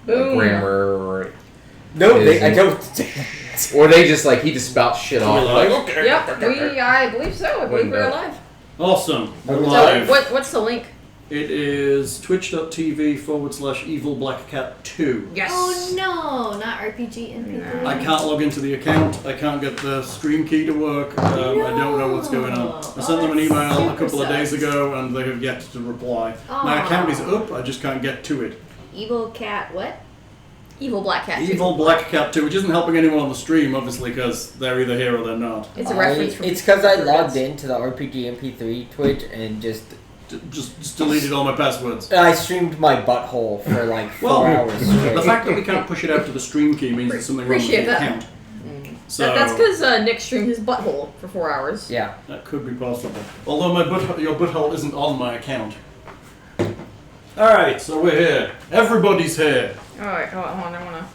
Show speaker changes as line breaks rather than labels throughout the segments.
grammar.
No, I don't.
Or they just he just spouts shit off.
Okay. Yep, I believe so. I believe we're alive.
Awesome. We're
So,
live.
what's the link?
It is twitch.tv/evilblackcat2.
Yes.
Oh no, not RPG MP3.
I can't log into the account. I can't get the stream key to work. I don't know what's going on. I sent them an email a couple of days ago and they have yet to reply. My account is up, I just can't get to it.
Evil cat, what?
Evil Black Cat 2.
Evil Black Cat 2, which isn't helping anyone on the stream, obviously, because they're either here or they're not.
It's a reference from...
It's because I logged into the RPG MP3 Twitch and just
deleted all my passwords.
I streamed my butthole for 4 hours straight.
The fact that we can't push it out to the stream key means there's something wrong with the account. So
that's because Nick streamed his butthole for 4 hours.
Yeah.
That could be possible. Although your butthole isn't on my account. Alright, so we're here. Everybody's here.
Alright, hold on, I wanna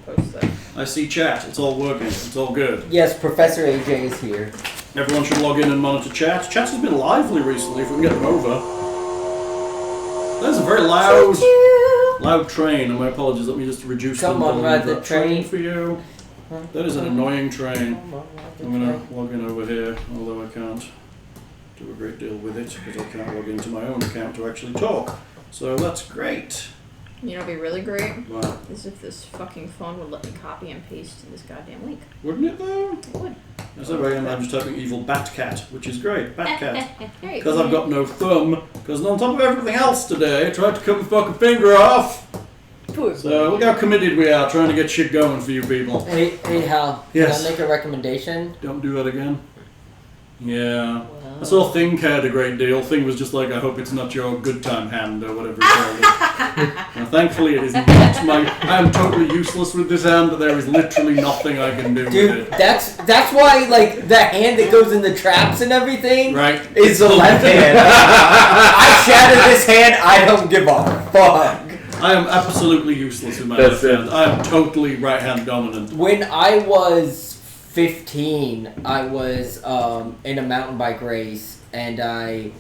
post that.
I see chat. It's all working. It's all good.
Yes, Professor AJ is here.
Everyone should log in and monitor chat. Chat has been lively recently, if we can get them over. There's a very loud train, and my apologies, let me just reduce the volume of that train for you. That is an annoying train. I'm going to log in over here, although I can't do a great deal with it, because I can't log into my own account to actually talk. So that's great.
You know, it'd be really great
Wow.
is if this fucking phone would let me copy and paste this goddamn link.
Wouldn't it though?
It would.
That's okay, I'm just typing evil bat cat, which is great. Bat cat.
Hey.
Because I've got no thumb, because on top of everything else today, I tried to cut my fucking finger off. So look how committed we are trying to get shit going for you people.
Hey Hal,
Yes.
can I make a recommendation?
Don't do that again. Yeah. I saw Thing cared a great deal. Thing was just like, I hope it's not your good time hand or whatever he called it. And thankfully it is not my... I am totally useless with this hand. There is literally nothing I can do with
Dude,
it.
that's why the hand that goes in the traps and everything is the left hand. I shatter this hand, I don't give a fuck.
I am absolutely useless with my left hand. I am totally right hand dominant.
When I was 15, I was in a mountain bike race and I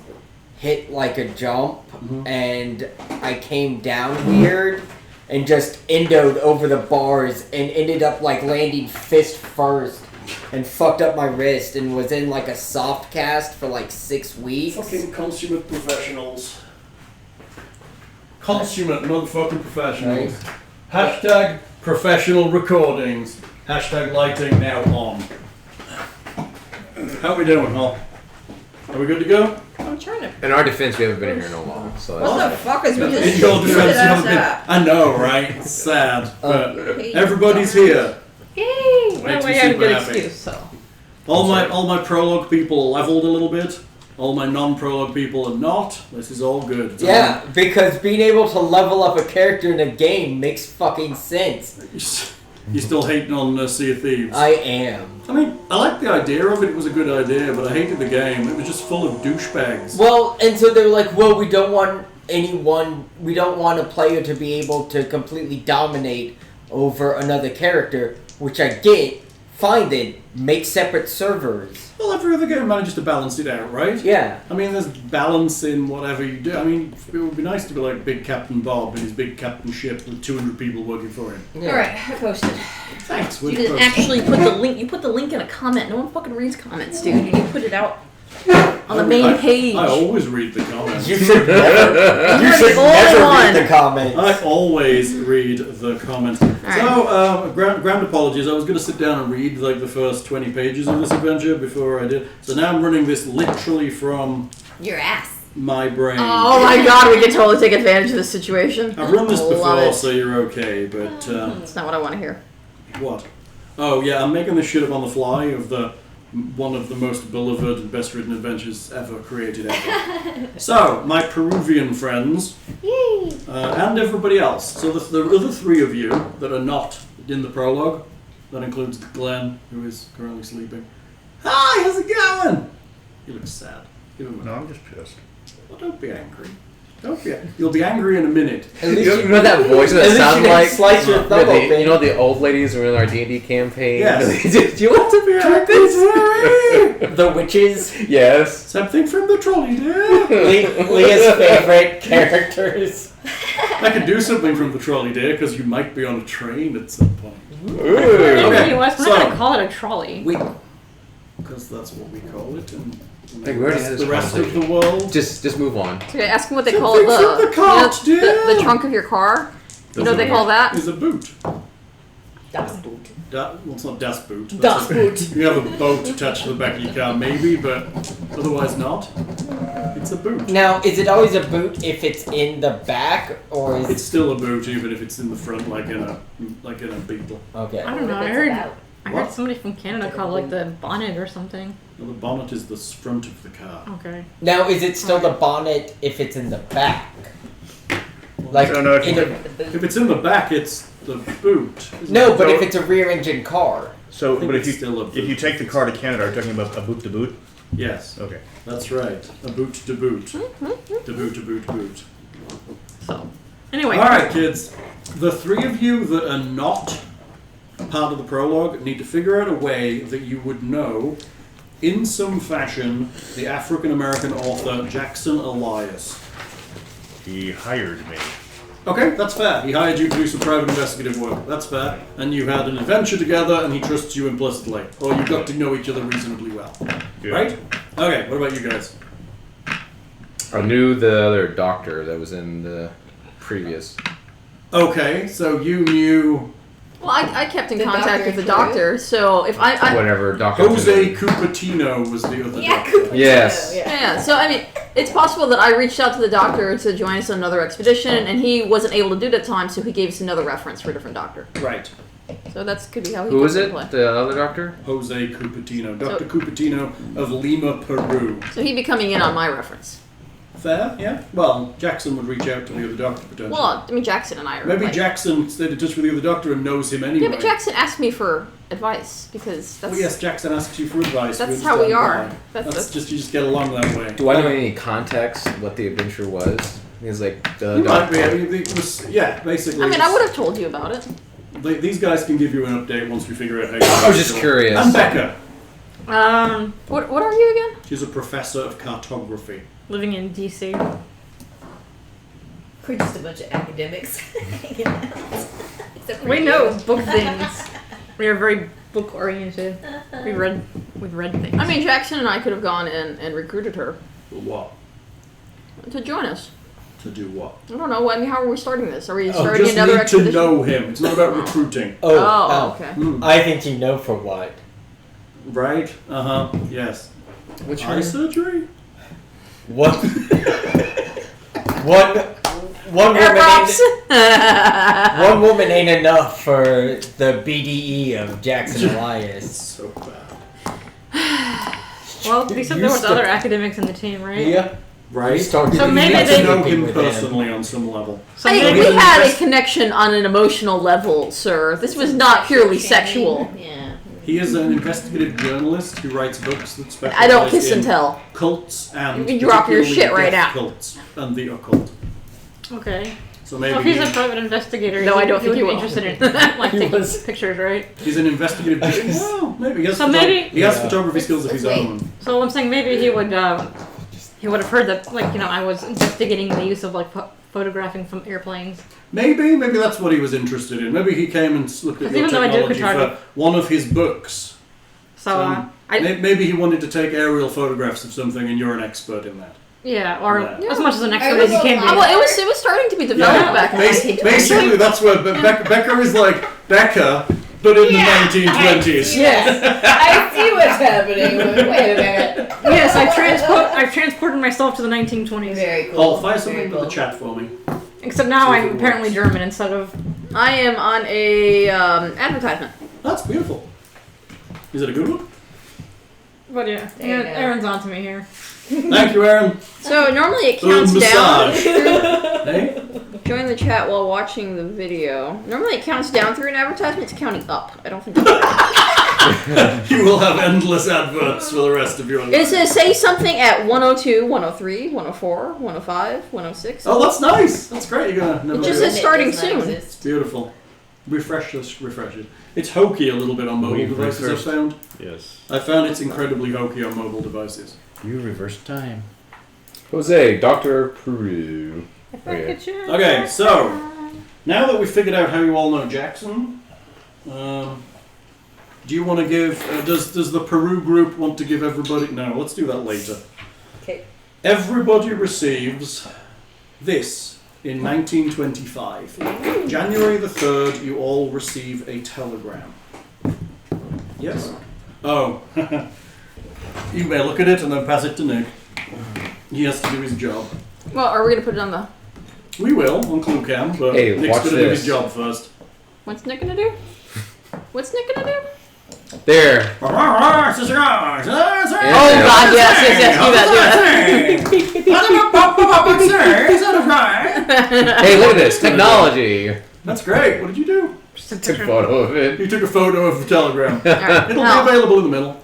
hit a jump and I came down weird and just endoed over the bars and ended up landing fist first and fucked up my wrist and was in a soft cast for 6 weeks.
Fucking consummate professionals. Consummate motherfucking professionals. Hashtag professional recordings. Hashtag lighting now on. How are we doing, Hal? Are we good to go?
I'm trying to...
In our defense, we haven't been in here no long, so...
What the fuck is with this
In your defense, you
stupid
haven't been...
ass
I know, right? It's sad. But
Hey,
everybody's here.
Yay!
Makes
Well,
me
we have a
super
good
happy.
excuse, so...
All my prologue people are leveled a little bit. All my non-prologue people are not. This is all good. It's
Yeah, because being able to level up a character in a game makes fucking sense.
You still hating on Sea of Thieves?
I am.
I mean, I like the idea of it. It was a good idea, but I hated the game. It was just full of douchebags.
Well, and so they were like, well, we don't want a player to be able to completely dominate over another character, which I get. Fine then, make separate servers.
Well, every other game manages to balance it out, right?
Yeah.
I mean, there's balance in whatever you do. I mean, it would be nice to be like Big Captain Bob and his big captain ship with 200 people working for him.
Yeah.
Alright, I posted.
Thanks.
You didn't actually put the link. You put the link in a comment. No one fucking reads comments, dude. You need to put it out on the main page.
I always read the comments.
You should never read the comments.
I always read the comments. So, grand apologies. I was going to sit down and read the first 20 pages of this adventure before I did. So now I'm running this literally from
Your ass.
my brain.
Oh my god, we can totally take advantage of this situation.
I've run this
Love
before,
it.
so you're okay. But
That's not what I want to hear.
what? Oh yeah, I'm making this shit up on the fly of one of the most beloved and best written adventures ever created ever. So, my Peruvian friends, and everybody else. So the other three of you that are not in the prologue, that includes Glen, who is currently sleeping. Hi, how's it going? He looks sad. Give him a
No, I'm just pissed.
Well, don't be angry. Don't be. You'll be angry in a minute.
At
You
least
know what that voice
at
that
least
sounds
you
like?
didn't slice your thumb open.
You know the old ladies who were in our D&D campaign?
Yes.
Do you want to be like this?
The witches.
Yes.
Something from the trolley, dear.
Leah's favorite characters.
I could do something from the trolley, dear, because you might be on a train at some point.
Ooh.
Okay,
We're not
so-
going to call it a trolley.
Because that's what we call it, and
Like, we already had this
the rest of the
conversation.
world.
Just move on.
Okay, ask them what they call
Something
it.
from the cart,
you know,
dear.
the trunk of your car. You know what they call that?
Is a boot.
Das Boot.
Well, it's not Das Boot.
Das Boot.
You have a boat attached to the back of your car, maybe, but otherwise not. It's a boot.
Now, is it always a boot if it's in the back, or is
It's still a boot, even if it's in the front, like in a Beetle.
okay?
I don't know.
What
I
it's
heard
about.
I heard somebody from Canada call it like the bonnet or something.
Well, the bonnet is the front of the car.
Okay.
Now, is it still the bonnet if it's in the back? Like
I don't know if
in
you
a,
If it's in the back, it's the boot. isn't
no,
it?
but if it's a rear-engine car,
So,
I think
but if
it's
you
still a boot.
if you take the car to Canada, are you talking about a boot to boot?
Yes,
Okay.
that's right. A boot to boot. To boot to boot boot.
So, anyway.
Alright, kids. The three of you that are not part of the prologue need to figure out a way that you would know, in some fashion, the African American author Jackson Elias.
He hired me.
Okay, that's fair. He hired you to do some private investigative work. That's fair. And you had an adventure together, and he trusts you implicitly. Or you got to know each other reasonably well.
Good.
Right? Okay, what about you guys?
I knew the other doctor that was in the previous.
Okay, so you knew
Well, I kept in
The
contact
doctor
with the
too?
doctor, so if I
Whatever, Doctor.
Jose Cupertino was the other
Yeah,
doctor.
Cooper.
Yes.
yeah, so I mean, it's possible that I reached out to the doctor to join us on another expedition, and he wasn't able to do it at the time, so he gave us another reference for a different doctor.
Right.
So that's could be how he
Who
comes
was it?
into play.
The other doctor?
Jose Cupertino. Dr.
So-
Cupertino of Lima, Peru.
So he'd be coming in on my reference.
Fair, yeah? Well, Jackson would reach out to the other doctor potentially.
Well, I mean, Jackson and I are
Maybe
like,
Jackson stayed in touch with the other doctor and knows him anyway.
Yeah, but Jackson asked me for advice because that's
Well, yes, Jackson asks you for advice.
that's
We
how we
understand
are.
why.
That's
Just you just get along that way.
Do I know any context what the adventure was? He's like the
You might
doctor.
be. I mean, it was, yeah, basically.
I mean, I would have told you about it.
These guys can give you an update once we figure out how you
I was just curious.
And Becca.
What are you again?
She's a professor of cartography.
Living in DC.
We're just a bunch of academics hanging out. Except for
We
you.
know book things. We are very book oriented. We've read things. I mean, Jackson and I could have gone and recruited her
For what?
to join us.
To do what?
I don't know. I mean, how are we starting this? Are we
Oh,
starting
just
another
need
expedition?
to know him. It's not about recruiting.
Oh, okay.
I think you know for what.
Right? Uh-huh. Yes.
What's
Eye surgery?
What? One
Air
woman
props.
ain't, one woman ain't enough for the BDE of Jackson Elias.
So bad.
Well, except there was other academics in the team, right?
Yeah.
Right?
So maybe
you
they-
get to know
With
him
him.
personally on some level.
So
maybe
we
the
had a
invest-
connection on an emotional level, sir. This was not purely sexual.
Yeah.
He is an investigative journalist who writes books that specialize
I don't kiss
in
and tell.
cults and
You can drop your
particularly
shit right
death
now.
cults and the occult.
Okay.
So
Well, if
maybe
he's a private investigator, No, I don't he think would he be will. interested in like
He
taking
was-
pictures, right?
he's an investigative. Well, maybe he has.
So maybe-
he has
Yeah.
photography skills of his
Let's wait.
own.
So I'm saying maybe he would have heard that, like, you know, I was investigating the use of like photographing from airplanes.
Maybe that's what he was interested in. Maybe he came and looked at
Because
your
even though I do
technology for
photography-
one of his books.
So
Maybe he wanted to take aerial photographs of something, and you're an expert in that.
yeah, or
Yeah.
as much as an
Are
expert
you
as you can
alive?
be. Well, it was starting to be developed back in the 1920s.
Basically, that's where Becca is like Becca, but in the 1920s.
Yes.
I see what's happening. Wait a minute.
Yes, I've transported myself to the 1920s.
Very cool.
Oh, fire something
Very
into the
cool.
chat for me.
Except now
See if
I'm
it
apparently
works.
German instead of. I am on a advertisement.
That's beautiful. Is it a good one?
But yeah,
There you go.
Erin's on to me here.
Thank you, Erin.
So normally it counts down.
Massage. Hey?
Join the chat while watching the video. Normally it counts down through an advertisement. It's counting up. I don't think it's
You will have endless adverts for the rest of your life.
It says say something at 102, 103, 104, 105, 106.
Oh, that's nice. That's great. You're gonna never
It just
do
says starting soon.
It's beautiful. Refresh it. It's hokey a little bit on mobile
We've
devices, I've
reversed.
found.
Yes.
I found it's incredibly hokey on mobile devices.
You reverse time.
Jose, Dr. Peru. Okay.
Okay, so now that we've figured out how you all know Jackson, do you want to give? Does the Peru group want to give everybody? No, let's do that later.
Okay.
Everybody receives this in 1925. January the 3rd, you all receive a telegram. Yes? Oh. You may look at it and then pass it to Nick. He has to do his job.
Well, are we going to put it on the...
We will, on ClueCam, but
Hey,
Nick's
watch
going to do his
this.
job first.
What's Nick going to do? What's Nick going to do?
There.
Oh, God, yes, do that.
Hey, look at this. Technology.
That's great. What did you do?
Just took a photo of it.
You took a photo of the telegram.
All right,
It'll
now,
be available in the middle.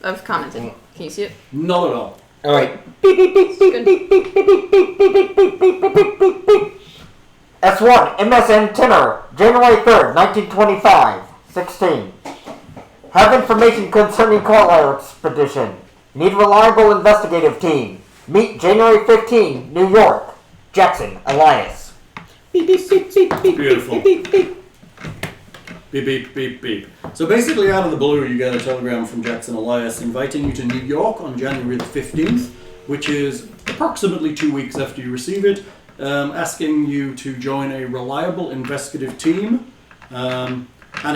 I've commented. Can you see it?
Not at all.
Alright.
Good.
S1, MSN Tinner, January 3rd, 1925, 16. Have information concerning Carlisle expedition. Need reliable investigative team. Meet January 15, New York. Jackson, Elias.
Beautiful. Beep, beep, beep, beep. So basically, out of the blue, you get a telegram from Jackson Elias inviting you to New York on January the 15th, which is approximately 2 weeks after you receive it, asking you to join a reliable investigative team, and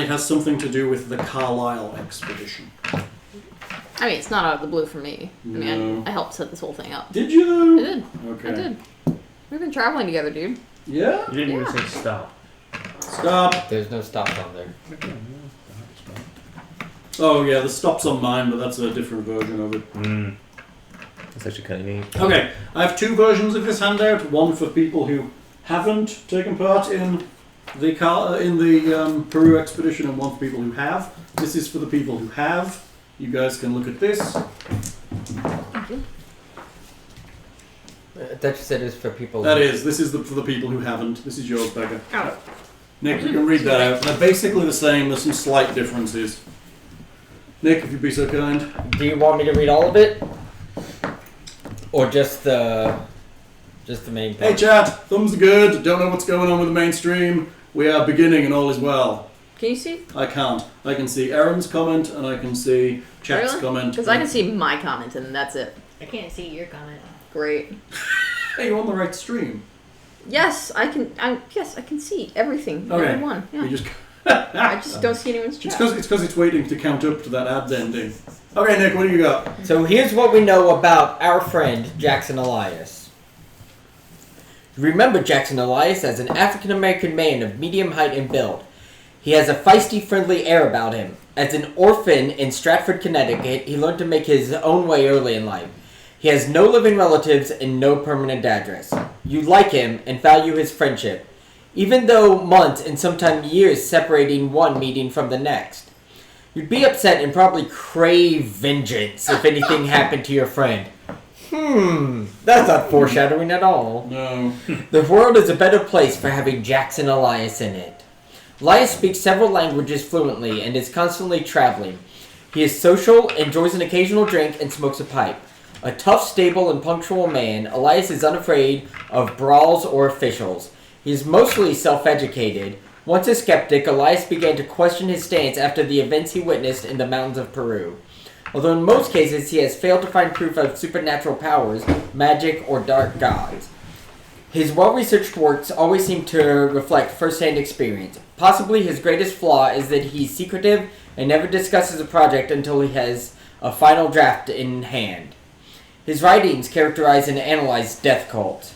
it has something to do with the Carlisle expedition.
I mean, it's not out of the blue for me. I mean,
No.
I helped set this whole thing up.
Did you, though?
I did.
Okay.
I did. We've been traveling together, dude.
Yeah?
You didn't even
Yeah.
say stop.
Stop.
There's no stop on there.
Oh, yeah, the stop's on mine, but that's a different version of it.
That's actually kind of neat.
Okay, I have two versions of this handout. One for people who haven't taken part in the Peru expedition, and one for people who have. This is for the people who have. You guys can look at this.
I thought you said it was for people.
This is for the people who haven't. This is yours, Becca. Nick, you can read that out. They're basically the same. There's some slight differences. Nick, if you'd be so kind.
Do you want me to read all of it? Or just the main
Hey
part?
chat, thumbs are good. Don't know what's going on with the mainstream. We are beginning and all is well.
Can you see?
I can't. I can see Erin's comment and I can see chat's comment.
Because I can see my comment and that's it.
I can't see your comment.
Great.
Hey, you're on the right stream.
Yes, I can. Yes, I can see everything.
Okay.
Everyone. Yeah.
You just.
I just don't see anyone's chat.
It's because it's waiting to count up to that ad ending. Okay, Nick, what do you got?
So here's what we know about our friend Jackson Elias. Remember Jackson Elias as an African-American man of medium height and build. He has a feisty, friendly air about him. As an orphan in Stratford, Connecticut, he learned to make his own way early in life. He has no living relatives and no permanent address. You like him and value his friendship, even though months and sometimes years separating one meeting from the next. You'd be upset and probably crave vengeance if anything happened to your friend. That's not foreshadowing at all.
No.
The world is a better place for having Jackson Elias in it. Elias speaks several languages fluently and is constantly traveling. He is social, enjoys an occasional drink, and smokes a pipe. A tough, stable, and punctual man, Elias is unafraid of brawls or officials. He is mostly self-educated. Once a skeptic, Elias began to question his stance after the events he witnessed in the mountains of Peru. Although in most cases he has failed to find proof of supernatural powers, magic, or dark gods. His well-researched works always seem to reflect first-hand experience. Possibly his greatest flaw is that he's secretive and never discusses a project until he has a final draft in hand. His writings characterize and analyze death cults.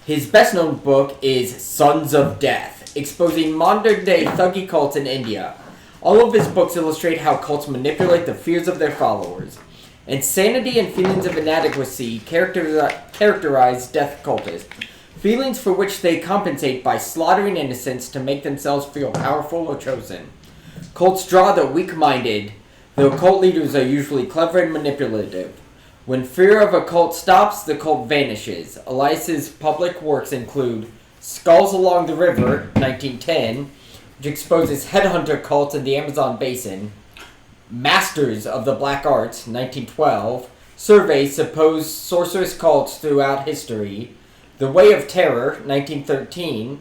His best-known book is Sons of Death, exposing modern-day thuggy cults in India. All of his books illustrate how cults manipulate the fears of their followers. Insanity and feelings of inadequacy characterize death cultists. feelings for which they compensate by slaughtering innocents to make themselves feel powerful or chosen. Cults draw the weak-minded, though cult leaders are usually clever and manipulative. When fear of a cult stops, the cult vanishes. Elias's public works include Skulls Along the River, 1910, which exposes headhunter cults in the Amazon basin. Masters of the Black Arts, 1912, surveys supposed sorceress cults throughout history. The Way of Terror, 1913,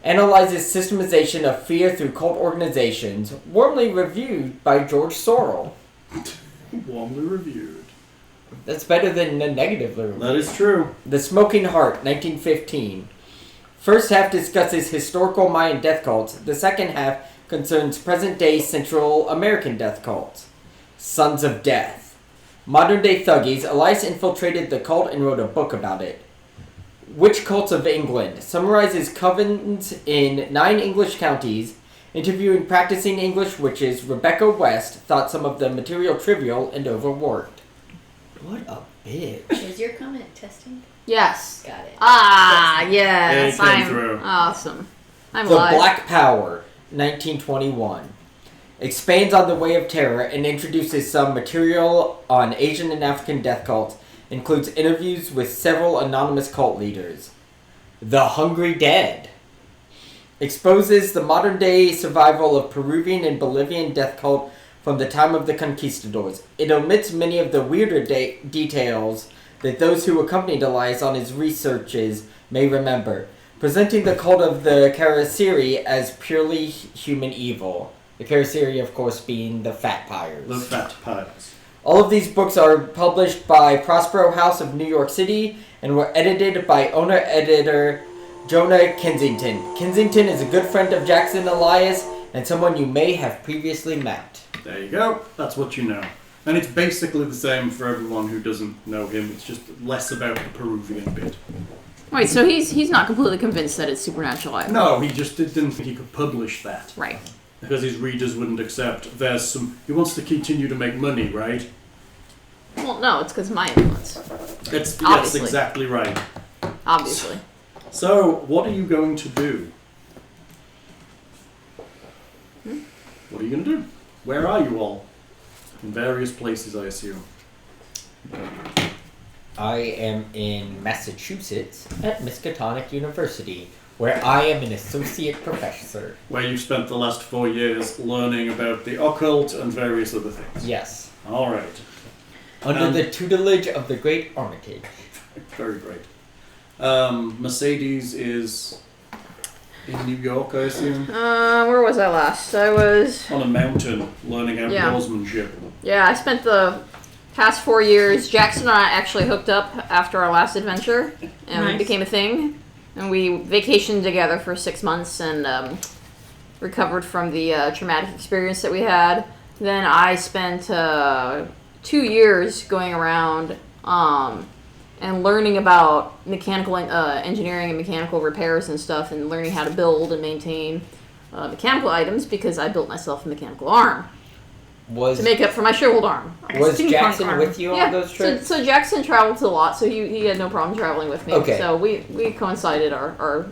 analyzes systemization of fear through cult organizations, warmly reviewed by George Sorrell.
Warmly reviewed.
That's better than the negative review.
That is true.
The Smoking Heart, 1915. First half discusses historical Mayan death cults. The second half concerns present-day Central American death cults. Sons of Death. Modern-day thuggies, Elias infiltrated the cult and wrote a book about it. Witch Cults of England summarizes covens in 9 English counties. Interviewing practicing English witches, Rebecca West thought some of the material trivial and overworked. What a bitch.
Is your comment testing?
Yes.
Got it.
Ah, yes.
Yeah, it came
I'm
through.
awesome. I'm
The
alive.
Black Power, 1921. Expands on the Way of Terror and introduces some material on Asian and African death cults. Includes interviews with several anonymous cult leaders. The Hungry Dead exposes the modern-day survival of Peruvian and Bolivian death cult from the time of the conquistadors. It omits many of the weirder details that those who accompanied Elias on his researches may remember, presenting the cult of the Karasiri as purely human evil. The Karasiri, of course, being the Fat Pyres.
The Fat Pies.
All of these books are published by Prospero House of New York City and were edited by owner-editor Jonah Kensington. Kensington is a good friend of Jackson Elias and someone you may have previously met.
There you go. That's what you know. And it's basically the same for everyone who doesn't know him. It's just less about the Peruvian bit.
Wait, so he's not completely convinced that it's supernatural either.
No, he just didn't think he could publish that.
Right.
Because his readers wouldn't accept. He wants to continue to make money, right?
Well, no, it's because of my influence.
That's
Obviously.
exactly right.
Obviously.
So, what are you going to do? What are you going to do? Where are you all? In various places, I assume.
I am in Massachusetts at Miskatonic University, where I am an associate professor.
Where you've spent the last 4 years learning about the occult and various other things.
Yes.
Alright.
Under the tutelage of the great Armitage.
Very great. Mercedes is in New York, I assume?
Where was I last? I was...
On a mountain, learning outdoorsmanship.
Yeah, I spent the past 4 years... Jackson and I actually hooked up after our last adventure, and
Nice.
it became a thing. And we vacationed together for 6 months and recovered from the traumatic experience that we had. Then I spent 2 years going around and learning about mechanical engineering and mechanical repairs and stuff, and learning how to build and maintain mechanical items because I built myself a mechanical arm to make up for my shriveled arm.
Was
Steampunk
Jackson
arm.
with you on those trips?
So Jackson traveled a lot, so he had no problem traveling with me.
Okay.
So we coincided our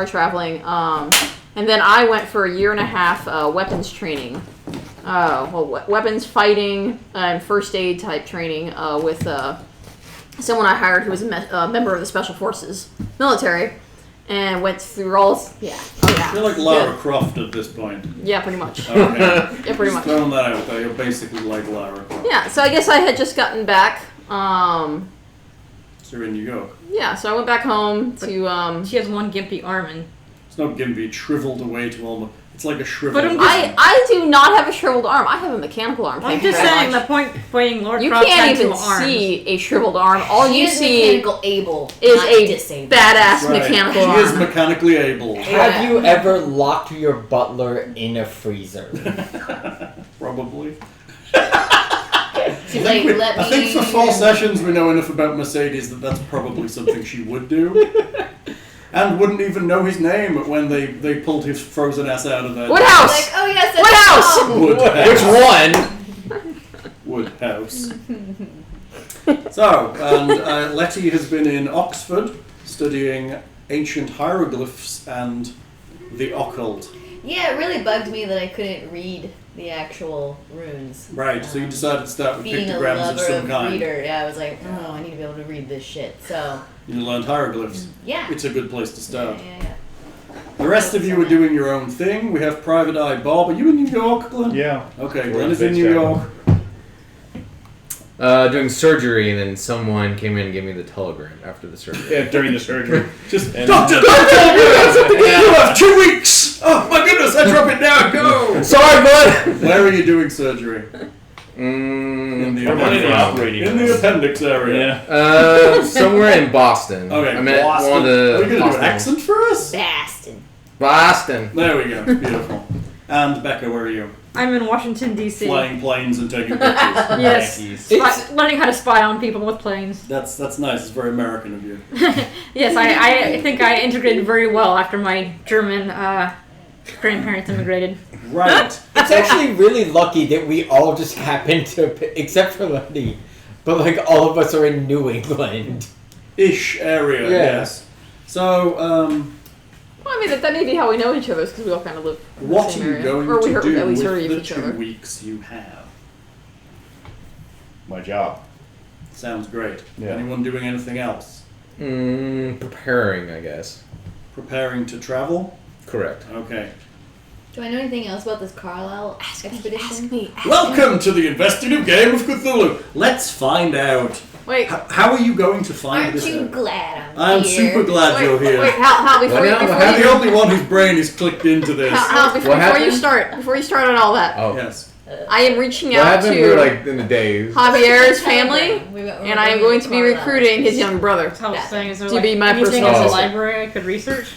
traveling. And then I went for a year and a half weapons training. Weapons fighting and first aid type training with someone I hired who was a member of the Special Forces military, and went through all. Yeah. Oh yeah.
You're like Lara Croft at this point.
Yeah, pretty much.
Okay.
Yeah, pretty
Just
much.
throwing that out there. You're basically like Lara Croft.
Yeah. So I guess I had just gotten back.
So you're in New York.
Yeah. So I went back home to.
She has one gimpy arm and...
It's not Gimby, it's shriveled away to almost... It's like a shriveled...
But I'm just-
I do not have a shriveled arm. I have a mechanical arm.
I'm
Thank you
just
very
saying
much.
the point being Lord
You
Croft
can't
had
even
2 arms.
see a shriveled arm. All
She
you
is
see
mechanical able,
is
not
a
disabled.
badass
Right.
mechanical
She is
arm.
mechanically able.
Have you ever locked your butler in a freezer?
Probably.
She's like, let me...
I think for 4 sessions we know enough about Mercedes that that's probably something she would do. And wouldn't even know his name when they pulled his frozen ass out of there.
Woodhouse!
Like, oh yes, that's
Woodhouse!
Which one?
Woodhouse. So, and Letty has been in Oxford studying ancient hieroglyphs and the occult.
Yeah, it really bugged me that I couldn't read the actual runes.
Right, so you decided to start with
Being a
pictograms
lover
of some
of
kind.
reader, yeah, I was like, oh, I need to be able to read this shit. So,
You learned hieroglyphs.
yeah.
It's a good place to start.
Yeah.
The rest of you are doing your own thing. We have Private Eye Bob. Are you in New York, Glen?
Yeah.
Okay,
We're
Glen
in
is in New
Bed-Stuy.
York.
Doing surgery, and then someone came in and gave me the telegram after the surgery.
Yeah, during the surgery.
Just,
And-
Doctor, you have something to do. You have 2 weeks. Oh my goodness, I drop it down. Go.
Sorry, bud!
Where are you doing surgery?
In
the
We're in the operating
In the
room.
appendix area.
Yeah.
Somewhere in Boston.
Okay,
I'm at
Boston.
one of
Are
the
you going to do an
hospitals.
accent for us?
Boston.
Boston.
There we go. Beautiful. And Becca, where are you?
I'm in Washington, D.C.
Flying planes and taking pictures.
Yes.
It's-
Learning how to spy on people with planes.
That's nice. It's very American of you.
Yes, I think I integrated very well after my German grandparents immigrated.
Right.
It's actually really lucky that we all just happened to, except for Letty, but like all of us are in New England.
Ish area,
Yeah.
yes. So,
Well, I mean, that may be how we know each other, because we all kind of live in the
what are
same
you
area.
going
or we
to
heard,
do
at least
with
heard
the
of each
2
other.
weeks you have?
My job.
Sounds great.
Yeah.
Anyone doing anything else?
Preparing, I guess.
Preparing to travel?
Correct.
Okay.
Do I know anything else about this Carlisle expedition?
Welcome to the investigative game of Cthulhu. Let's find out.
Wait,
How are you going to find
Aren't
this
you
out?
glad
I'm
here?
super glad you're here.
wait, Hal, before,
What
you,
now?
before,
What
I'm
you,
the only one whose brain is clicked into this.
Hal, before
What
you
happened?
start on all that,
Oh.
Yes.
I am reaching
What
out
happened? We were
to
like in the days.
Javier's family,
We were
and I am going to be recruiting his young brother.
That's how I was saying. Is there
To
like
be my
anything
personal
in the
assistant.
library I could research?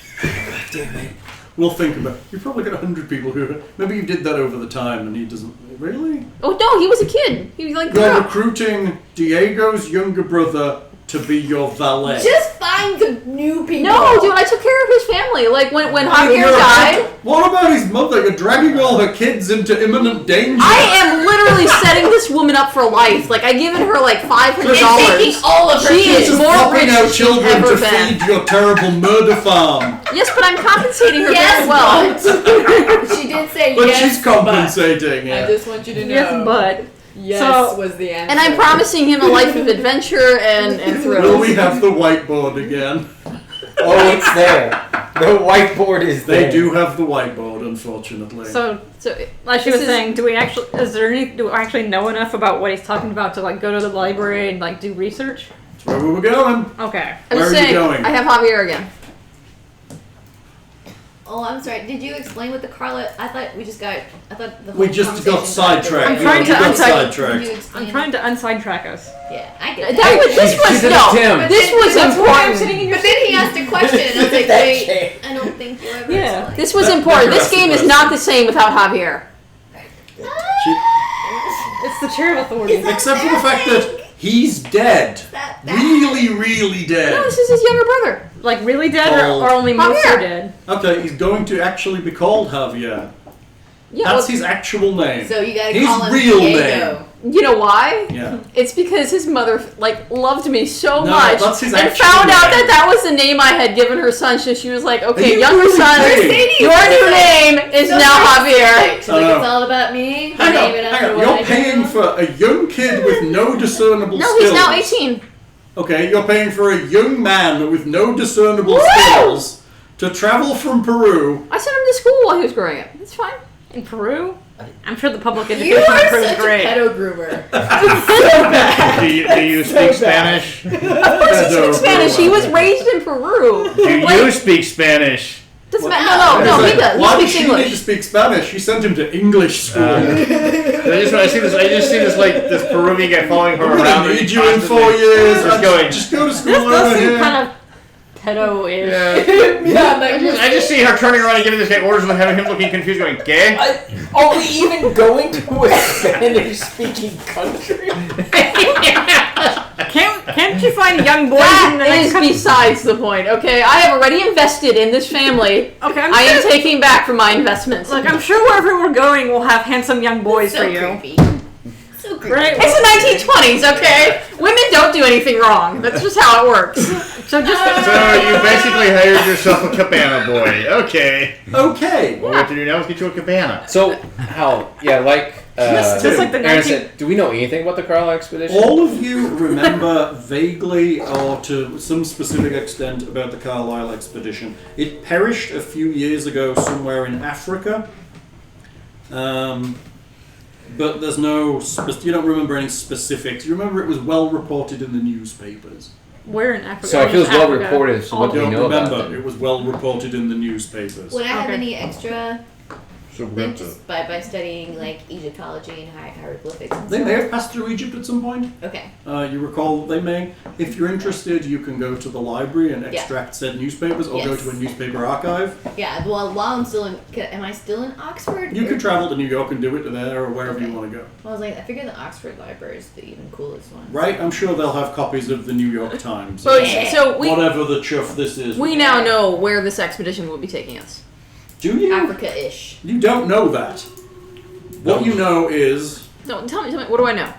We'll think about it. You've probably got 100 people who... Maybe you did that over the time and he doesn't... Really?
Oh no, he was a kid. He was like,
You're
yeah.
recruiting Diego's younger brother to be your valet.
Just find some new people.
No, dude, I took care of his family. Like when
You're
Javier
a-
died,
What about his mother? You're dragging all her kids into imminent danger.
I am literally setting this woman up for life. Like I given her like $500.
And taking all of her
She
kids.
is more
popping
rich
out
than she's
children
ever
to
been.
feed your terrible murder farm.
Yes, but I'm compensating her
Yes,
very well.
but she did say
But
yes.
she's compensating.
But.
Yeah.
I just want you to know.
Yes, but
yes
So-
was the answer.
And I'm promising him a life of adventure and
Will
thrills.
we have the whiteboard again?
Oh, it's there. The whiteboard is there.
They do have the whiteboard, unfortunately.
so
So,
like she
this
was
is-
saying, do I actually know enough about what he's talking about to like go to the library and like do research?
That's where we were going.
Okay.
I'm
Where
just
are you
saying,
going?
I have Javier again.
Oh, I'm sorry. Did you explain what the Carla? I thought we just got. I thought the whole
We just got
conversation
sidetracked.
I'm trying
We
to
got
unsidetrack-
Did
sidetracked.
you explain?
I'm trying to unsidetrack us.
Yeah, I get
That
that.
was, this was
she's in
no.
a Tim.
This was
That's why I'm sitting
important.
in your
But then he asked a question, and I was like,
That
wait,
chair.
I don't think you'll ever.
Yeah.
explain.
This was
That-
important.
that
This game is
question.
not the same without Javier.
It's the chair of authority.
Except for the fact that he's dead.
That-
Really, really
No,
dead.
this is his younger brother.
Like really dead or only
Javier.
mostly dead?
Okay, he's going to actually be called Javier.
Yeah,
That's
well,
his actual name.
So you gotta
His
call him
real
Diego.
you know why?
Yeah.
It's because his mother like loved me so
No,
much
that's his
and
actual
found out
name.
that was the name I had given her son. So she was like,
Are
"Okay,
you
younger
really
son,
kidding?
your new name is
So
now
nice.
Javier."
She's like, it's all about me.
Hang
Name
on,
it
hang
after
on.
what I
You're
do.
paying for a young kid with no discernible
No,
skills.
he's now 18.
Okay, you're paying for a young man with no discernible
Woo!
skills to travel from Peru.
I sent him to school while he was growing up. It's fine.
In Peru? I'm sure the public
You
education
are
in Peru is
such a
great.
pedo groomer.
Do you speak Spanish?
Of course he speaks Spanish. He was raised in Peru.
Do you speak Spanish?
Doesn't matter. No, he does.
Why
He
does
speaks
she need to
English.
speak Spanish? She sent him to English school.
I just see this like this Peruvian guy following her
I'm
around.
gonna need you in 4
constantly.
years.
Just going.
Just go to school
This does
over
seem
here.
kind of pedo-ish.
I just see her turning around and giving this guy orders and having him looking confused, going, "Gay?"
Are we even going to a Spanish-speaking country?
Can't you find young boys in the
That
next
is
couple?
besides the point, okay? I have already invested in this family.
Okay,
I am taking back from my investments.
Look, I'm sure wherever we're going, we'll have handsome young boys
so
for you.
creepy. So
Well,
Right.
It's the 1920s, okay? Women don't do anything wrong. That's just how it works. So just
So you basically hired yourself a cabana boy. Okay.
Okay.
Well, what to do now is get you a cabana.
So how? Yeah, like.
Just like the
Erin
19
said, do we know anything about the Carlisle expedition?
All of you remember vaguely or to some specific extent about the Carlisle expedition. It perished a few years ago somewhere in Africa. But there's no... you don't remember any specifics. You remember it was well reported in the newspapers.
Where in Africa?
So it feels
Just
well
Africa.
reported. So what do we
Don't
know about
remember.
them?
It was well reported in the newspapers.
Would I have
Okay.
any extra
So we're
then
going to...
just by studying like Egyptology and hieroglyphics and
They
stuff?
may have passed through Egypt at some point.
Okay.
You recall they may. If you're interested, you can go to the library and extract said newspapers, or go
Yes.
to a newspaper archive.
Yeah, well, while I'm still in... Am I still in Oxford?
You could travel to New York and do it there, or wherever you want to go.
I was like, I figured the Oxford Library is the even coolest one.
Right? I'm sure they'll have copies of the New York Times.
so we
Whatever the chuff this is.
we now know where this expedition will be taking us.
Do you?
Africa-ish.
You don't know that. What you know is
No, tell me. What do I know?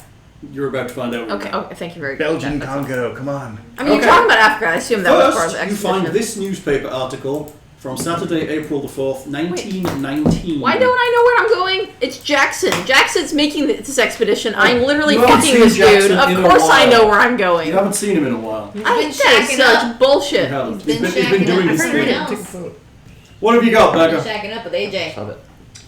you're about to find out.
Okay. Okay. Thank you very much.
Belgian
That's awesome.
Congo, come on.
I mean,
Okay.
you're talking about Africa. I assume that was part of the
First, you
expedition.
find this newspaper article from Saturday, April the 4th, 1919.
Why don't I know where I'm going? It's Jackson. Jackson's making this expedition. I'm literally
You haven't
fucking
seen
this
Jackson
dude.
in
Of
a
course I
while.
know where I'm
You
going.
haven't seen him in a while.
He's
I
been
think that is
shacking
such
up.
bullshit.
He's
He's been
he's been
shacking
doing
up
his
with
thing.
everyone else.
What have you got,
He's
Becca?
shacking up with AJ.
Stop it.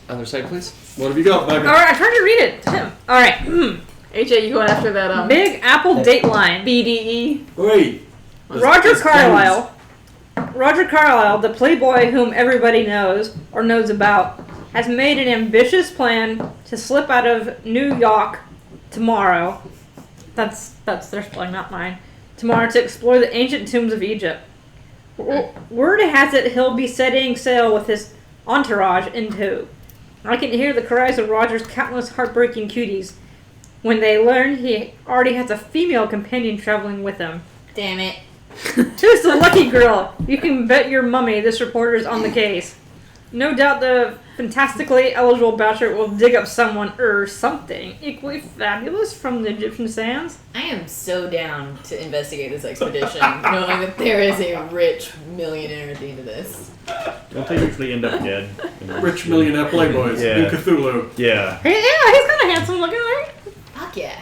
Other side, please.
What have you got, Becca?
All right, I'm trying to read it. Tim. All right.
AJ, you going after that?
Big Apple Dateline.
BDE.
Wait.
Roger
There's
Carlyle. Roger Carlyle, the playboy whom everybody knows or knows about, has made an ambitious plan to slip out of New York tomorrow. That's their spelling, not mine. Tomorrow to explore the ancient tombs of Egypt. Word has it he'll be setting sail with his entourage in tow. I can hear the cries of Roger's countless heartbreaking cuties when they learn he already has a female companion traveling with him.
Damn it.
Who's the lucky girl? You can bet your mummy this reporter's on the case. No doubt the fantastically eligible bachelor will dig up someone or something equally fabulous from the Egyptian sands.
I am so down to investigate this expedition, knowing that there is a rich millionaire at the end of this.
Don't they usually end up dead?
Rich millionaire playboys
Yeah.
in Cthulhu.
Yeah.
Hey, yeah, he's kind of handsome looking, right?
Fuck yeah.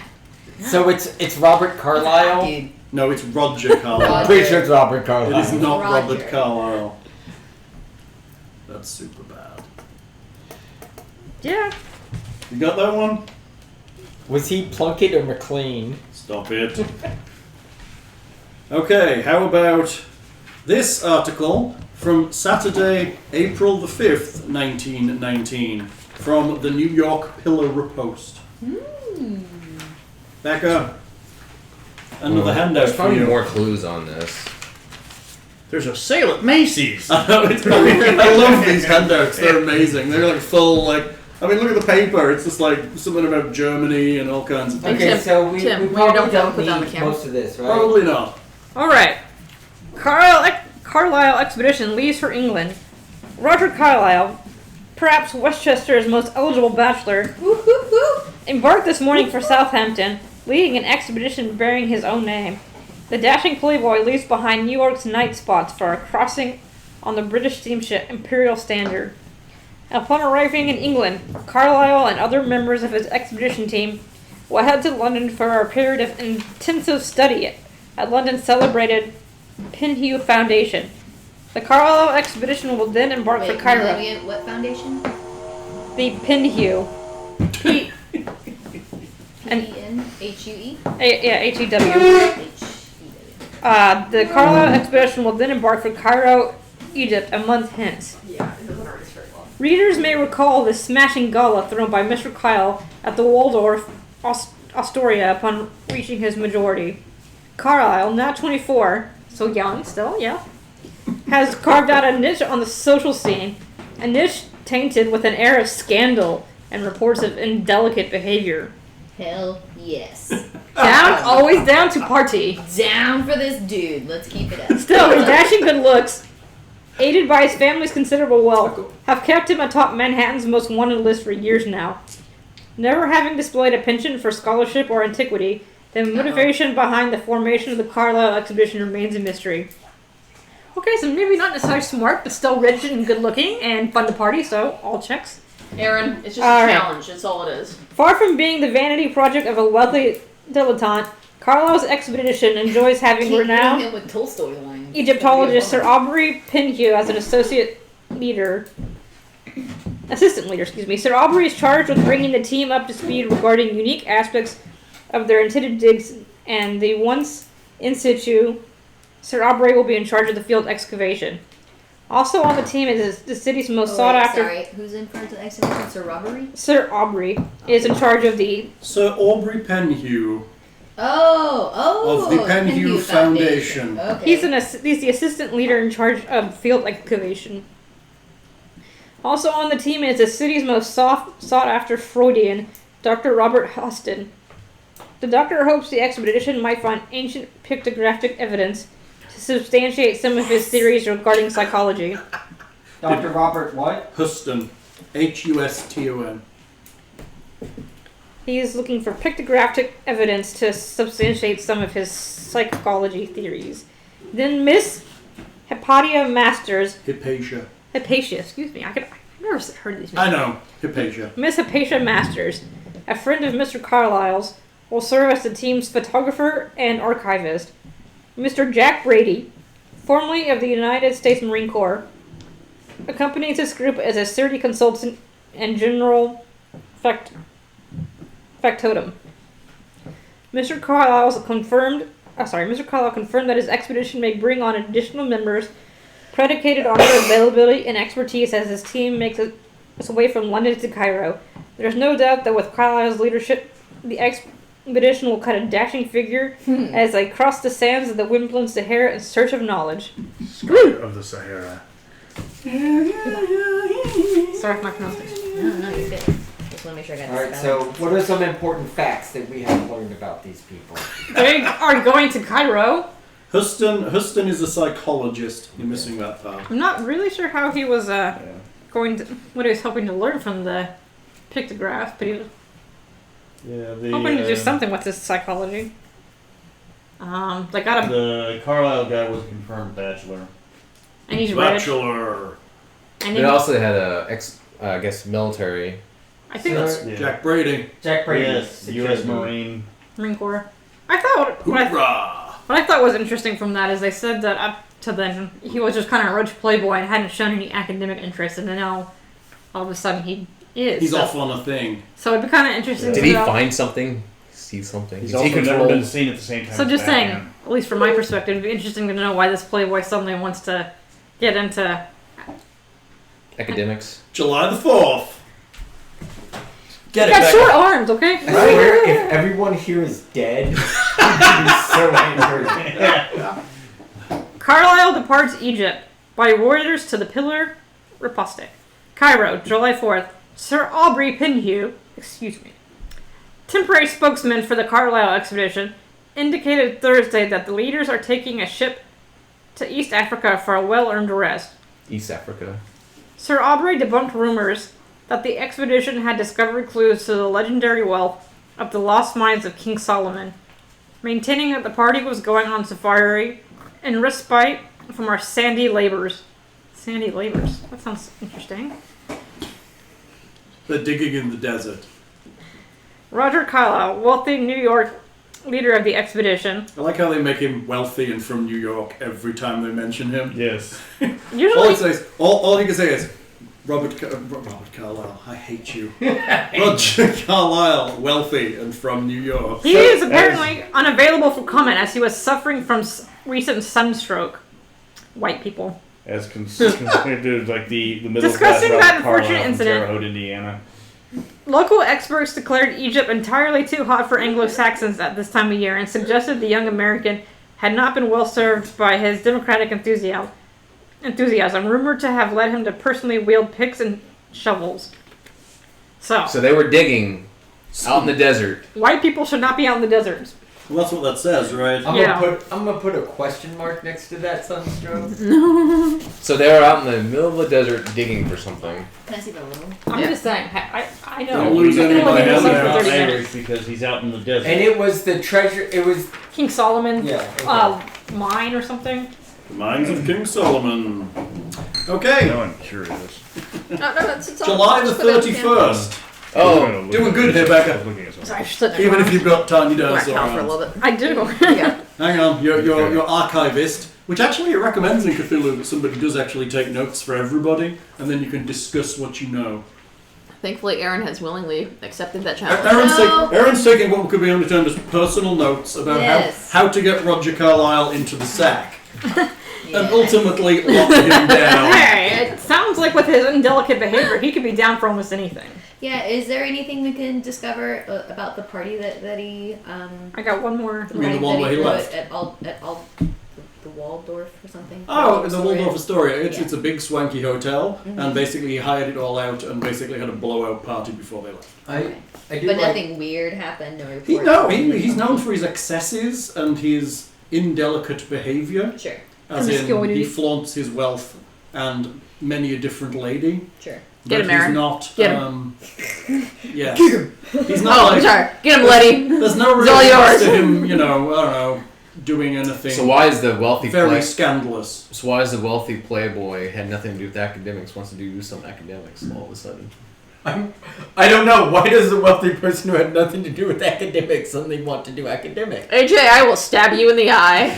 So it's Robert Carlyle.
Dude.
No, it's Roger Carlyle.
Roger.
Pretty sure it's Robert
It
Carlyle.
is not
Roger.
Robert Carlyle. That's super bad.
Yeah.
You got that one?
Was he Plunkett or McLean?
Stop it. Okay, how about this article from Saturday, April the 5th, 1919, from the New York Pillar Post. Becca, another handout
There's
for
probably
you.
more clues on this.
There's a sale at Macy's.
I love these handouts. They're amazing. They're like full, like, I mean, look at the paper. It's just like something about Germany and all kinds of things.
Okay,
Tim,
so we
Tim,
probably
don't
don't
put down the
need
camera.
most of this, right?
Probably not.
All right. Carlisle expedition leaves for England. Roger Carlyle, perhaps Westchester's most eligible bachelor, embarked this morning for Southampton, leading an expedition bearing his own name. The dashing playboy leaves behind New York's night spots for a crossing on the British steamship Imperial Standard. Upon arriving in England, Carlyle and other members of his expedition team will head to London for a period of intensive study at London's celebrated Pinhue Foundation. The Carlisle expedition will then embark
Wait,
for Cairo.
again, what foundation?
The Pinhue. P.
P-E-N-H-U-E?
H-E-W.
H-E-W.
The Carlisle expedition will then embark for Cairo, Egypt, a month hence.
Yeah, it doesn't already very well.
Readers may recall the smashing gala thrown by Mr. Kyle at the Waldorf Astoria upon reaching his majority. Carlisle, now 24, so young still, yeah, has carved out a niche on the social scene, a niche tainted with an air of scandal and reports of indelicate behavior.
Hell yes.
Always down to party.
Down for this dude. Let's keep it up.
Still, his dashing good looks, aided by his family's considerable wealth, have kept him atop Manhattan's most wanted list for years now. Never having displayed a penchant for scholarship or antiquity, the motivation behind the formation of the Carlisle expedition remains a mystery. Okay, so maybe not necessarily smart, but still rich and good looking and fun to party, so all checks.
Aaron, it's just
All
a
right.
challenge. That's all it is.
Far from being the vanity project of a wealthy dilettante, Carlisle's expedition enjoys having renowned
him with Tolstoy lines.
Egyptologist Sir Aubrey Pinhue as an assistant leader. Sir Aubrey is charged with bringing the team up to speed regarding unique aspects of their intended digs, and the once in situ, Sir Aubrey will be in charge of the field excavation. Also on the team is the city's most sought after.
Sorry, who's in front of the excavation? Sir Robbery?
Sir Aubrey is in charge of the.
Sir Aubrey Penhue
Oh,
of the Penhue Foundation.
Okay.
He's the assistant leader in charge of field excavation. Also on the team is the city's most sought after Freudian, Dr. Robert Huston. The doctor hopes the expedition might find ancient pictographic evidence to substantiate some of his theories regarding psychology.
Dr. Robert what?
Huston. Huston.
He is looking for pictographic evidence to substantiate some of his psychology theories. Then Miss Hypatia Masters. Hypatia, excuse me. I've never heard these names.
I know. Hypatia.
Miss Hypatia Masters, a friend of Mr. Carlyle's, will serve as the team's photographer and archivist. Mr. Jack Brady, formerly of the United States Marine Corps, accompanies this group as a security consultant and general factotum. Mr. Carlyle confirmed that his expedition may bring on additional members predicated on their availability and expertise as his team makes its way from London to Cairo. There is no doubt that with Carlyle's leadership, the expedition will cut a dashing figure as they cross the sands of the Wimbledon Sahara in search of knowledge.
Of the Sahara.
Sorry for my pronunciation.
No, you're good. Just want to make sure I got
Alright,
this
so what are some important facts that we have learned about these people?
They are going to Cairo.
Huston is a psychologist. You're missing that part.
I'm not really sure how he was what he was hoping to learn from the pictograph, but he was hoping to do something with his psychology. They got a
The Carlisle guy was a confirmed bachelor.
and he's red.
Bachelor.
And
They
he,
also had I guess, military.
I think
That's
Yeah.
Jack Brady.
Jack Brady.
Yes, U.S. Marine.
Marine Corps. I thought what I thought was interesting from that is they said that up to then he was just kind of a rich playboy and hadn't shown any academic interest, and then now all of a sudden he is.
He's off on a thing.
So it'd be kind of interesting.
Did
to
he
know.
find something? See something?
He's
Is
also
he
never
controlled?
been seen at the same time.
So
as
just saying,
Batman.
at least from my perspective, it'd be interesting to know why this playboy suddenly wants to get into.
Academics.
July the 4th. Get
He
it,
got
Becca.
short arms, okay?
I swear, if everyone here is dead, I'd be so angry.
Carlisle departs Egypt by Reuters to the Pillar Riposte. Cairo, July 4th. Sir Aubrey Pinhue, temporary spokesman for the Carlisle expedition, indicated Thursday that the leaders are taking a ship to East Africa for a well-earned rest.
East Africa.
Sir Aubrey debunked rumors that the expedition had discovered clues to the legendary wealth of the lost mines of King Solomon, maintaining that the party was going on safari and respite from our sandy labors. Sandy labors. That sounds interesting.
They're digging in the desert.
Roger Carlyle, wealthy New York leader of the expedition.
I like how they make him wealthy and from New York every time they mention him.
Yes.
Usually,
All he can say is, Robert Carlyle, I hate you. Roger Carlyle, wealthy and from New York.
he is apparently unavailable for comment as he was suffering from recent sunstroke. White people.
As compared to like the middle
Discussing
class
that
Robert Carlyle
unfortunate
from
incident.
Terre Haute, Indiana.
Local experts declared Egypt entirely too hot for Anglo-Saxons at this time of year and suggested the young American had not been well served by his democratic enthusiasm, rumored to have led him to personally wield picks and shovels. So
So they were digging out in the desert.
white people should not be out in the deserts.
Well, that's what that says, right?
I'm gonna put a question mark next to that, Sunstroke.
So they were out in the middle of the desert digging for something.
Can I see the little?
I'm just saying. I know.
Don't lose
You can
any
only
by
be
hand
inside
there.
for 30 minutes.
Irish because he's out in the desert.
And it was the treasure. It was
King Solomon.
yeah.
Mine or something.
The Mines of King Solomon. Okay,
No, I'm sure it is.
It's
July the 31st.
Oh,
doing good here, Becca.
Sorry, I should sit
Even if you've got tiny
Black
dinosaur
cow for a
arms.
little bit.
I do.
Yeah.
Hang on, your archivist, which actually it recommends in Cthulhu that somebody does actually take notes for everybody, and then you can discuss what you know.
Thankfully, Erin has willingly accepted that challenge.
Erin's taking what could be understood as personal notes about
Yes.
how to get Roger Carlyle into the sack. And ultimately lock him down.
Hey, it sounds like with his indelicate behavior, he could be down for almost anything.
Yeah, is there anything we can discover about the party that he
I got one more.
You mean the one where he
threw
left?
at the Waldorf or something?
Oh, the Waldorf Astoria.
Yeah.
It's a big swanky hotel, and basically he hired it all out and basically had a blowout party before they left.
I do
But
like,
nothing weird happened. No report.
He's known for his excesses and his indelicate behaviour.
Sure,
As in,
Promiscuity.
he flaunts his wealth and many a different lady.
sure.
Get
But
him, Erin.
he's not.
Get
Yes. He's not
Oh,
like.
sorry. Get him, Letty.
There's no
It's all
real
yours.
to him, I don't know, doing anything.
so why is the wealthy
very scandalous?
So why is the wealthy playboy had nothing to do with academics wants to do some academics all of a sudden?
I don't know. Why does the wealthy person who had nothing to do with academics suddenly want to do academics?
AJ, I will stab you in the eye.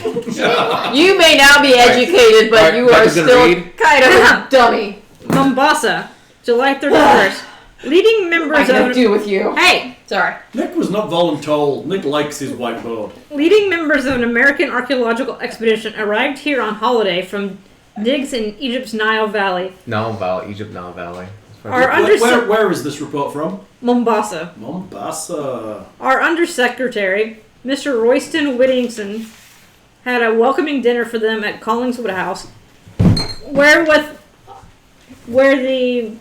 You may now be educated, but
Alright,
you are
Becca's gonna
still
read.
kind of a dummy.
Mombasa, July 31st. Leading
I
members
can
of
do with you.
Hey,
Sorry.
Nick was not voluntold. Nick likes his whiteboard.
leading members of an American archaeological expedition arrived here on holiday from digs in Egypt's Nile Valley.
Nile Valley, Egypt Nile Valley.
Our
Where is this report from?
Mombasa.
Mombasa.
Our undersecretary, Mr. Royston Whittington, had a welcoming dinner for them at Collingswood House, where the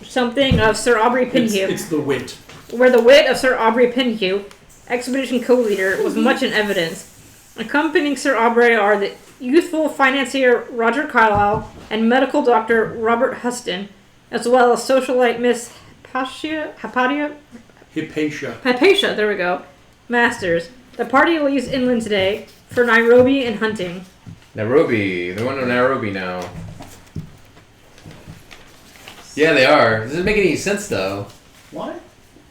something of Sir Aubrey Pinhue,
It's the wit.
where the wit of Sir Aubrey Pinhue, expedition co-leader, was much in evidence. Accompanying Sir Aubrey are the youthful financier Roger Carlyle and medical doctor Robert Huston, as well as socialite Miss Hypatia, there we go, Masters. The party leaves inland today for Nairobi and hunting.
Nairobi. They're going to Nairobi now. Yeah, they are. It doesn't make any sense though.
Why?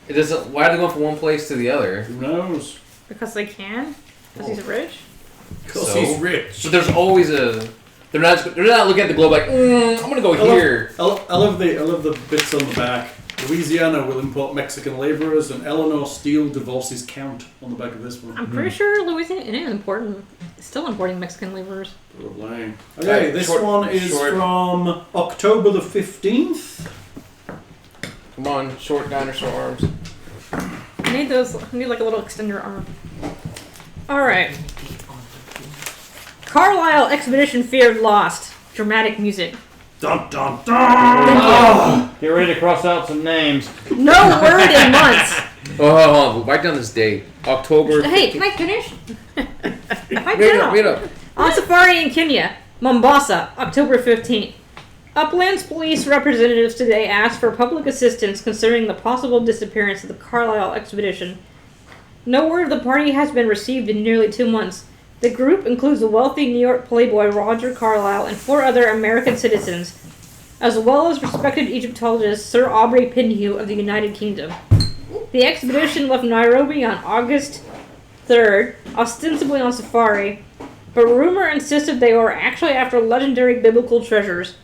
It doesn't. Why are they going from one place to the other?
Who knows?
Because they can? Because he's rich?
Because
So?
he's rich.
But there's always a. They're not looking at the globe like, I'm gonna go here.
I love the bits on the back. Louisiana will import Mexican laborers, and Eleanor Steele divorces Count on the back of this one.
I'm pretty sure Louisiana is still importing Mexican laborers.
Probably. Okay, this one is
short.
from October the 15th.
Come on, short dinosaur arms.
I need those. I need like a little extender arm. Alright. Carlisle expedition feared lost. Dramatic music.
Dun dun dun!
Get ready to cross out some names.
No word in months.
Oh, hold on. Write down this date. October.
Hey, can I finish? Pipe
Read
down.
it up.
On safari in Kenya, Mombasa, October 15th. Uplands police representatives today asked for public assistance concerning the possible disappearance of the Carlisle expedition. No word of the party has been received in nearly 2 months. The group includes the wealthy New York playboy Roger Carlyle and 4 other American citizens, as well as respected Egyptologist Sir Aubrey Pinhue of the United Kingdom. The expedition left Nairobi on August 3rd, ostensibly on safari, but rumor insisted they were actually after legendary biblical treasures.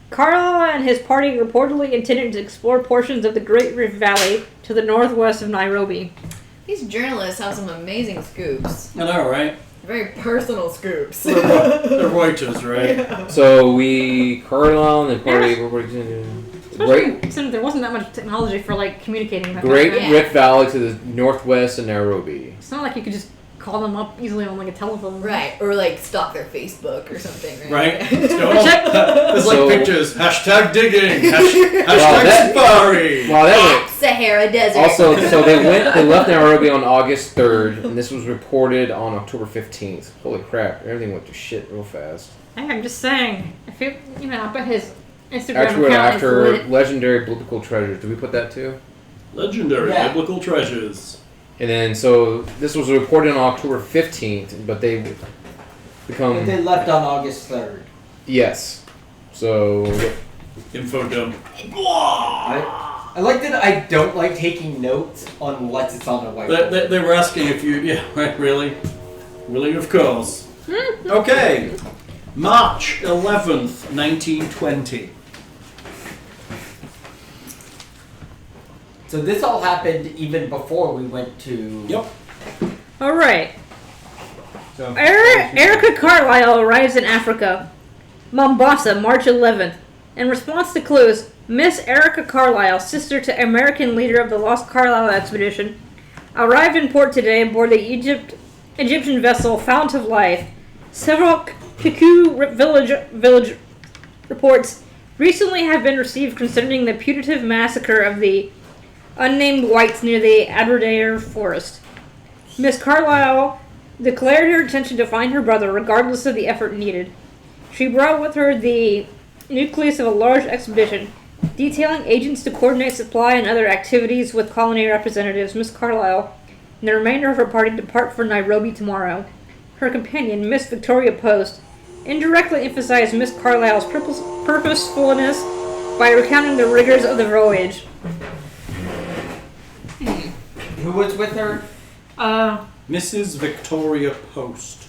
Carlyle and his party reportedly intended to explore portions of the Great Rift Valley to the northwest of Nairobi.
These journalists have some amazing scoops.
I know, right?
Very personal scoops.
They're Reuters, right?
So Carlisle and the party.
Especially since there wasn't that much technology for like communicating. That
Great
back then.
Rift Valley to the northwest of Nairobi.
It's not like you could just call them up easily on like a telephone.
Right, or like stalk their Facebook or something, right?
Right? There's like
So-
pictures. Hashtag digging. Hashtag
that-
safari.
Wow, that was
Sahara Desert.
also so they left Nairobi on August 3rd, and this was reported on October 15th. Holy crap! Everything went to shit real fast.
Hey, I'm just saying. If you, I bet his Instagram
Actually,
account
after
is lit.
legendary biblical treasures, did we put that too?
Legendary
Yeah.
biblical treasures.
And then so this was reported on October 15th, but they become
But they left on August 3rd.
yes. So
Info dump.
I like that I don't like taking notes unless it's on a whiteboard.
They were asking if you. Yeah, right, really? Really, of course. Okay. March 11th, 1920.
So this all happened even before we went to...
Yep.
All right.
So,
Erica Carlisle arrives in Africa, Mombasa, March 11th. In response to clues, Miss Erica Carlisle, sister to American leader of the Lost Carlisle expedition, arrived in port today aboard the Egyptian vessel Fount of Life. Several Kiku village reports recently have been received concerning the putative massacre of the unnamed whites near the Aberdare forest. Miss Carlisle declared her intention to find her brother regardless of the effort needed. She brought with her the nucleus of a large expedition, detailing agents to coordinate supply and other activities with colony representatives. Miss Carlisle and the remainder of her party depart for Nairobi tomorrow. Her companion, Miss Victoria Post, indirectly emphasized Miss Carlisle's purposefulness by recounting the rigors of the voyage.
who was with her?
Mrs. Victoria Post.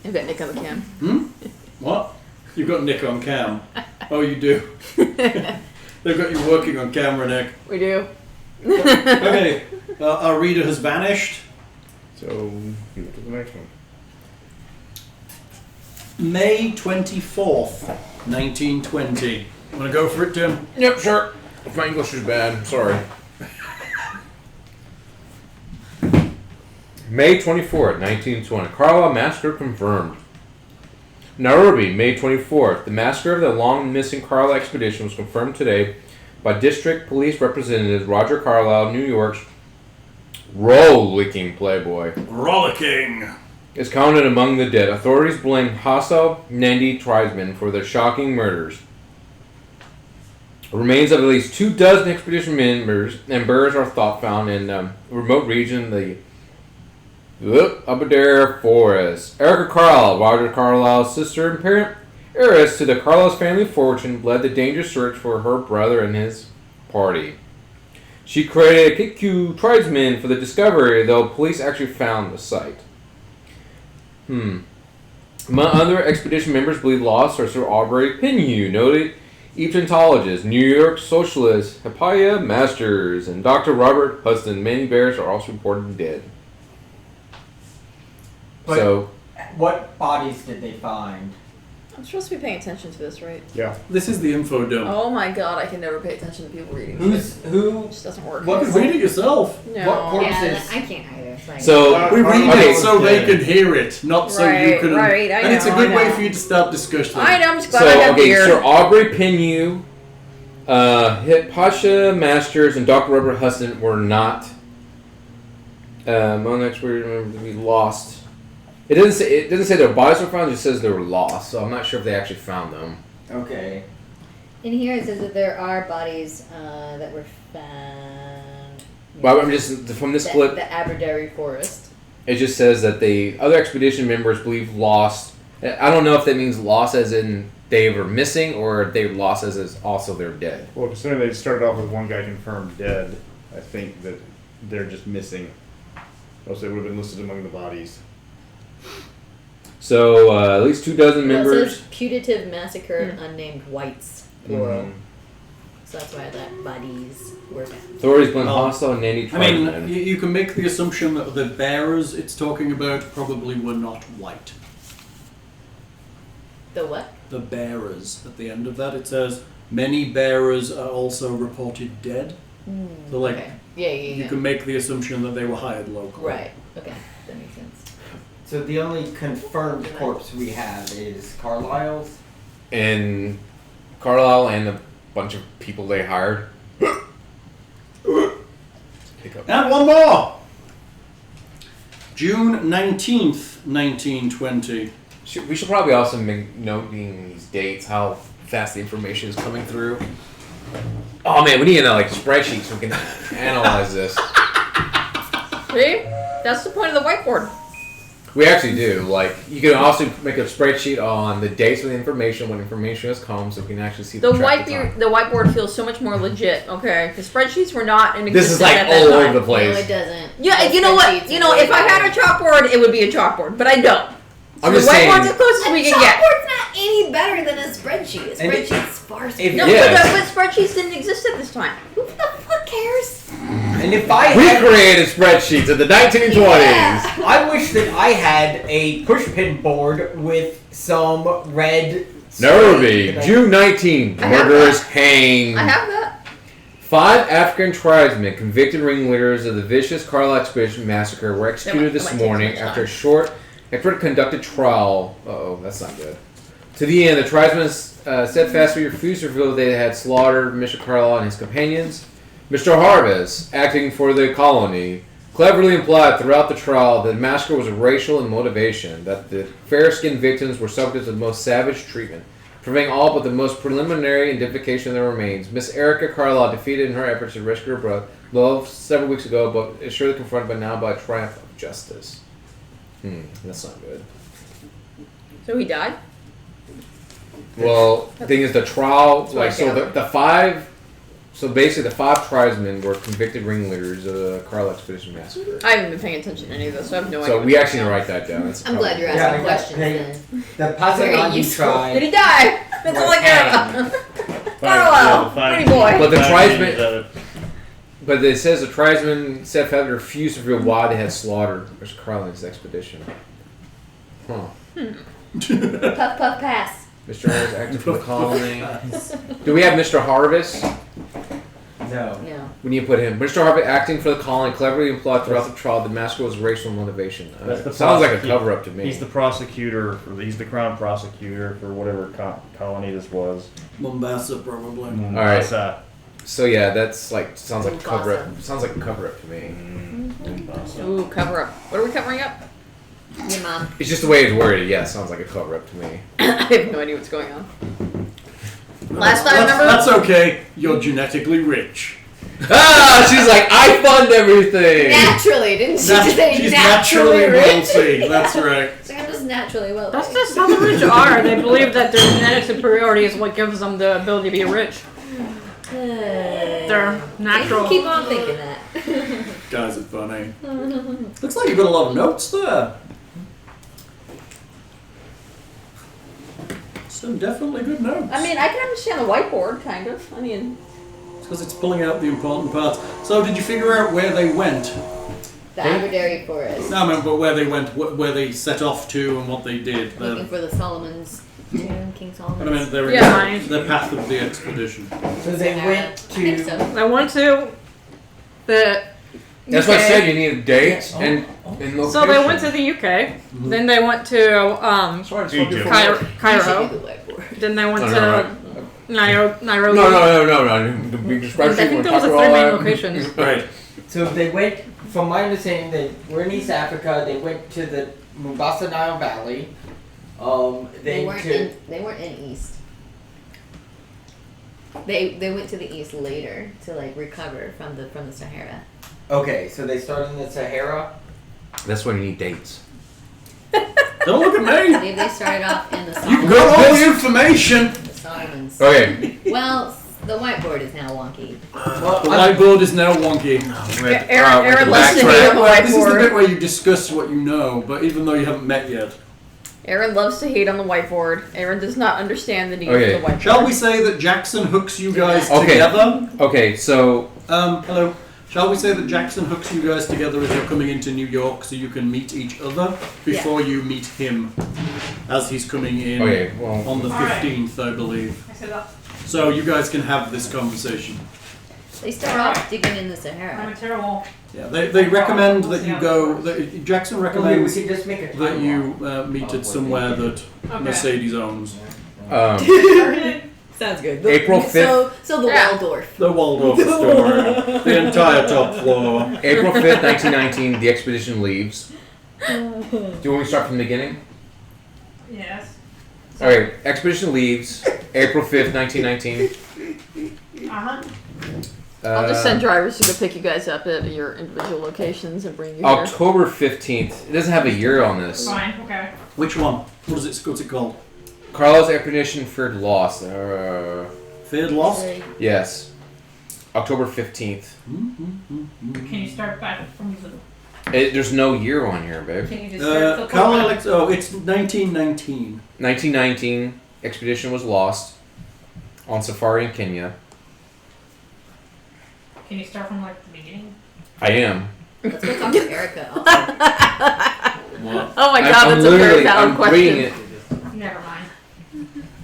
I've got Nick on the cam.
What? You've got Nick on cam. Oh, you do. They've got you working on camera, Nick.
We do.
Okay. Our reader has vanished.
so you go to the next one.
May 24th, 1920. Want to go for it, Tim?
Yep, sure. If my English is bad, sorry. May 24th, 1920. Carlisle massacre confirmed. Nairobi, May 24th. The massacre of the long-missing Carlisle expedition was confirmed today by District Police Representative Roger Carlisle, New York's rollicking playboy.
Rollicking.
Is counted among the dead. Authorities blame hostile Nandi tribesmen for their shocking murders. Remains of at least 24 expedition members and birds are thought found in remote region, the Aberdare Forest. Erica Carlisle, Roger Carlisle's sister and parent, heiress to the Carlisle family fortune, led the dangerous search for her brother and his party. She credited Kiku tribesmen for the discovery, though police actually found the site. Among other expedition members believed lost are Sir Aubrey Pinhew, noted Egyptologist, New York socialist Hippolyta Masters, and Dr. Robert Huston. Many bears are also reported dead.
But
So,
what bodies did they find?
I'm supposed to be paying attention to this, right?
Yeah.
This is the info dump.
Oh my god, I can never pay attention to people reading.
Who?
It just doesn't work.
You can read it yourself.
No.
What corpses?
I can't either. Like,
so
We read
okay,
it so they can hear it, not so you
Right,
can.
right, I
and it's a
know,
good
I
way
know.
for you to start discussion.
I know, I'm just
so
glad I have
okay,
beer.
Sir Aubrey Pinhew, Hippolyta Masters, and Dr. Robert Huston were not among experts to be lost. It doesn't say their bodies were found. It just says they were lost. So I'm not sure if they actually found them.
Okay.
In here it says that there are bodies that were found.
Well, I'm just from this clip.
The Aberdare Forest.
It just says that the other expedition members believe lost. I don't know if that means lost as in they were missing or they lost as in also they're dead.
Well, considering they started off with one guy confirmed dead, I think that they're just missing. Else they would have been listed among the bodies.
So at least 24
Well, it
members.
says putative massacre of unnamed whites, plural.
Mhm.
So that's why that bodies were found.
Authorities blame
Well,
hostile and Nandi
I mean,
tribesmen.
you can make the assumption that the bearers it's talking about probably were not white.
The what?
The bearers. At the end of that, it says Many bearers are also reported dead. So, like,
Okay. Yeah.
you can make the assumption that they were hired locally.
Right. Okay. That makes sense.
So the only confirmed corpse we have is Carlisle's.
And Carlisle and a bunch of people they hired. Hiccup.
And one more! June 19th, 1920.
We should probably also make noting these dates, how fast the information is coming through. Oh man, we need like spreadsheets so we can analyze this.
See? That's the point of the whiteboard.
We actually do. Like, you can also make a spreadsheet on the dates of the information, when information has come, so we can actually see
The
track time.
whiteboard feels so much more legit. Okay, the spreadsheets were not in
This is
existence
like
at that
all
time.
over the place.
No, it doesn't.
Yeah,
The
you know what?
spreadsheets
You know,
are
if I had a chalkboard, it would be a chalkboard, but I don't.
I'm
the
just saying.
whiteboard's the closest we can get.
Chalkboard's not any better than a spreadsheet. A
And it-
spreadsheet's far
if-
superior.
No,
Yes.
but spreadsheets didn't exist at this time.
Who the fuck cares?
And if I
We
had,
created spreadsheets in the 1920s.
Yeah.
I wish that I had a pushpin board with some red.
Nairobi,
straight-
June 19,
I have
murderers hanged.
I have that.
5 African tribesmen, convicted ringleaders of the vicious Carlisle Expedition massacre, were executed
That
this
might take
morning
too much
after a
time.
short, conducted trial. Uh-oh, that's not good. To the end, the tribesmen steadfastly refused to reveal they had slaughtered Mr. Carlisle and his companions. Mr. Harvest, acting for the colony, cleverly implied throughout the trial that the massacre was racial in motivation, that the fair-skinned victims were subject to the most savage treatment, preventing all but the most preliminary identification of their remains. Miss Erica Carlisle, defeated in her efforts to rescue her brother, loved several weeks ago, but is surely confronted by now by a triumph of justice. That's not good.
So he died?
Well, the thing is, the trial,
That's what I
like, so
gathered.
the 5, so basically the 5 tribesmen were convicted ringleaders of the Carlisle Expedition massacre.
I haven't been paying attention to any of this, so I have no idea.
So
what
we
you're
actually
talking
need to write that down. That's
I'm glad you're
Yeah,
asking
I
questions
got-
then.
The
Very
Pasanani
useful.
about. Did
tribe.
he die? That's all I care about. Carlisle, pretty boy.
But the tribesmen,
tribesmen.
but it says the tribesmen said had refused to reveal why they had slaughtered Mr. Carlisle's expedition. Huh.
Puff puff pass.
Mr. Harvest acted for the colony. Do we have Mr. Harvest?
No.
No.
We need to put him. Mr. Harvest acting for the colony cleverly implied throughout the trial the massacre was racial motivation.
That's the
Sounds like a
prosecutor.
cover up to me.
He's the prosecutor. He's the crown prosecutor for whatever colony this was.
Mombasa, probably.
right.
Mombasa.
So yeah, that's like sounds like a cover up.
Awesome.
Sounds like a cover up to me.
Mombasa.
Ooh, cover up. What are we covering up?
Your mom.
It's just the way it's worded. Yeah, it sounds like a cover up to me.
I have no idea what's going on. Last time, remember?
That's okay. You're genetically rich.
Ah, she's like, I fund everything.
Naturally, didn't she just say
She's
naturally
naturally
rich?
wealthy. That's right.
So I'm just naturally wealthy.
That's just how the rich are. They believe that their genetic superiority is what gives them the ability to be rich. Their
You
natural.
can keep on thinking that.
Guys are funny. Looks like you've got a lot of notes there. Some definitely good notes.
I mean, I can understand the whiteboard, kind of. I mean,
because it's pulling out the important parts. So, did you figure out where they went?
The Aberdary Forest.
No, I mean, but where they went, where they set off to, and what they did.
Looking for the Solomon's tomb, King
But I mean,
Solomon's.
they're
Yeah,
the path of the expedition.
So they went
I think
to.
so.
I went to the.
That's what I
UK.
said. You need dates and location.
So they went to the UK. Then they went to
Sorry, it's
Egypt.
fucking-
You
Cairo.
should do the whiteboard.
Then they went
No,
to
no,
Nairobi.
No. The big
I
spreadsheet.
think
we'll
there was
talk
a
about
3 main
that.
locations.
Right.
So they went. From my understanding, they were in East Africa. They went to the Mombasa Nile Valley.
They
Then
weren't
to.
in. They weren't in East. They went to the East later to like recover from the Sahara.
Okay, so they started in the Sahara.
That's when you need dates.
Don't look at
I
me.
believe they started off in the
You've
Solomons.
got all the information.
The Solomons.
Okay.
Well, the whiteboard is now wonky.
Well,
The whiteboard is now wonky.
Aaron loves to hate on the
This is the bit
whiteboard.
where you discuss what you know, but even though you haven't met yet.
Aaron loves to hate on the whiteboard. Aaron does not understand the need
Okay.
of the whiteboard.
Shall we say that Jackson hooks you guys
Okay.
together?
Okay. So
Hello. Shall we say that Jackson hooks you guys together as you're coming into New York so you can meet each other before you meet him as he's coming in
okay. Well,
on the 15th, I believe. So you guys can have this conversation.
They start off digging in the
I'm
Sahara.
a terrible.
Yeah, they recommend that you go. Jackson recommends
we could just make a time
that you
warp.
meet at somewhere that Mercedes owns.
Sounds good.
April 5th.
So the Waldorf.
The Waldorf Astoria. The entire top floor.
April 5th, 1919, the expedition leaves. Do you want me to start from the beginning?
Yes.
Alright, expedition leaves April 5th, 1919.
Uh-huh.
I'll just send drivers to go pick you guys up at your individual locations and bring you here.
October 15th. It doesn't have a year on this.
Fine. Okay.
Which one? What's it called?
Carlos expedition feared lost.
Feared Lost?
Yes. October 15th.
Can you start back from the?
There's no year on here, babe.
Can you just start?
It's 1919.
1919, expedition was lost on safari in Kenya.
Can you start from like the beginning?
I am.
Let's go talk to Erica. Also.
What?
Oh my god, that's a very valid question.
reading it.
Never mind.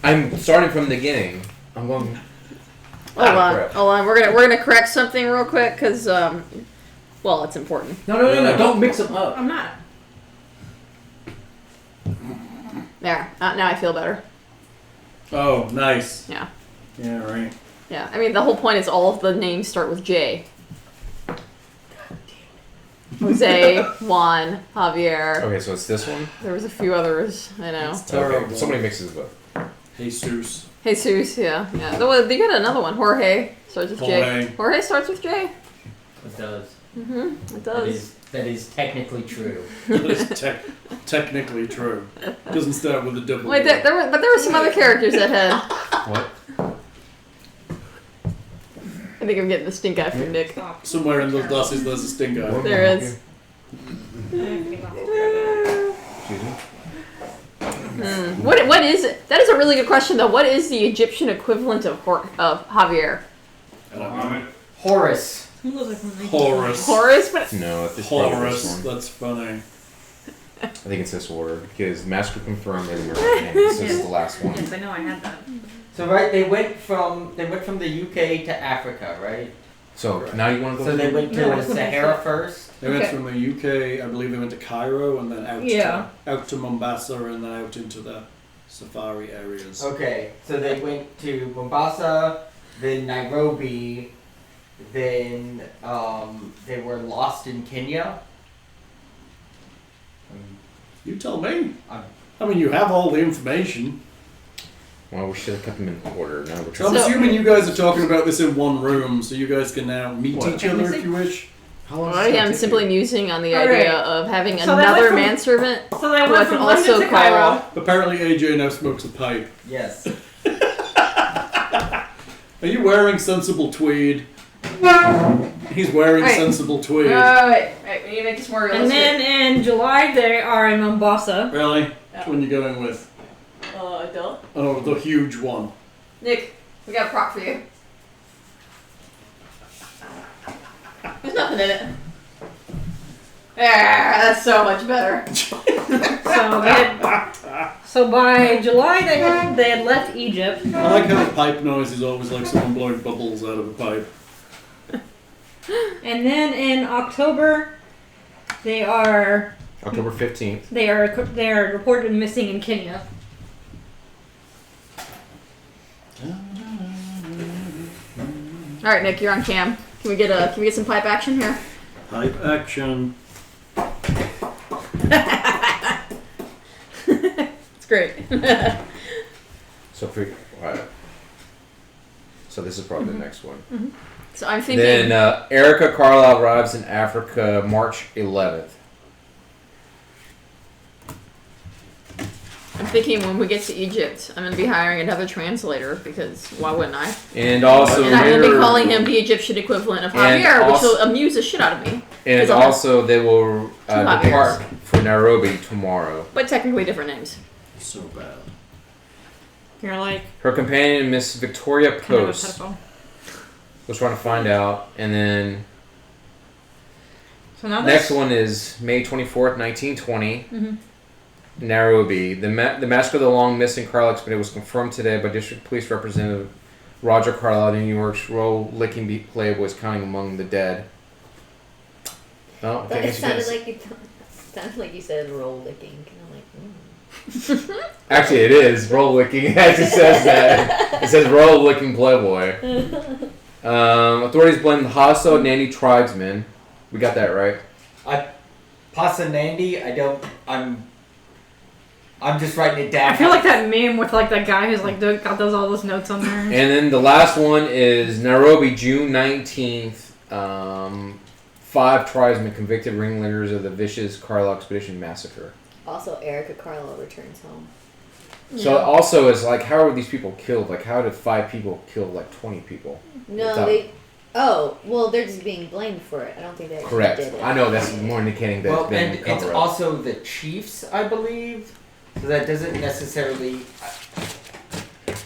I'm starting from the beginning. I'm going.
Hold on,
crap.
hold on. We're gonna correct something real quick because well, it's important.
No, don't mix them up.
I'm not.
There. Now I feel better.
Oh, nice.
Yeah.
Yeah, right.
Yeah. I mean, the whole point is all of the names start with J. Jose, Juan, Javier.
Okay, so it's this one.
There was a few others. I know.
Okay, somebody mixes them up.
Jesus.
Jesus, yeah. You got another one. Jorge starts with J.
Jorge.
Jorge starts with J.
It does.
It
That
does.
is technically true.
That is technically true. Doesn't start with a double.
Wait, there were some other characters that had.
What?
I think I'm getting the stink eye from Nick.
Somewhere in those glasses there's a stink eye.
There is. What is it? That is a really good question, though. What is the Egyptian equivalent of Javier?
Horus.
Horus.
Horus? But
No, it's probably
Horus.
this one.
That's funny.
I think it's this order because Master confirmed and this is the last one.
Yes, I know I had that.
So right, they went from the UK to Africa, right?
So now you want to go?
So they went to
No,
the
it's the
Sahara
next
first.
They went
Okay.
from the UK, I believe they went to Cairo and then out to Mombasa and then out into the safari areas.
Okay, so they went to Mombasa, then Nairobi, then they were lost in Kenya.
You tell me.
I'm-
I mean, you have all the information.
Well, we should have kept them in order. Now we're
So I'm
trying.
assuming you guys are talking about this in one room, so you guys can now meet
What?
each other if you wish.
How long
I am simply musing on the
All
idea
right.
of having
So they
another
went from-
manservant.
So they
Who I
went
can
from London
also
to Cairo.
call-
Apparently AJ now smokes a pipe.
Yes.
Are you wearing sensible tweed? He's wearing
Alright.
sensible tweed.
Wait, we need to make this more
And
realistic.
then in July they are in Mombasa.
Really? Which one you going with?
Adult.
Oh, the huge one.
Nick, we got a prop for you. There's nothing in it. Yeah, that's so much better.
So by July they had left Egypt.
I like how the pipe noise is always like someone blowing bubbles out of a pipe.
And then in October they are
October 15th.
they are reported missing in Kenya.
All right, Nick, you're on cam. Can we get some pipe action here?
Pipe action.
It's great.
So so this is probably the next one.
So I'm thinking.
Then Erica Carlisle arrives in Africa March 11th.
I'm thinking when we get to Egypt, I'm gonna be hiring another translator because why wouldn't I?
And also
And I'm gonna be
later-
calling him the Egyptian equivalent of
And
Javier, which
also-
will amuse the shit out of me.
And
'Cause I'll have
also they will
two Javiers.
depart for Nairobi tomorrow.
But technically different names.
So bad.
You're like
Her companion, Miss Victoria
kind of a
Post,
pedophile.
was trying to find out. And then
So now
next one is May 24th, 1920.
Mhm.
Nairobi. The massacre of the long missing Carl expedition was confirmed today by District Police Representative Roger Carlyle, New York's roll-licking playboy, is counting among the dead. Oh, I
But
think
it
it's because-
sounded like you said roll licking. And I'm like,
Actually, it is roll-licking. It actually says that. It says roll-licking playboy. Authorities blame hostile Nandi tribesmen. We got that right.
Pasa Nandi, I'm just writing it down.
I feel like that meme with like that guy who's like got all those notes on there.
And then the last one is Nairobi, June 19th. 5 tribesmen convicted ringleaders of the vicious Carlisle Expedition massacre.
also, Erica Carlisle returns home.
So also is like, how are these people killed? Like, how did 5 people kill like 20 people?
No,
Without-
they. Oh, well, they're just being blamed for it. I don't think they actually
Correct.
did it.
I know that's more indicating that
Well,
it's been
and it's
cover up.
also the chiefs, I believe. So that doesn't necessarily.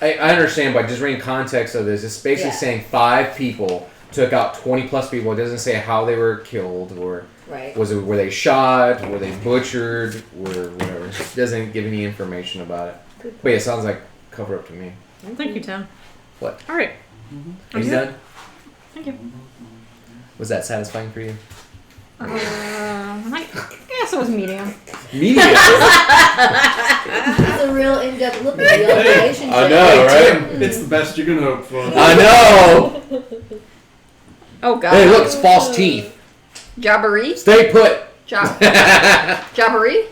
I understand, but just reading context of this, it's basically saying 5 people took out 20 plus people. It doesn't say how they were killed or
Right.
were they shot, were they butchered, or whatever. It doesn't give any information about it. But yeah, it sounds like cover up to me.
Thank you, Tim.
What?
All right.
Are you done?
Thank you.
Was that satisfying for you?
I guess it was medium.
Medium.
It's a real in-depth look at the old relationship.
I know, right?
It's the best you can hope for.
I know.
Oh God.
Hey, look, it's false teeth.
Jabari?
Stay put.
Jabari?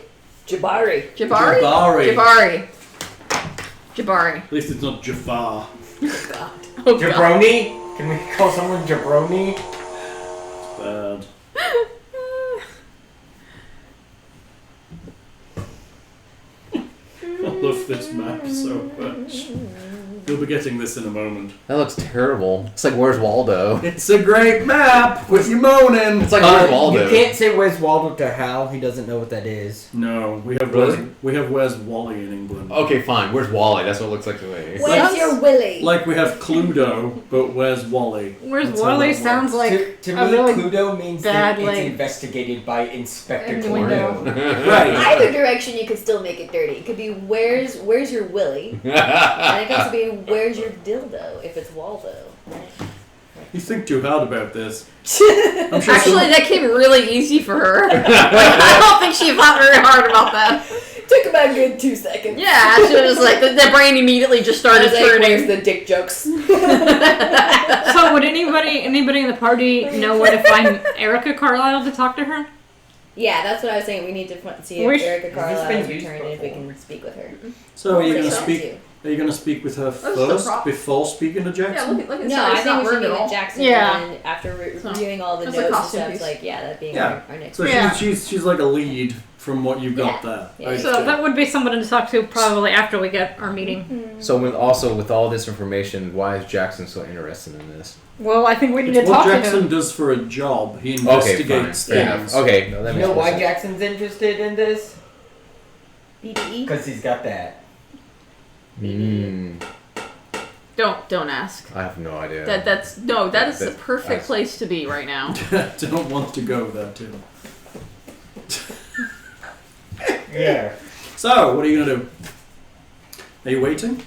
Jabari.
Jabari?
Jabari.
Jabari. Jabari.
At least it's not Jafar.
Oh, God.
Jabroni? Can we call someone Jabroni?
Bad. I love this map so much. You'll be getting this in a moment.
That looks terrible. It's like, where's Waldo?
It's a great map! What you moaning?
It's like, where's Waldo?
You can't say where's Waldo to Hal. He doesn't know what that is.
No, we have
Really?
Where's Wally in England.
Okay, fine. Where's Wally? That's what it looks like to me.
Where's your Willy?
Like we have Cluedo, but where's Wally?
Where's
That's how
Wally?
that
Sounds
works.
like
to
a
me,
really
Cluedo means
bad,
that it's
like,
investigated by Inspector
innuendo.
Cluedo.
Right.
Either direction, you could still make it dirty. It could be where's your Willy, and it could also be where's your dildo if it's Waldo.
You think too hard about this.
Actually, that came really easy for her. I don't think she thought very hard about that.
Took about a good 2 seconds.
Yeah, she was like, the brain immediately just started
Where's
turning.
the dick jokes?
So would anybody in the party know where to find Erica Carlisle to talk to her?
Yeah, that's what I was saying. We need to see
Which-
if Erica Carlisle
been
has
used
returned and if we
before?
can speak with her.
So are you
Pretty
gonna
sure
speak?
too.
Are you gonna speak with her
That's the
first
prop.
before speaking to
Yeah,
Jackson?
look at
No, I think we should meet
at
with Jackson
Yeah.
and after
So,
reviewing all the
that's a
notes and
costume
stuff,
piece.
like, yeah, that being
Yeah.
our next
So
Yeah.
she's like a lead from what you've got there.
Yeah.
Right?
So that would be someone to talk to probably after we get our meeting.
So with all this information, why is Jackson so interested in this?
Well, I think we need
It's
to talk
what
to
Jackson
him.
does for a job. He
Okay, fine.
investigates
Fair
things.
enough. Okay, no, that
You
makes
know
more
why
sense.
Jackson's interested in this?
BDE?
Because he's got that.
Don't ask.
I have no idea.
That is the
That-
perfect
I-
place to be right now.
Don't want to go there too.
Yeah.
So what are you gonna do? Are you waiting?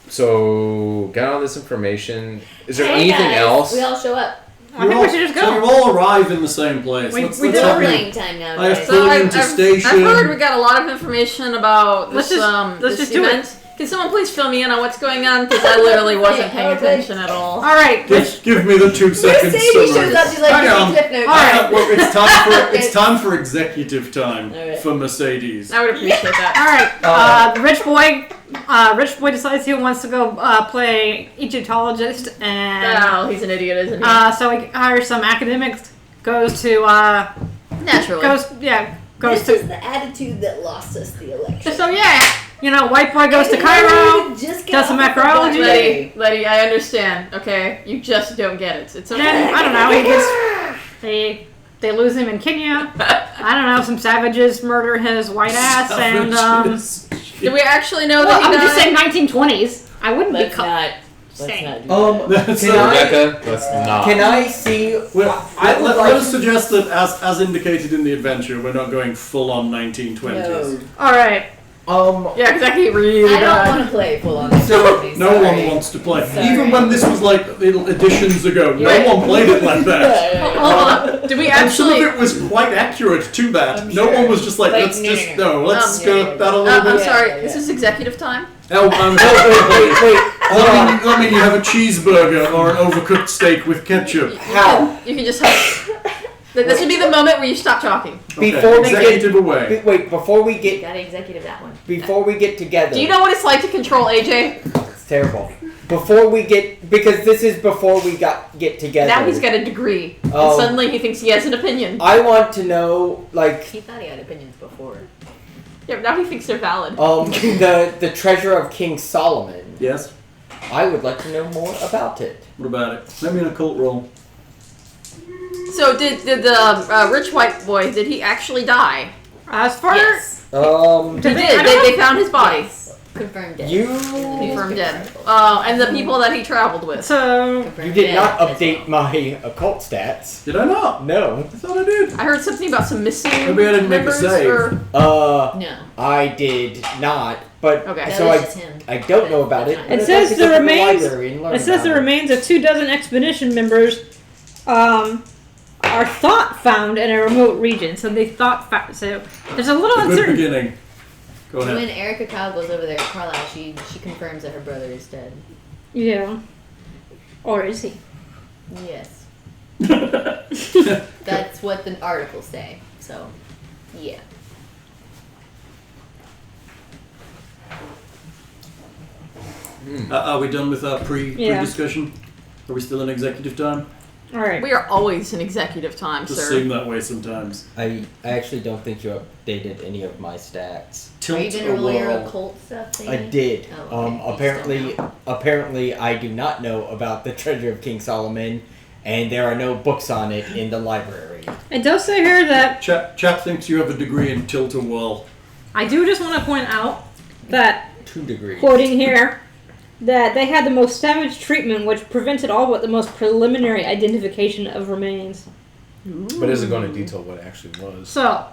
So, got all this information. Is there
Hey,
anything
guys,
else?
We all show up.
I think we should just
So you
go.
all arrive in the same place.
We
let's
do
have
Role
you-
playing time now,
I have
guys.
to- Pulling into station.
I've heard we got a lot of information about
Let's
this,
just
this
do it.
event. Can someone please fill me in on what's going on? Because I literally wasn't paying
Okay.
attention at all.
All right.
Give me the 2 seconds
Mercedes
summary.
shows up, she's like,
Hang
give
on.
me clip notes.
Alright.
Well, it's time for executive time
Alright.
for Mercedes.
I would appreciate that.
All right. The rich boy decides he wants to go play Egyptologist, and
Oh, he's an idiot, isn't he?
so he hires some academics. Goes to
Naturally.
goes
This
to.
is the attitude that lost us the election.
So yeah, white boy goes to
You
Cairo.
just get
does some
off the
macroology.
black
Letty, I understand. Okay, you just don't get it. It's okay.
Then I don't know. He gets they lose him in Kenya. I don't know. Some savages murder his white ass, and
Savages.
Do we actually know
well,
that he
I'm just
died?
saying 1920s. I wouldn't be.
Let's not
saying.
do that.
That's
Can
so-
I-
Becca, let's not.
Can I see?
Well,
I would
let
like.
us suggest that, as indicated in the adventure, we're not going full on 1920s.
No.
All right.
Yeah, because I can't read.
I don't want to play full on.
No one wants to play.
Sorry.
Even when this was like little editions ago, no
Wait.
one played it like that.
Hold on. Did we
And some
actually?
of it was quite accurate to that.
I'm
No
sure.
one was just like,
Like,
let's
no,
just,
no,
no, let's skirt that a
I'm
little bit.
sorry.
Yeah.
This is executive time.
Oh,
Wait.
Does that mean you have a cheeseburger or an overcooked steak with ketchup?
How?
You can just have. This would be the moment where you stop talking.
Before we
Executive away.
Wait, before we
You
get
gotta executive that one.
together.
Do you know what it's like to control AJ?
It's terrible. Before we get, because this is before we get together.
Now he's got a degree, and
Oh.
suddenly he thinks he has an opinion.
I want to know, like,
He thought he had opinions before.
Yeah, now he thinks they're valid.
the treasure of King Solomon.
Yes?
I would like to know more about it.
What about it? Let me an occult roll.
So did the rich white boy? Did he actually die?
As far
Yes.
He did. They found his body.
Yes. Confirmed dead.
You
Confirmed dead.
Article.
And the people that he traveled with.
so
Confirmed
you did
dead
not
as
update
well.
my occult stats.
Did I not?
No.
I thought I did.
I heard something about some missing
Maybe I didn't make a
members.
save.
Or...
No.
I did not. But
Okay.
That
so
was just him.
I don't know about it.
It
but I'd
says
like to
the
go to the
remains-
library and learn
it says
about
the
it.
remains of 24 expedition members are thought found in a remote region. So they thought so there's a little
A good
uncertainty.
beginning. Go ahead.
When Erica Kyle goes over there, Carlisle, she confirms that her brother is dead.
Yeah. Or is he?
Yes. That's what the articles say. So, yeah.
Are we done with our
Yeah.
pre-discussion? Are we still in executive time?
All right.
We are always in executive time,
Just
sir.
seem that way sometimes.
I actually don't think you updated any of my stats.
Are you
Tilt
gonna
a
roll your
whirl.
occult stuff thing?
I did.
Oh, okay. You
Apparently, I do not know about the treasure of King Solomon, and there are no books on it in the library.
It does say here that
Chap thinks you have a degree in tilt a whirl.
I do just want to point out that
2 degrees.
quoting here, that they had the most savage treatment which prevented all but the most preliminary identification of remains.
But isn't going to detail what it actually was.
So,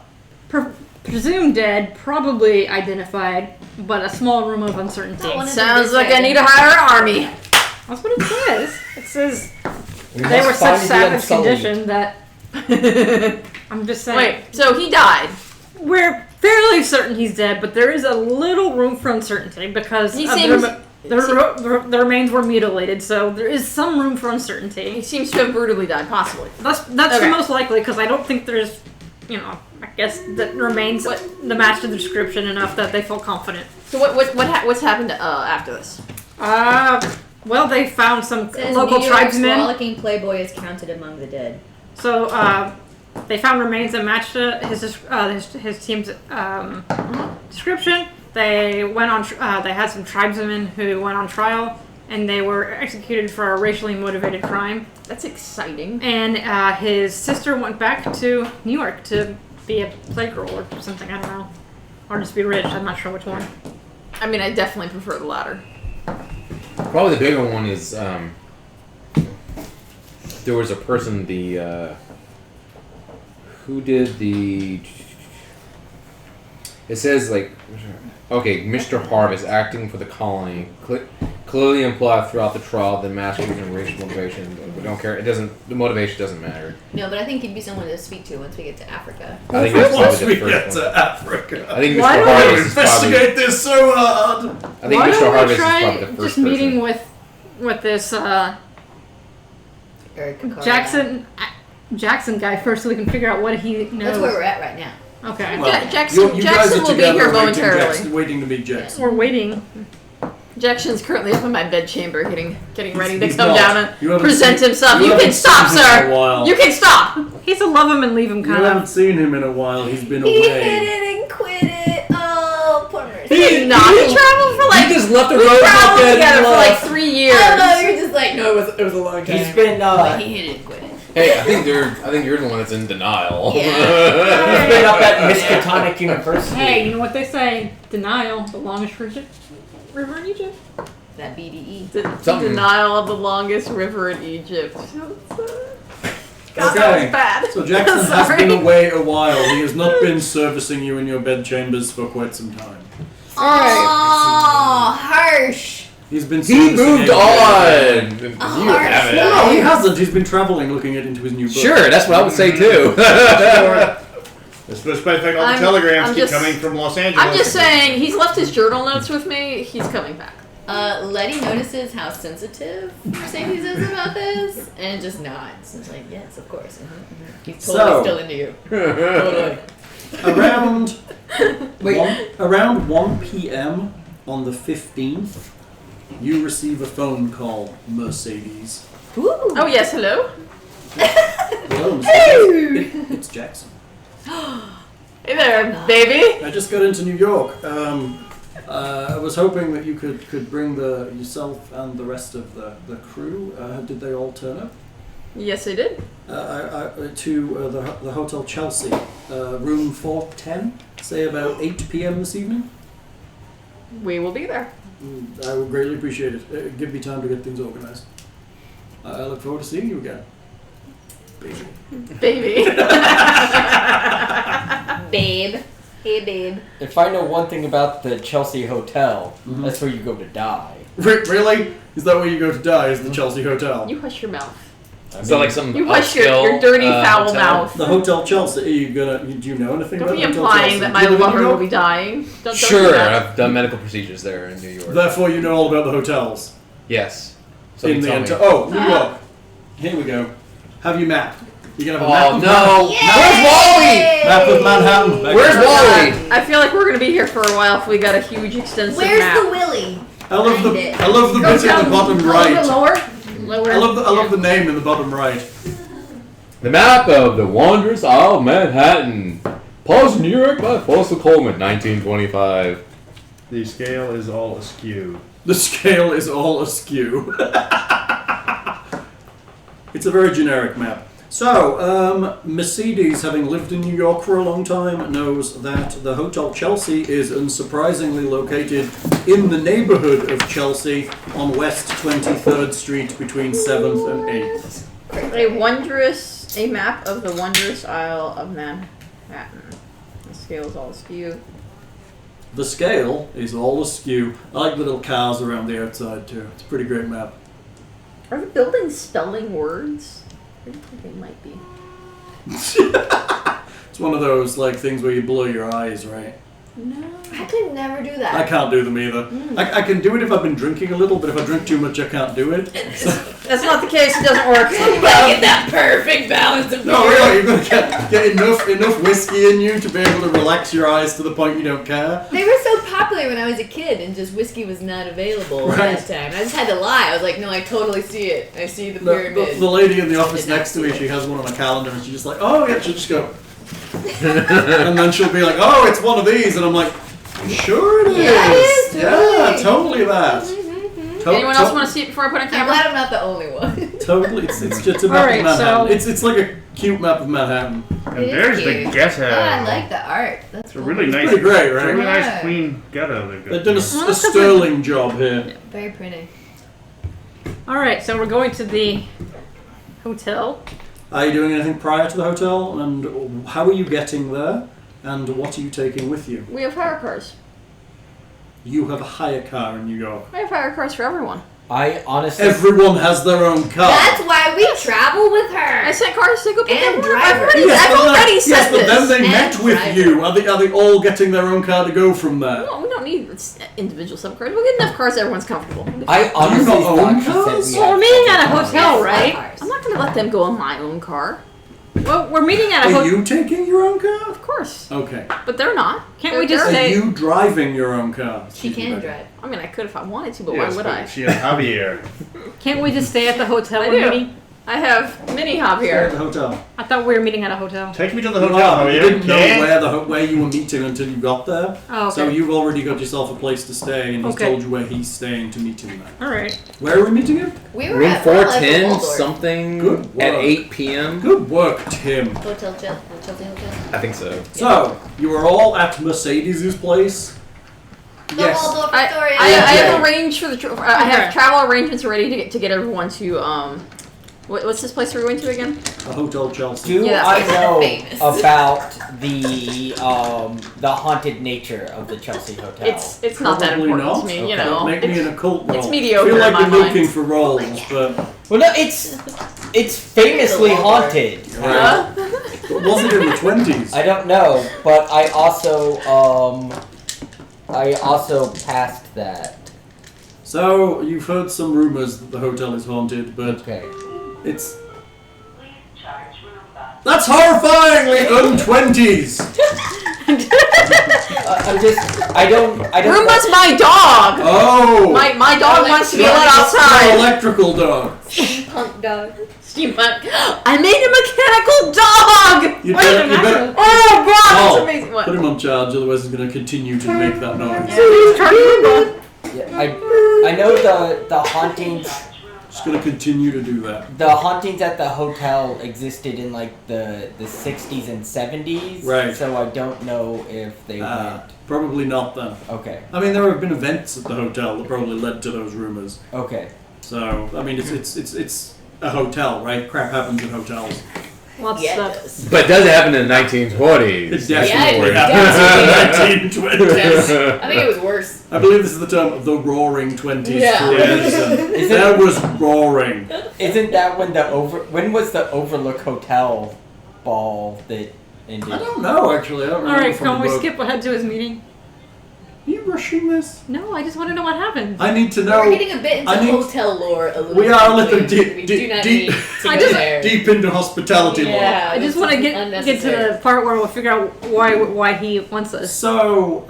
presumed dead, probably identified, but a small room of uncertainty.
Not one of
Sounds
them
like
is
I need to hire an army.
That's what it says. It says
We
they
must
were such
find the
savage
unsullied.
condition that I'm just saying.
Wait, so he died.
We're fairly certain he's dead, but there is a little room for uncertainty because
He
of
seems-
the remains were mutilated, so there is some room for
He
uncertainty.
seems to have brutally died, possibly.
That's
Okay.
the most likely because I don't think there's, I guess that remains
What-
the match the description enough that they feel confident.
So what's happened after this?
Well, they found some
Says
local
New York's
tribesmen.
Rollicking Playboy is counted among the dead.
So they found remains that matched his team's description. They went on. They had some tribesmen who went on trial, and they were executed for a racially motivated crime.
That's exciting.
And his sister went back to New York to be a playgirl or something. I don't know, or just be rich. I'm not sure which one.
I mean, I definitely prefer the latter.
Probably the bigger one is there was a person who did the. It says like, okay, Mr. Harvest acting for the colony clearly implied throughout the trial that masculine and racial motivation. We don't care. It doesn't. The motivation doesn't matter.
No, but I think he'd be someone to speak to once we get to Africa.
I think that's
Once
probably
we
the
get
first
to
one.
Africa.
I think Mr.
Why don't we
Harvest is probably.
Investigate this so hard!
I think
Why
Mr.
don't we
Harvest is
try
probably the first
just meeting
person.
with this
Erica Carlisle.
Jackson guy first, so we can figure out what he knows.
That's where we're at right now.
Okay.
Well,
Jackson
you guys
Jackson
are
will be
together
here
waiting
momentarily.
waiting to meet Jackson.
We're waiting.
Jackson's currently up in my bedchamber, getting ready to
He's
come
not.
down
You
and
haven't
present
seen-
himself.
you
You can
haven't
stop,
seen him in
sir.
a while.
You can stop.
He's a love him and leave him
You
kind
haven't
of.
seen him in a while. He's been
He hit
away.
it and quit it. Oh, poor
He did not. He traveled for like.
He just left the
We
road
traveled
dead
together
and
for like
left.
3 years.
I don't know. You're just like, no, it was a long time.
He's been
But he hit it and quit it.
Hey, I think you're the one that's in denial.
he's been up at Miskatonic University.
Hey, you know what they say? Denial, the longest river in Egypt.
That BDE.
Something.
Denial of the longest river in Egypt. God, that
Okay.
was bad.
So Jackson has
Sorry.
been away a while. He has not been servicing you in your bedchambers for quite some time.
Oh, harsh.
He's been.
He moved on. You
harsh
haven't.
No, he hasn't. He's been traveling, looking into his new book.
Sure, that's what I would say too.
Despite the fact all the
I'm
telegrams keep
just-
coming from Los Angeles.
I'm just saying, he's left his journal notes with me. He's coming back.
Letty notices how sensitive Mercedes is about this, and just nods. It's like, yes, of course. He's totally still into you. Totally.
Around 1 p.m. on the 15th, you receive a phone call, Mercedes.
Ooh.
Oh yes, hello.
Hello, Mercedes. It's Jackson.
Hey there, baby.
I just got into New York. I was hoping that you could bring yourself and the rest of the crew. Did they all turn up?
Yes, I did.
To the Hotel Chelsea, room 410. Say about 8 p.m. this evening.
We will be there.
I would greatly appreciate it. Give me time to get things organized. I look forward to seeing you again. Baby.
Baby.
Babe. Hey, babe.
If I know one thing about the Chelsea Hotel, that's where you go to die.
Really? Is that where you go to die? Is the Chelsea Hotel?
You hush your mouth.
Is that like some
You hush your dirty, foul mouth.
The Hotel Chelsea. Are you gonna? Do you know anything
Don't
about
be
the Hotel
implying
Chelsea?
that
Do
my
you live in New
lover will
York?
be dying. Don't do
Sure,
that.
I've done medical procedures there in New York.
Therefore, you know all about the hotels.
Yes.
In the
Somebody tell
Oh, New York. Here we go. Have you map? You can have a
me.
map.
Oh
of
no!
Yay!
Map of Manhattan. Becca.
Where's Wally?
I feel like we're gonna be here for a while if we got a huge, extensive
Where's
map.
the Willy?
I love the
Find it.
I love the
Go
bit in
down
the bottom
a little
right.
bit lower. Lower.
I love the name in the bottom right.
The map of the Wondrous Isle of Manhattan. Paused in New York by Fossil Coleman, 1925.
The scale is all askew.
The scale is all askew. It's a very generic map. So, Mercedes, having lived in New York for a long time, knows that the Hotel Chelsea is unsurprisingly located in the neighborhood of Chelsea on West 23rd Street between 7th and 8th.
A map of the wondrous Isle of Manhattan. The scale is all askew.
The scale is all askew. I like the little cars around the outside too. It's a pretty great map.
Are the buildings spelling words? I think they might be.
It's one of those like things where you blow your eyes, right?
No.
I could never do that.
I can't do them either. I can do it if I've been drinking a little, but if I drink too much, I can't do it.
That's not the case. It doesn't work.
You gotta get that perfect balance of
No, really, you've got to get enough whiskey in you to be able to relax your eyes to the point you don't care.
They were so popular when I was a kid, and just whiskey was not available
Right.
at that time. I just had to lie. I was like, no, I totally see it. I see the pyramid.
The lady in the office
Did not
next to me,
see it.
she has one on a calendar, and she's just like, oh yeah, she'll just go. And then she'll be like, oh, it's one of these, and I'm like, sure it is.
Yes,
Yeah, totally that.
Anyone else want to see it before I put on
I'm
camera?
glad I'm not the only one.
Totally, it's just a map
Alright,
of Manhattan.
so-
It's like a cute map of Manhattan.
And
It is
there's the
cute.
ghetto.
Oh, I like the art. That's
It's a
cool.
really nice,
pretty great,
It's a
right?
really
Yeah.
nice clean ghetto they've got.
They've done a
here.
sterling job here.
Very pretty.
All right, so we're going to the hotel.
Are you doing anything prior to the hotel? And how are you getting there? And what are you taking with you?
We have hire cars.
You have a hire car in New York.
We have hire cars for everyone.
I honestly.
Everyone has their own car.
That's why we travel with
I
her.
sent cars to go pick
And
them up.
driver.
I've already said
yes, but then
this.
they
And
met with
driver.
you. Are they all getting their own car to go from there?
No, we don't need individual sub cars. We'll get enough cars so everyone's comfortable.
I honestly
not own
thought she
cars?
said we
Well,
had
we're meeting at a
trouble.
hotel, right?
Cars.
I'm not going to let them go in my own car.
Well, we're meeting at a
Are
hotel.
you taking your own car?
Of course.
Okay.
But they're not.
Can't we just
Are
say?
you driving your own car?
She
Excuse me,
can
Becca.
drive.
I mean, I could if I wanted to, but
Yes,
why would
but
I?
She has Javier.
Can't we just stay at the hotel
I
we're
do.
meeting?
I have mini hob
Stay at
here.
the hotel.
I thought we were meeting at a hotel.
Take me to the
You
hotel,
are.
Javier.
You didn't know
Okay?
where you were meeting until you got there.
Oh, okay.
So you've already got yourself a place to stay, and he's
Okay.
told you where he's staying to meet him there.
All right.
Where are we meeting him?
We were
Room
at
410
Waldorf.
something
Good
at
work.
8 p.m.
Good work, Tim.
Hotel Chelsea Hotel.
I think so.
So, you are all at Mercedes' place.
The
Yes.
Waldorf
I
Astoria.
have
Okay.
arranged for the. I have travel arrangements ready to get everyone to What's this place we're going to again?
A Hotel Chelsea.
Do
Yeah,
I
that's
know
famous.
about the haunted nature of the Chelsea Hotel?
It's not that
Probably
important
not.
to me,
Okay.
you know.
Make me an occult roll.
it's mediocre
I feel like
in my
you're
mind.
looking for rolls, but
Well, no, it's famously haunted.
but was it in the 20s?
I don't know, but I also passed that.
So you've heard some rumors that the hotel is haunted, but
Okay.
it's. That's horrifyingly un-20s!
I don't.
Roomba's my dog!
Oh!
My dog wants to be let
An
outside!
electrical dog.
Punk dog.
Steampunk. I made a mechanical dog!
You
Wait
better,
a
you better
minute.
Oh god,
Oh,
that's amazing. What?
put him on charge, otherwise he's going to continue to make that noise.
He's charging Roomba.
Yeah, I know the hauntings.
Just going to continue to do that.
The hauntings at the hotel existed in like the 60s and 70s.
Right.
So I don't know if they went.
Probably not then.
Okay.
I mean, there have been events at the hotel that probably led to those rumors.
Okay.
So, I mean, it's a hotel, right? Crap happens in hotels.
Lots
Yeah,
of
it
stuff.
does.
But it does happen in the 1920s.
It definitely
Yeah,
happened in the 1920s.
Yes. I think it was worse.
I believe this is the term the roaring 20s
Yeah.
for a reason. That was roaring.
Isn't that when was the Overlook Hotel ball that ended?
I don't know, actually. I don't remember
Alright,
from
can
the
we
book.
skip ahead to his meeting?
Are you rushing this?
No, I just want to know what happened.
I need to
We're
know.
getting a bit into
I need-
hotel lore a little
We are a little
bit.
deep,
We do not
deep,
need to
I
go
just-
there.
deep into hospitality lore.
Yeah,
I just
this
want to
is
get to
unnecessary.
the part where we'll figure out why he wants us.
So,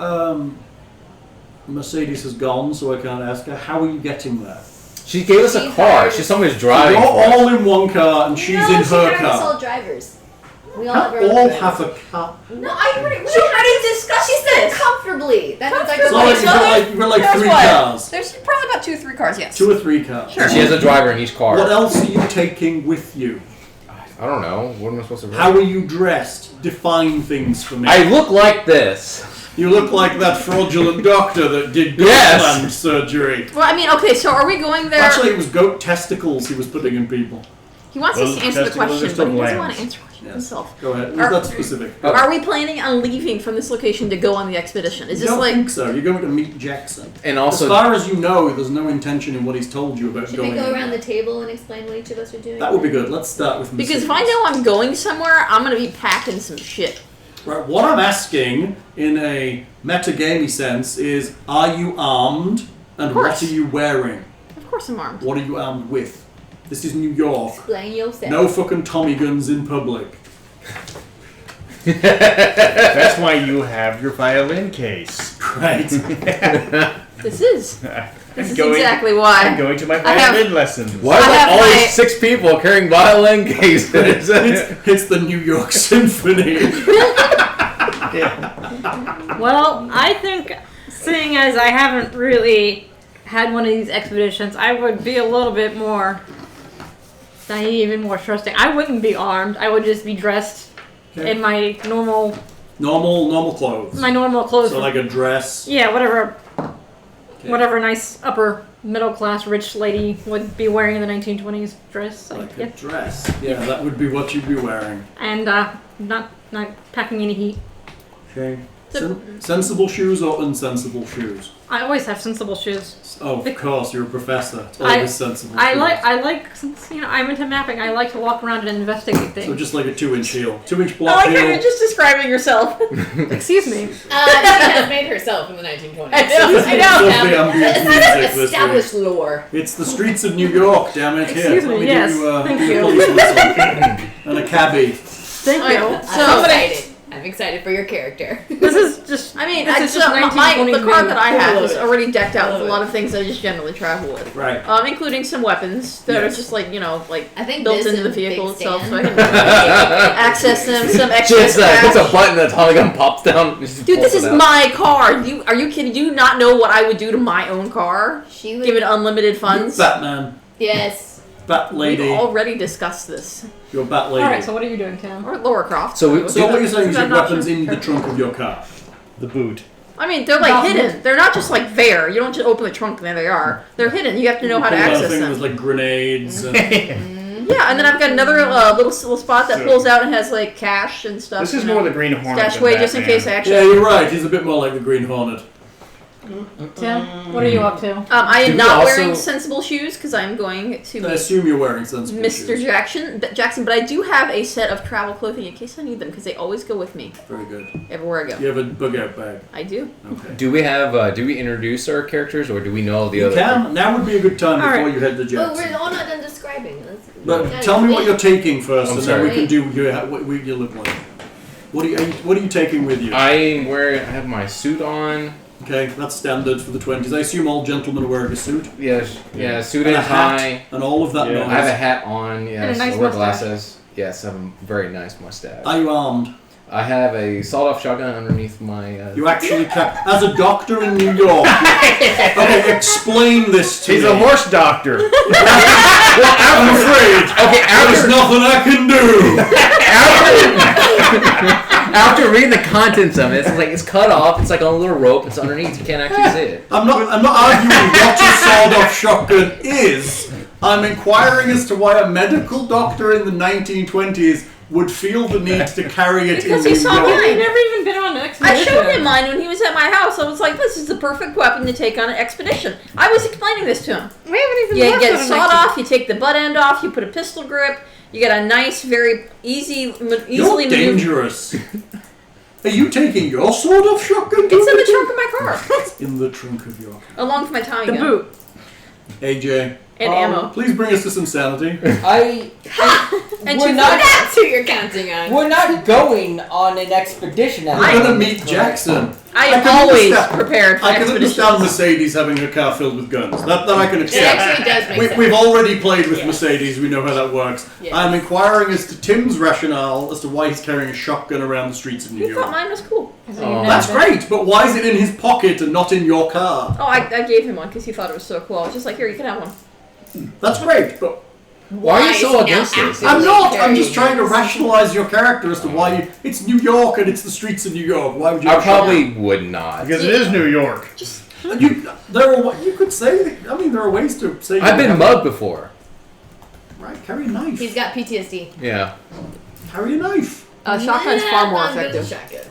Mercedes has gone, so I can't ask her. How are you getting there?
She gave us a
She's
car.
hired-
She's somebody's driving.
You're
for us.
all in one car, and she's
no,
in
she
her
hired us all
car.
drivers. We all have our
Can't
own
all
drivers.
have a car.
No, I already. We already discussed. She said comfortably. That means I
So
can
you've got like
There's
three
what?
cars.
There's probably about 2 or 3 cars, yes.
2 or 3 cars.
Sure.
She has a driver in each car.
What else are you taking with you?
I don't know. What am I supposed to
How are you dressed? Define things for me.
I look like this.
You look like that fraudulent doctor that did goat
Yes.
gland surgery.
Well, I mean, okay, so are we going there?
Actually, it was goat testicles he was putting in people.
he wants us
Those
to answer the
testicles are
question,
still
but he doesn't
glands.
want to answer questions himself.
Go ahead.
Are-
That's specific.
Are we planning on leaving from this location to go on the expedition? Is
I
this
don't
like...
think so. You're going to meet Jackson.
And
As
also,
far as you know, there's no intention in what he's told you about
Should we
going.
go around the table and explain what each of us are doing?
That would be good. Let's start with
Because if I
Mercedes.
know I'm going somewhere, I'm going to be packing some shit.
Right, what I'm asking in a metagamey sense is, are you armed and what
course.
are you wearing?
Of course I'm armed.
What are you armed with? This is New York.
Explain yourself.
No fucking Tommy guns in public.
That's why you have your violin case.
Right.
This is exactly
I'm
why.
going to my
I have-
violin lessons.
why
I
are
have
all
my-
these 6 people carrying violin cases?
it's the New York Symphony.
Well, I think, seeing as I haven't really had one of these expeditions, I would be a little bit more naive and more trusting. I wouldn't be armed. I would just be dressed
Okay.
in my normal
Normal clothes.
clothes.
So like a dress.
Yeah, whatever
Okay.
whatever nice upper middle class rich lady would be wearing in the 1920s dress.
Like a
Yeah.
dress. Yeah, that would be what you'd be wearing.
And not packing any heat.
Okay. Sensible shoes or unsensible shoes?
I always have sensible shoes.
Oh, of course, you're a professor. It's
I-
always sensible
I
shoes.
like since I'm into mapping. I like to walk around and investigate things.
So just like a 2-inch heel. 2-inch
I
block
like how
heel.
you're just describing yourself.
Excuse me.
She has made herself in the 1920s.
I know.
Lovely ambient music this week.
Established lore.
It's the streets of New York, damn it. Here,
Excuse
let
me,
me
yes.
do,
Thank
do a
you.
police whistle. And a cabbie.
Thank
Okay.
you.
I'm excited. I'm excited for your character.
This is just.
I mean,
this
I
is
just,
just
the
1920s
car that I have
Love
is
it.
already decked out with a
Love
lot
it.
of things that I just generally travel with.
Right.
Including some weapons that are
Yes.
just like, like
I think
built
this
into the
and
vehicle
Big
itself, so I
Stan.
can access them. Some extra
Just hits a
cash.
button, the Tommy gun pops down. Just
Dude,
pulls
this is
it out.
my car. Are you kidding? Do you not know what I would do to my own car?
She would.
Give it unlimited funds?
Batman.
Yes.
Bat lady.
We've already discussed this.
Your bat lady.
Alright, so what are you doing, Tam?
Or Laura Croft.
So we-
So what you're saying is you
Is
have
that an
weapons
option?
in the trunk of your car.
The boot.
I mean, they're like hidden. They're not just like there. You don't just open the trunk and there they are. They're hidden. You have to know how to
Pull out
access
things
them.
like grenades and
Yeah, and then I've got another little spot that pulls out and has like cash and stuff.
This is more the Green Hornet.
Stash away just in case I actually.
Yeah, you're right. He's a bit more like the Green Hornet.
Tim, what are you up to?
I am
Do we
not
also-
wearing sensible shoes because I'm going to
I
meet
assume you're wearing sensible
Mr.
shoes.
Jackson, but I do have a set of travel clothing in case I need them because they always go with me
Very good.
everywhere I go.
You have a bug out bag.
I do.
Okay.
Do we have? Do we introduce our characters, or do we know the
You
other?
can. Now would be a good time
All
before
right.
you head to
Well,
Jackson.
we're all not done describing.
But tell me what you're taking first,
I'm
and
sorry.
then we can do your look like. What are you taking with you?
I'm wearing. I have my suit on.
Okay, that's standard for the 20s. I assume all gentlemen are wearing a suit.
Yes. Yeah. Suit
And
and
a hat.
tie.
And all of that
Yeah.
noise.
I have a hat on. Yes.
And a nice
I wear
mustache.
glasses. Yes. I have a very nice mustache.
Are you armed?
I have a sawed-off shotgun underneath my.
You actually can. As a doctor in New York. Okay, explain this to
He's
me.
a horse doctor.
Well, I'm afraid.
Okay.
There's nothing I can do.
After reading the contents of it, it's like it's cut off. It's like on a little rope. It's underneath. You can't actually see it.
I'm not arguing what a sawed-off shotgun is. I'm inquiring as to why a medical doctor in the 1920s would feel the need to carry it
Because
in
he
New
saw
York.
mine.
You've never even been on an
I
expedition.
showed him mine when he was at my house. I was like, this is the perfect weapon to take on an expedition. I was explaining this to him.
We haven't even
You
worked
get
on
it
an
sawed
expedition.
off, you take the butt end off, you put a pistol grip, you get a nice, very easily
You're
maneuverable.
dangerous. Are you taking your sawed-off shotgun?
It's in the trunk of my car,
In the trunk of your car.
along with my Tommy
The
gun
boot.
AJ,
and ammo.
please bring us to some sanity.
And
We're
two
not-
That's who you're counting on.
We're not going on an expedition.
We're going to meet Jackson.
I
I
am
can
always
understand-
prepared for
I can
expeditions.
understand Mercedes having a car filled with guns. That I can
It
accept.
actually does make sense.
We've already played with
Yeah.
Mercedes. We know how that works.
Yes.
I'm inquiring as to Tim's rationale as to why he's carrying a shotgun around the streets of New
He thought
York.
mine was cool.
That's great, but why is it in his pocket and not in your car?
Oh, I gave him one because he thought it was so cool. I was just like, here, you can have one.
That's great, but
Why are you so
is he
against
now
this?
I'm not. I'm
carrying
just trying to
this?
rationalize your character as to why you. It's New York and it's the streets of New York. Why would you?
I probably would not.
Because it is New York.
You could say. I mean, there are ways to say.
I've
you
been
have-
mugged before.
Right, carry a knife.
He's got PTSD.
Yeah.
Carry a knife.
Shotgun's far more
Not good as
effective.
shotgun.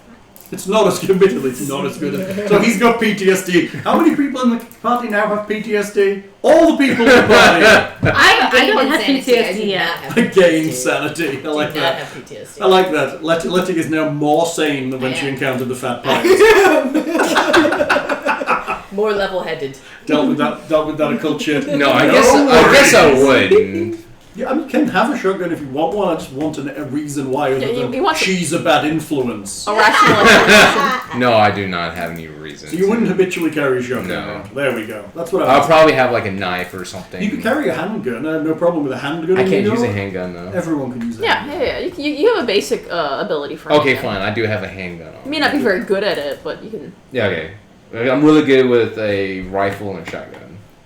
It's not as good. Admittedly, it's not as good. So he's got PTSD. How many people in the party now have PTSD? All the people in the party.
I
don't have PTSD
yet.
Gain sanity. I like
do not
that.
have PTSD.
I like that. Letty is now more sane than when
I
she
am.
encountered the fat pirate.
More level-headed.
Dealt with that occult shit.
No, I guess I would.
Yeah, I mean, you can have a shotgun if you want one. I just want a reason why, other
Yeah,
than
you want to-
she's a bad influence.
A rational explanation.
No, I do not have any reason.
So you wouldn't habitually carry a shotgun.
No.
then. There we go. That's what
I'll
I.
probably have like a knife or something.
You could carry a handgun. I have no problem with a handgun.
I
in
can't
New
use a
York.
handgun though.
Everyone can use a
Yeah,
handgun.
yeah, yeah. You have a basic ability for
Okay,
it.
fine. I do have a handgun.
You may not be very good at it, but you can.
Yeah, okay. I'm really good with a rifle and a shotgun.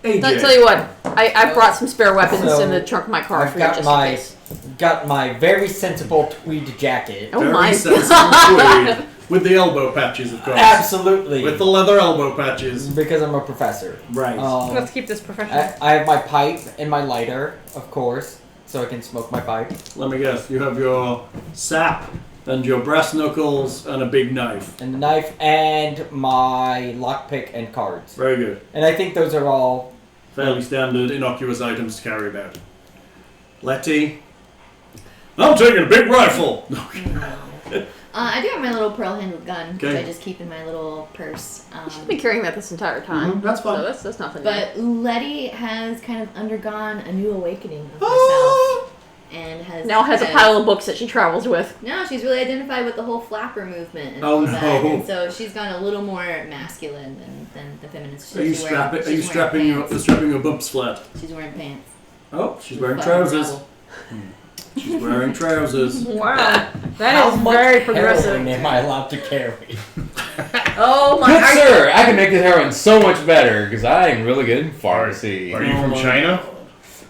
AJ.
I'll tell you what, I brought some spare weapons
So,
in the trunk of my car
I've
for you
got
just
my
in case.
got my very sensible tweed jacket.
Oh
Very
my
sensitive
god.
tweed. With the elbow patches, of course.
Absolutely.
With the leather elbow patches.
Because I'm a professor.
Right.
Let's keep this professional.
I have my pipe and my lighter, of course, so I can smoke my pipe.
Let me guess. You have your sap and your brass knuckles and a big knife.
And the knife and my lockpick and cards.
Very good.
And I think those are all...
Fairly standard, innocuous items to carry about. Letty. I'm taking a big rifle.
I do have my little pearl-handled gun, which
Okay.
I just keep in my little purse.
She's been carrying that this entire time.
That's fine.
So that's nothing.
But Letty has kind of undergone a new awakening of
Ah!
herself, and
now has a pile of books that she travels with.
No, she's really identified with the whole flapper movement and
Oh,
all that,
no.
and so she's gone a little more masculine than the feminist.
Are you strapping your bumps flat?
She's wearing pants.
Oh, she's wearing
Fucking
trousers.
rebel.
She's wearing trousers.
Wow. That
How
is
much
very
heroin
progressive.
am I allowed to carry?
Oh my
Good
god.
sir, I can make this heroin so much better because I am really good in pharmacy.
Are you from China?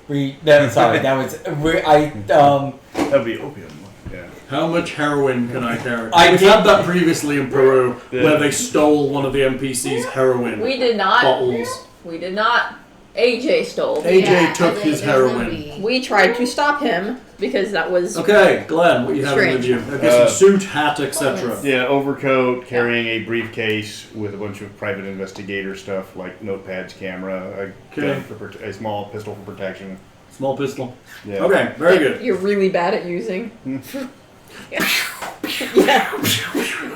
Sorry, that was...
That'd be opium. Yeah.
How much heroin can I carry?
I
We've
did-
had that previously in Peru,
Yeah.
where they stole one of the NPC's heroin
We did not.
bottles.
We did not. AJ stole.
AJ took his heroin.
We tried to stop him because that was
Okay, Glenn, what you having with you? I guess a suit, hat, etc.
Yeah, overcoat, carrying a briefcase with a bunch of private investigator stuff like notepads, camera, a gun a small pistol for protection.
Small pistol.
Yeah.
Okay, very good.
You're really bad at using. Yeah.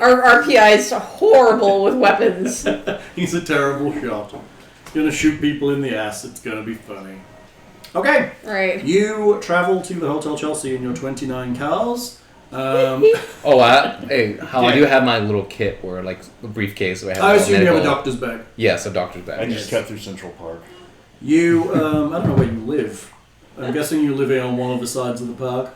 Our RPI is horrible with weapons.
He's a terrible shot. Gonna shoot people in the ass. It's gonna be funny. Okay.
Right.
You travel to the Hotel Chelsea in your 29 cars.
Hey, I do have my little kit where, like, a briefcase. Where
I assume you have a
medical-
doctor's bag.
Yes, a doctor's bag.
I just cut through Central Park.
You, I don't know where you live. I'm guessing you live on one of the sides of the park.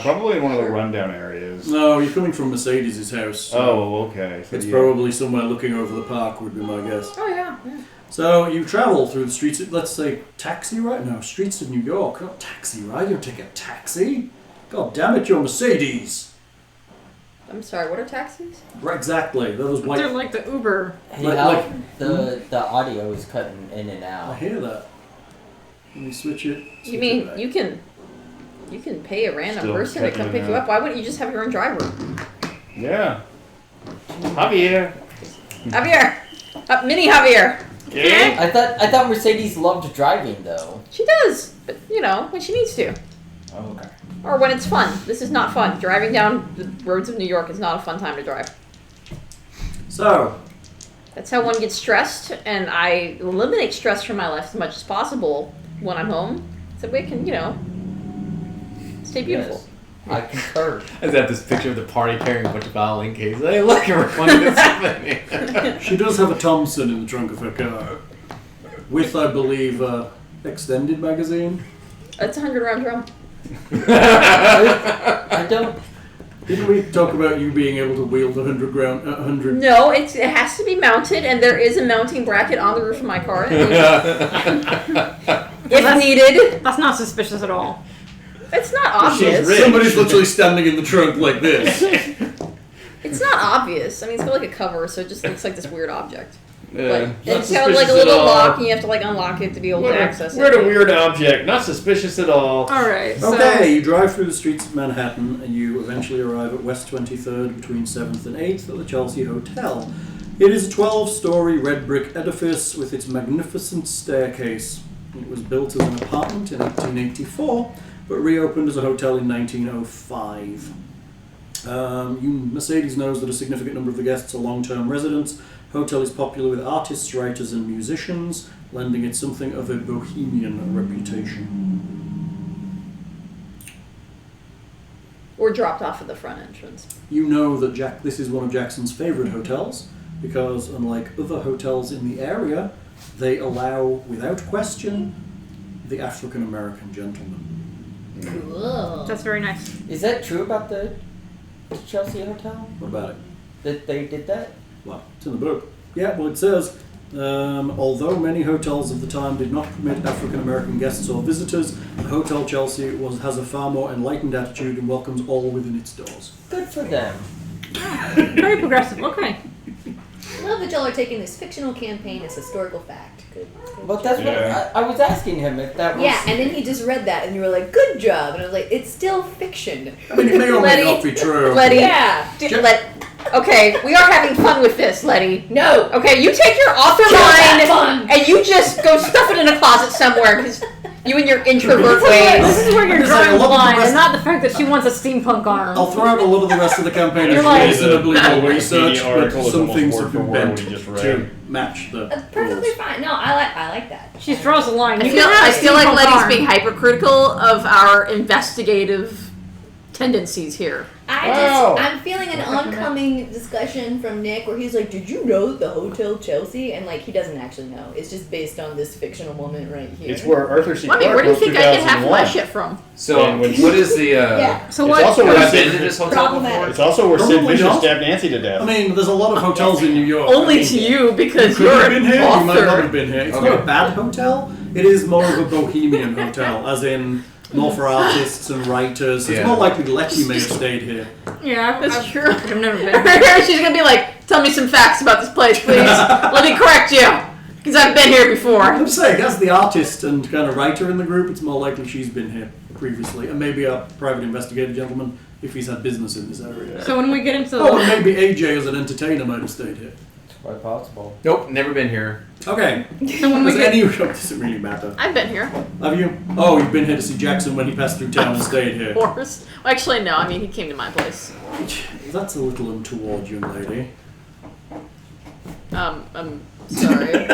Probably in one of the rundown areas.
No, you're coming from Mercedes' house. So
Oh, okay. So
it's probably somewhere looking over the park would be my guess.
Oh yeah.
So you travel through the streets, let's say taxi ride? No, streets of New York. Not taxi ride, you don't take a taxi. God damn it, you're Mercedes.
I'm sorry. What are taxis?
Right, exactly. Those white...
They're like the Uber.
Hey,
Like-
Al,
like-
the audio is cutting in and
I
out.
hear that. Let me switch it. switch
You
it
mean
back.
you can pay a random
Still
person to come
cutting
pick
it
you
out.
up? Why wouldn't you just have your own driver?
Yeah. Javier.
Javier, mini Javier.
Okay.
I thought Mercedes loved driving though.
She does, but when she needs to,
Oh, okay.
or when it's fun. This is not fun. Driving down the roads of New York is not a fun time to drive.
So,
That's how one gets stressed, and I eliminate stress from my life as much as possible when I'm home, so we can, stay beautiful.
Yes. I concur.
I just have this picture of the party carrying a bunch of violin cases. Hey, look, we're finding this happening.
she does have a Thompson in the trunk of her car. With, I believe, extended magazine.
It's a 100-round drum.
I don't.
Didn't we talk about you being able to wield 100?
No, it has to be mounted, and there is a mounting bracket on the roof of my car. If needed.
That's not suspicious at all.
It's not obvious.
Somebody's literally standing in the trunk like this.
It's not obvious. I mean, it's got like a cover, so it just looks like this weird object. But it's got
suspicious
like a
at
little
all.
lock, and you have to like unlock it to be able to access it.
We're a weird object. Not suspicious at all.
Alright, so.
Okay, you drive through the streets of Manhattan and you eventually arrive at West 23rd between 7th and 8th at the Chelsea Hotel. It is a 12-story red brick edifice with its magnificent staircase. It was built as an apartment in 1884, but reopened as a hotel in 1905. Mercedes knows that a significant number of the guests are long-term residents. Hotel is popular with artists, writers, and musicians, lending it something of a bohemian reputation.
Or dropped off at the front entrance.
You know that this is one of Jackson's favorite hotels because, unlike other hotels in the area, they allow, without question, the African American gentleman.
Cool.
That's very nice.
Is that true about the Chelsea Hotel?
What about it?
That they did that?
Well, it's in the book. Yeah, well, it says, although many hotels of the time did not permit African American guests or visitors, the Hotel Chelsea has a far more enlightened attitude and welcomes all within its doors.
Good for them.
Very progressive. Okay.
I love that y'all are taking this fictional campaign as historical fact. Good.
But that's
Yeah.
what I was asking him if that was.
Yeah, and then he just read that, and you were like, "Good job," and I was like, "It's still fiction."
I mean, it may or may
Letty-
not be true.
Letty.
Yeah.
Okay, we are having fun with this, Letty.
No.
Okay, you take your author
that
mind and you just go stuff it in a closet somewhere because you and your introvert ways.
This is where you're
It's like a
drawing the
lot of the
line,
rest-
and not the fact that she wants a steampunk arm.
I'll throw out a lot of the rest of the campaign
You're
as
like-
reasonably
The
well
Wikipedia
researched, but
article is
some
almost
things
word
have
for
been
word
bent
what we just
to
read.
match the
That's perfectly
rules.
fine. No, I like that.
She draws a line.
I
You
feel,
can have
I
a
feel like
steampunk
Letty's
arm.
being hypercritical of our investigative tendencies here.
Wow.
I'm feeling an oncoming discussion from Nick where he's like, "Did you know the Hotel Chelsea?" And like he doesn't actually know. It's just based on this fictional moment right here.
It's where Arthur C.
Well, I mean,
Clarke
where do you
wrote
think I get half of my
2001.
shit from?
So,
And when-
what is the?
Yeah.
So
It's
what?
also where
Have I been to
Sid,
this hotel
Problematic.
before?
it's also where Sid
Probably
Vicious
not.
stabbed Nancy to death.
I mean, there's a lot of hotels in New York.
Only
I
to
mean,
you because
Could
you're
have been
an
here, you might not have
author.
been here. It's
Okay.
not a bad hotel. It is more of a bohemian hotel, as in more for artists and writers. It's
Yeah.
more likely Letty may have stayed here.
Yeah,
That's
I've
true.
never been.
She's gonna be like, "Tell me some facts about this place, please. Let me correct you." Because I've been here before.
I'm saying, as the artist and kind of writer in the group, it's more likely she's been here previously. And maybe a private investigator gentleman, if he's had business in this area.
So when we get into the...
Oh, and maybe AJ as an entertainer might have stayed here.
It's quite possible.
Nope, never been here.
Okay.
So when we get...
Does it really matter?
I've been here.
Have you? Oh, you've been here to see Jackson when he passed through town and stayed here.
Of course. Well, actually, no. I mean, he came to my place.
That's a little untoward, young lady.
I'm sorry.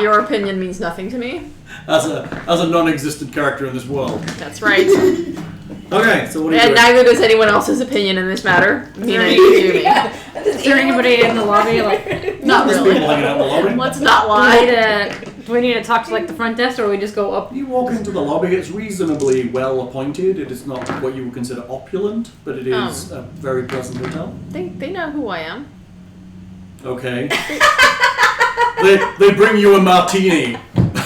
Your opinion means nothing to me.
As a non-existent character in this world.
That's right.
Okay, so what are you
And
doing?
neither does anyone else's opinion in this matter. Mean anything to me.
Is there anybody in the lobby? Like,
Not
There's
really.
people hanging out in the lobby.
Let's not
do we
lie.
need to talk to like the front desk, or we just go up?
You walk into the lobby, it's reasonably well appointed. It is not what you would consider opulent, but it is a very pleasant hotel.
They know who I am.
Okay. they bring you a martini.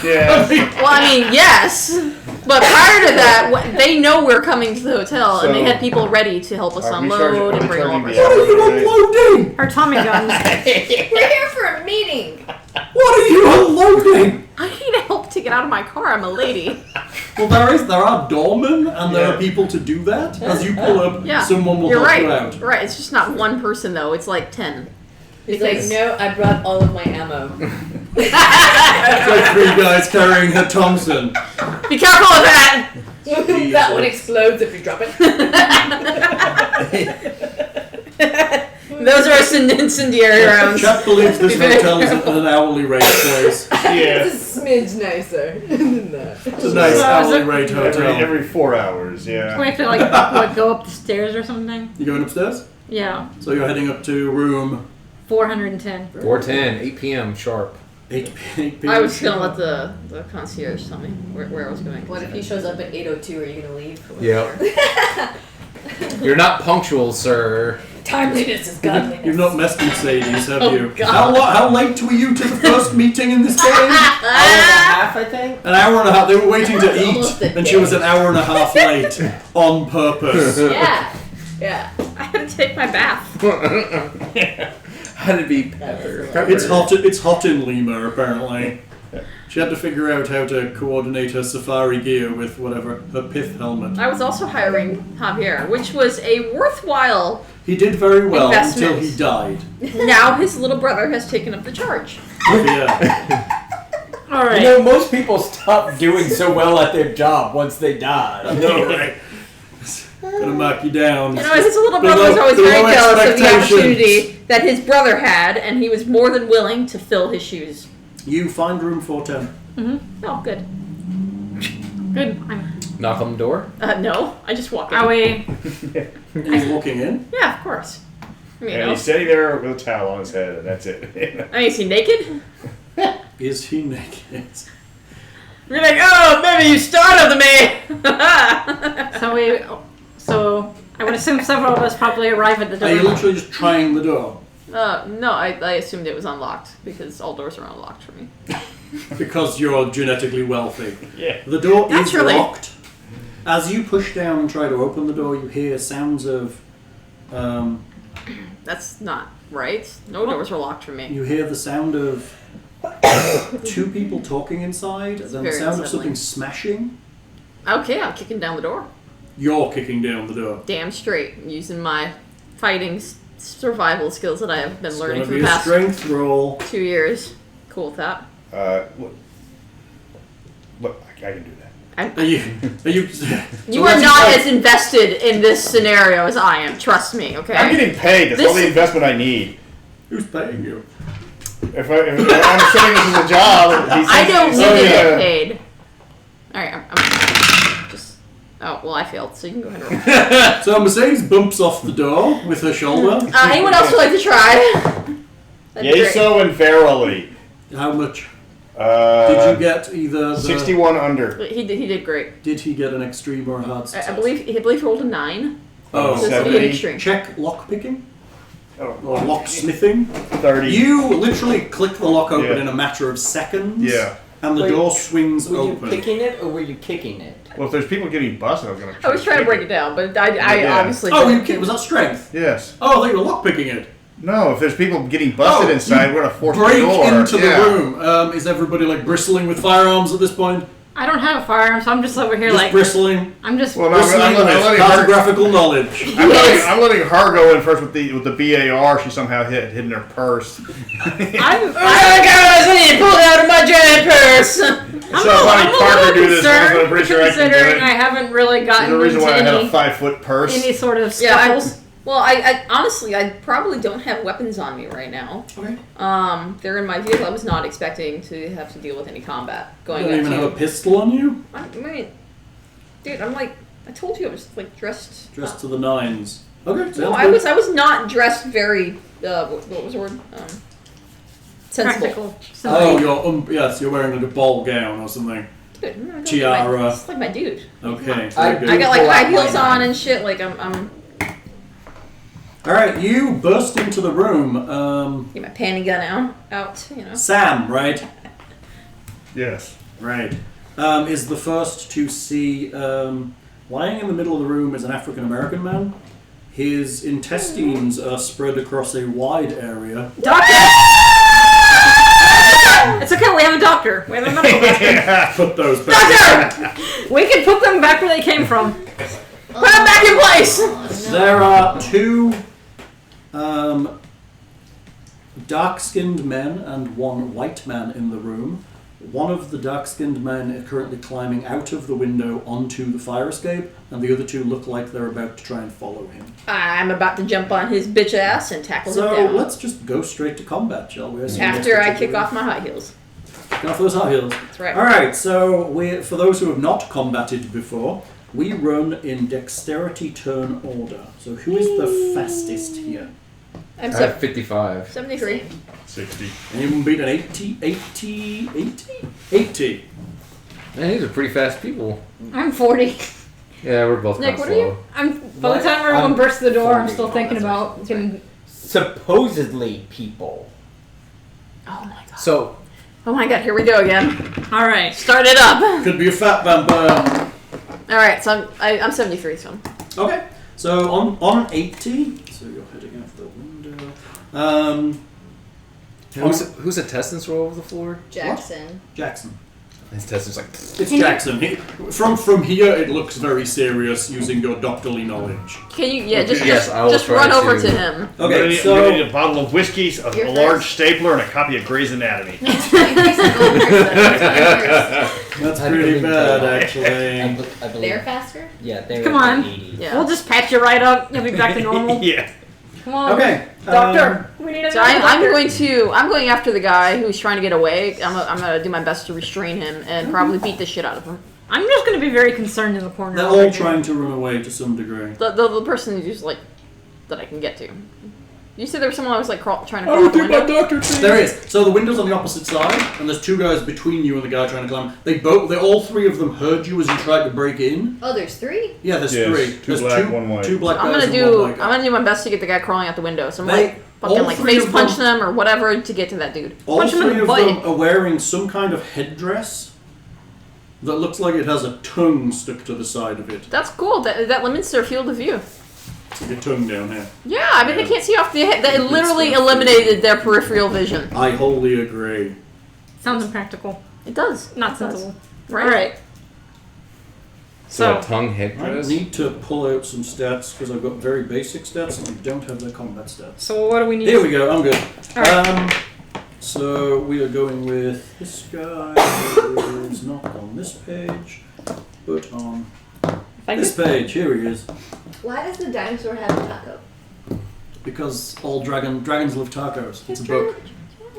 Yeah.
Well, I mean, yes. But prior to that, they know we're coming to the hotel, and they had people ready to help us unload and bring all of our
What are
stuff.
you unloading?
Our Tommy guns.
We're here for a meeting.
What are you unloading?
I need help to get out of my car. I'm a lady.
Well, there are doormen, and there are people to do that. As you pull up,
Yeah.
someone will
You're
help
right.
you out.
Right. It's just not one person though. It's like 10.
He's like, no, I brought all of my ammo.
It's like 3 guys carrying a Thompson.
Be careful of that.
That one explodes if you drop it.
Those are incendiary rounds.
Chuck believes this hotel is at an hourly rate place.
Yeah.
It's a smidge nicer than that.
It's a nice hourly rate hotel.
Every 4 hours, yeah.
We have to like go up the stairs or something.
You going upstairs?
Yeah,
So you're heading up to room
410.
4:10, 8 p.m. sharp.
8 p.m.
I was gonna let the concierge tell me where I was going.
What if he shows up at 8:02? Are you gonna leave?
Yep. You're not punctual, sir.
Timeliness is godliness.
You've not messed Mercedes, have you?
God.
How late were you to the first meeting in this game?
Hour and a half, I think.
An hour and a half. They were waiting to
Almost
eat,
a
and
day.
she was an hour and a half late on purpose.
Yeah. Yeah.
I had to take my bath.
How to be
Pepper.
It's hot in Lima, apparently. She had to figure out how to coordinate her safari gear with whatever, her pith helmet.
I was also hiring Javier, which was a worthwhile.
He did very well
Investment.
until he died.
Now his little brother has taken up the charge.
Yeah.
All right.
You know, most people stop doing so well at their job once they die.
No, right. Gonna mark you down.
You know, his little
There
brother was
were
always
no
very jealous of the
expectations.
opportunity that his brother had, and he was more than willing to fill his shoes.
You find room 410.
Oh, good.
Good.
knock on the door.
No, I just walk in.
Are we?
He's walking in.
Yeah, of course. I mean,
And he's sitting there with a towel on his head, and that's it.
I mean, is he naked?
Is he naked?
You're like, oh, baby, you startled me.
So I would assume several of us probably arrive at the
Are you
door.
literally just trying the door?
No, I assumed it was unlocked because all doors are unlocked for me.
Because you're genetically wealthy.
Yeah.
The door
Naturally.
is locked. As you push down and try to open the door, you hear sounds of.
That's not right. No doors are locked for me.
You hear the sound of 2 people talking inside, and then the
very
sound of
unsettling.
something smashing.
Okay, I'm kicking down the door.
You're kicking down the door.
Damn straight. Using my fighting survival skills that I have been
It's
learning
gonna
for
be
the
a
past
strength roll.
2 years. Cool with that.
Look, I can do that.
Are you?
You
so
are
what's
not
he
as invested in this scenario as I am. Trust me, okay?
I'm getting paid. That's all
This-
the investment I need.
Who's paying you?
If I'm assuming this is a job, he
I
says-
don't need
oh,
to
yeah.
get paid. Alright, I'm just... Oh, well, I failed, so you can go ahead and roll.
So Mercedes bumps off the door with her shoulder.
Anyone else would like to try? That'd be
Yea,
great.
so and verily.
How much did you get? Either the,
61 under.
He did great.
Did he get an extreme or a hard success?
I believe he rolled a 9.
Oh,
So it's
Seven.
an extreme.
check lock picking
Oh,
or locksmithing.
30.
You literally click the lock open
Yeah.
in a matter of seconds.
Yeah.
And the
Wait,
door swings
Were you
open.
picking it or were you kicking it?
Well, if there's people getting busted, I was going to
I was trying to break it down, but I
Yeah.
obviously
Oh, you
didn't.
kicked. Was that strength?
Yes.
Oh, I thought you were lock picking it.
No, if there's people getting busted inside, we're gonna force the
break
door.
into the room. Is everybody like bristling with firearms at this point?
I don't have a firearm, so I'm just over here
Just
like
bristling.
I'm just.
Well,
Bristling
I'm
with
letting
cartographical knowledge.
I'm letting her go in first with the BAR. She somehow hid in her purse.
I'm
guys, I need to pull it out of my giant purse.
I'm a little concerned,
considering I haven't really gotten
There's a reason
into
why I have a
any
5-foot purse.
any sort of
Yeah,
scuffles.
Well, I honestly, I probably don't have weapons on me right now.
Okay.
They're in my vehicle. I was not expecting to have to deal with any combat
You
going
don't even
into.
have a pistol on you?
I mean, dude, I'm like, I told you I was like dressed.
Dressed to the nines. Okay, sounds
No,
good.
I was not dressed very. What was the word? Sensible.
Practical.
Oh, yes, you're wearing like a ball gown or something.
Dude, I'm not
Tiara.
It's like my dude.
Okay,
I-
very good.
I got like
pull out
high heels
my
on
knife.
and shit. Like I'm
Alright, you burst into the room.
get my panty gun out. You know.
Sam, right?
Yes.
Right. Is the first to see, lying in the middle of the room is an African American man. His intestines are spread across a wide area.
Doctor! It's okay, we have a doctor. We have a medical doctor.
Put those back.
Doctor!
We can put them back where they came from.
Put them back in place!
There are two dark-skinned men and one white man in the room. One of the dark-skinned men is currently climbing out of the window onto the fire escape, and the other two look like they're about to try and follow him.
I'm about to jump on his bitch ass and tackle him
So
down.
let's just go straight to combat, shall we?
After I kick off my high heels.
Kick off those high heels.
That's right.
Alright, so for those who have not combated before, we run in dexterity turn order. So who is the fastest here?
I'm
I have 55.
73.
60.
Anyone beat an 80? 80?
Man, these are pretty fast people.
I'm 40.
Yeah, we're both
Nick,
kind of
what are you?
I'm by the time everyone
I'm
bursts the door, I'm
40.
still thinking
That's right.
about getting.
Supposedly people.
Oh my god.
So,
Oh my god, here we go again.
All right.
Start it up.
Could be a fat vampire.
Alright, so I'm 73, so.
Okay, so on 80, so you're heading out the window.
who's a Testance roll over the floor?
Jackson.
Jackson.
His Testance like.
It's Jackson. From here, it looks very serious using your doctorly knowledge.
Can you, just,
Yes, I will
just
try
run over
to-
to him.
I'm gonna
Okay,
need
so
a bottle of whiskey, a
You're
large
first.
stapler, and a copy of Grey's Anatomy.
that's
I
pretty
believe
bad,
so.
actually.
I believe.
They're faster?
Yeah, they're
Come
at
on.
80.
Yeah.
We'll just patch you right up. You'll be back to normal.
Yeah.
Come on.
Okay,
Doctor. We need a
So I'm
doctor.
I'm going after the guy who's trying to get away. I'm gonna do my best to restrain him and probably beat the shit out of him.
I'm just going to be very concerned in the corner.
they're
over
all
here.
trying to run away to some degree.
The person who's just like that I can get to. You said there was someone who was like trying to crawl out the window.
doctor thing.
There is. So the window's on the opposite side, and there's two guys between you and the guy trying to climb. They all three of them heard you as you tried to break in.
Oh, there's three?
Yeah, there's
Yes,
three.
two
There's
black, one white.
Two black
I'm
guys
gonna
and one
do
white guy.
I'm gonna do my best to get the guy crawling out the window. So I'm
They-
like fucking
all
like
three
face
of
punch
them-
them or whatever to get to that dude.
All
Punch him in
three
the
of
butt.
them are wearing some kind of headdress that looks like it has a tongue stuck to the side of it.
That's cool. That limits their field of view.
Your tongue down here.
Yeah, I mean they can't see off the head. That literally eliminated their peripheral vision.
I wholly agree.
Sounds impractical.
It does.
Not
It does.
sensible.
Right.
All right.
So,
So,
a tongue
I
headdress?
need to pull out some stats because I've got very basic stats and I don't have the combat stats.
so what do we need?
Here we go, I'm good.
Alright.
So we are going with this guy who is not on this page, but on
If I
this
get-
page. Here he is.
Why does the dinosaur have a taco?
Because all dragons love tacos. It's a book.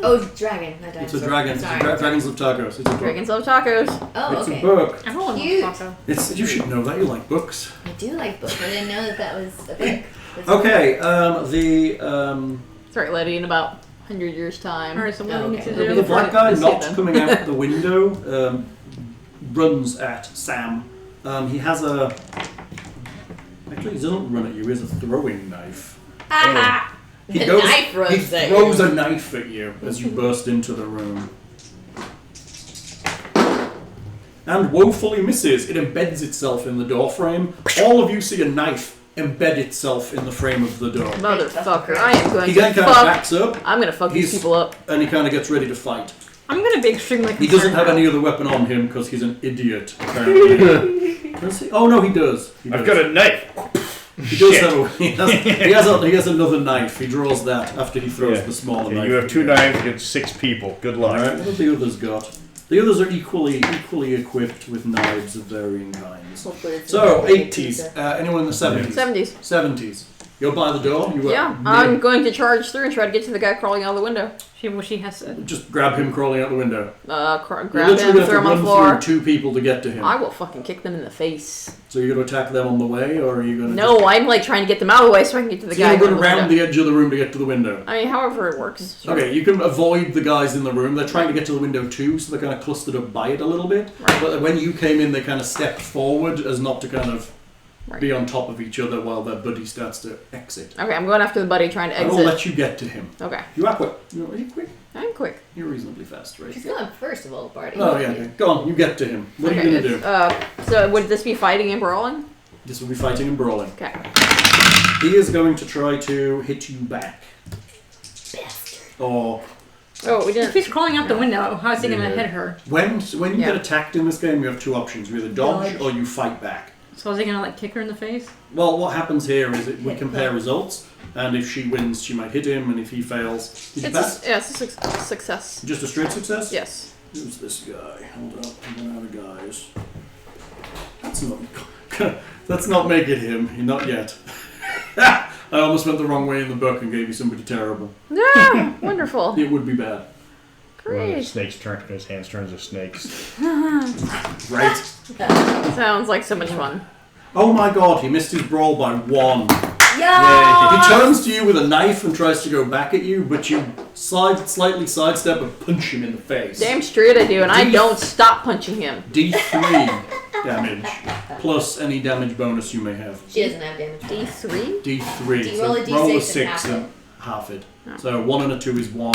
Oh, dragon, not
It's
dinosaur.
a dragon.
Sorry.
Dragons love tacos. It's a book.
Dragons love tacos.
Oh,
It's
okay.
a book.
Everyone
Cute.
wants taco.
It's you should know that. You like books.
I do like books. I didn't know that was a book. That's
Okay.
Sorry, Letty. In about 100 years' time.
All right. So what do we need to
Okay.
do?
The black guy
Let's
not
see them.
coming out the window runs at Sam. He has a. Actually, he doesn't run at you. He has a throwing knife.
Ah!
He
The
goes.
knife
He
runs at
throws
you.
a knife at you as you burst into the room. And woefully misses. It embeds itself in the door frame. All of you see a knife embed itself in the frame of the door.
Motherfucker, I am going
He
to
then kind of backs up.
I'm going to fuck these people up.
And he kind of gets ready to fight.
I'm going to be extremely concerned.
He doesn't have any other weapon on him because he's an idiot, apparently. Does he? Oh, no, he does.
I've got a knife.
He does have a, he has another knife. He draws that after he throws the smaller knife.
You have 2 knives against 6 people. Good luck.
Alright, what have the others got? The others are equally equipped with knives of varying kinds. So, 80s. Anyone in the 70s?
70s.
70s. You're by the door?
I'm going to charge through and try to get to the guy crawling out the window.
She has to...
Just grab him crawling out the window.
Grab him, throw him on the floor.
2 people to get to him.
I will fucking kick them in the face.
So you're going to attack them on the way, or are you going to...
No, I'm like trying to get them out of the way so I can get to the guy.
You're going around the edge of the room to get to the window.
I mean, however it works. Sure.
Okay, you can avoid the guys in the room. They're trying to get to the window too, so they're kind of clustered up by it a little bit.
Right.
But when you came in, they kind of stepped forward as not to kind of be on top of each other while their buddy starts to exit.
Okay, I'm going after the buddy trying to exit.
I will let you get to him.
Okay.
You are quick. Are you quick?
I'm quick.
You're reasonably fast, right?
She's going first of all, party.
Oh, yeah. Okay. Go on, you get to him. What are you going to do?
So would this be fighting and brawling?
This will be fighting and brawling.
Okay.
He is going to try to hit you back.
Bastard.
Or...
Oh, we didn't...
If he's crawling out the window, how is he going to hit her?
When you get attacked in this game, you have 2 options. You either dodge or you fight back.
So is he going to like kick her in the face?
Well, what happens here is that we compare results, and if she wins, she might hit him, and if he fails... Did you pass?
It's a success.
Just a straight success?
Yes.
Who's this guy? Hold up, I'm going to have a guys. Let's not make it him. Not yet. I almost went the wrong way in the book and gave you somebody terrible.
Yeah, wonderful.
It would be bad.
Great.
His hands turn into snakes.
Right.
Sounds like so much fun.
Oh my god, he missed his brawl by 1.
Yeah.
He turns to you with a knife and tries to go back at you, but you slightly sidestep and punch him in the face.
Damn straight I do, and I don't stop punching him.
D3 damage, plus any damage bonus you may have.
She doesn't have damage.
D3?
D3.
D-
So
roll a
roll a
D6
6
and
and half it. So 1 and a 2 is 1.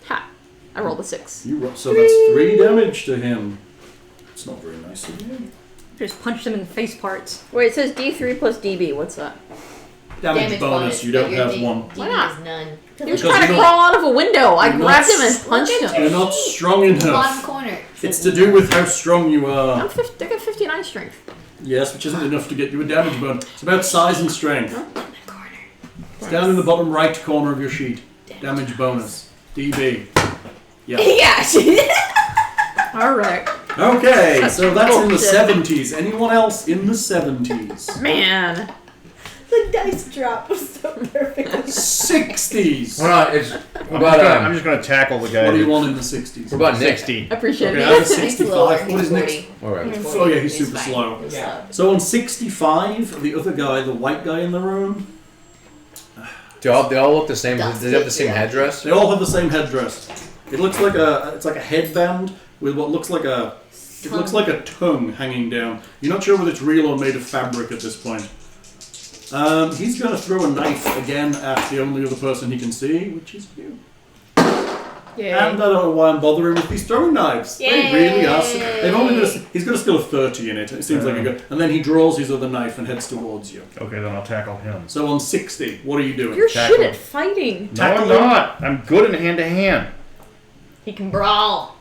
Ha! I rolled a 6.
So that's 3 damage to him. It's not very nice of you.
Just punched him in the face parts.
Wait, it says D3 plus DB. What's that?
Damage bonus, you don't
but your
have 1.
Why not?
is none.
He was
Because
trying to
you
crawl out of a window. I
you're
grabbed
not
him and punched him.
You're not strong
Bottom
enough.
corner.
It's to do with how strong you are.
I got 59 strength.
Yes, which isn't enough to get you a damage bonus. It's about size and strength.
Bottom corner.
It's down in the bottom right corner of your sheet. Damage bonus. DB. Yeah.
Yeah.
Alright.
Okay, so that's in the
bullshit.
70s. Anyone else in the 70s?
Man.
The dice drop was so perfect.
60s.
Hold on, it's
I'm just gonna tackle the guy.
What do you want in the 60s?
We're about Nick.
60.
Appreciate
Okay, I
it.
have 65. What is next?
Alright.
Oh yeah, he's super
fine.
slow.
He's slow.
So on 65, the other guy, the white guy in the room,
They all look the same. Do they have the same headdress?
they all have the same headdress. It looks like it's like a headband with what looks like a tongue hanging down. You're not sure whether it's real or made of fabric at this point. He's going to throw a knife again at the only other person he can see, which is you.
Yeah.
And I don't know why I'm bothering with these throwing knives. They really are. They've only got he's got a skill of 30 in it. It seems like a good. And then he draws his other knife and heads towards you.
Okay, then I'll tackle him.
So on 60, what are you doing?
You're
Tackle.
shit at fighting.
No, I'm not. I'm good in hand to hand.
He can brawl.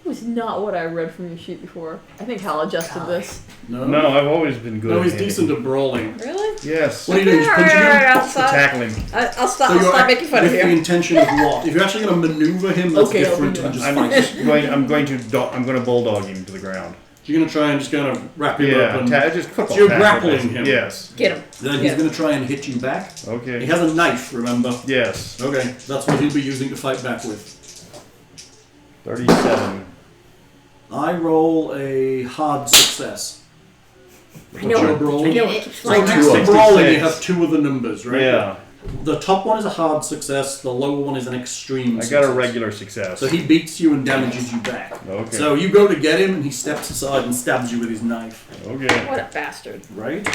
That was not what I read from your sheet before. I think Hal adjusted this.
No.
No, I've always been good.
No,
at
he's
hand to
decent
hand.
at brawling.
Really?
Yes.
What are you doing? Just punching him?
I'll stop.
Tackle him.
I'll
So you're
stop making fun of
with the
you.
intention of what? If you're actually going to maneuver him, that's
Okay, I'll
different
do
than
that.
just
I'm
fighting.
I'm going to bulldog him to the ground.
You're going to try and just kind of wrap him up. And
just football
So you're
tackle,
grappling
basically.
him?
Yes.
Get him.
then he's going to try and hit you back. He
Okay.
has a knife, remember?
Yes.
Okay, that's what he'll be using to fight back with.
37.
I roll a hard success.
I know.
Your brawl.
I know.
So next to
66.
brawling, you have 2 other numbers, right?
Yeah.
The top one is a hard success. The lower one is an extreme
I
success.
got a regular success.
So he beats you and damages you back.
Okay.
So you go to get him, and he steps aside and stabs you with his knife.
Okay.
What a bastard.
Right?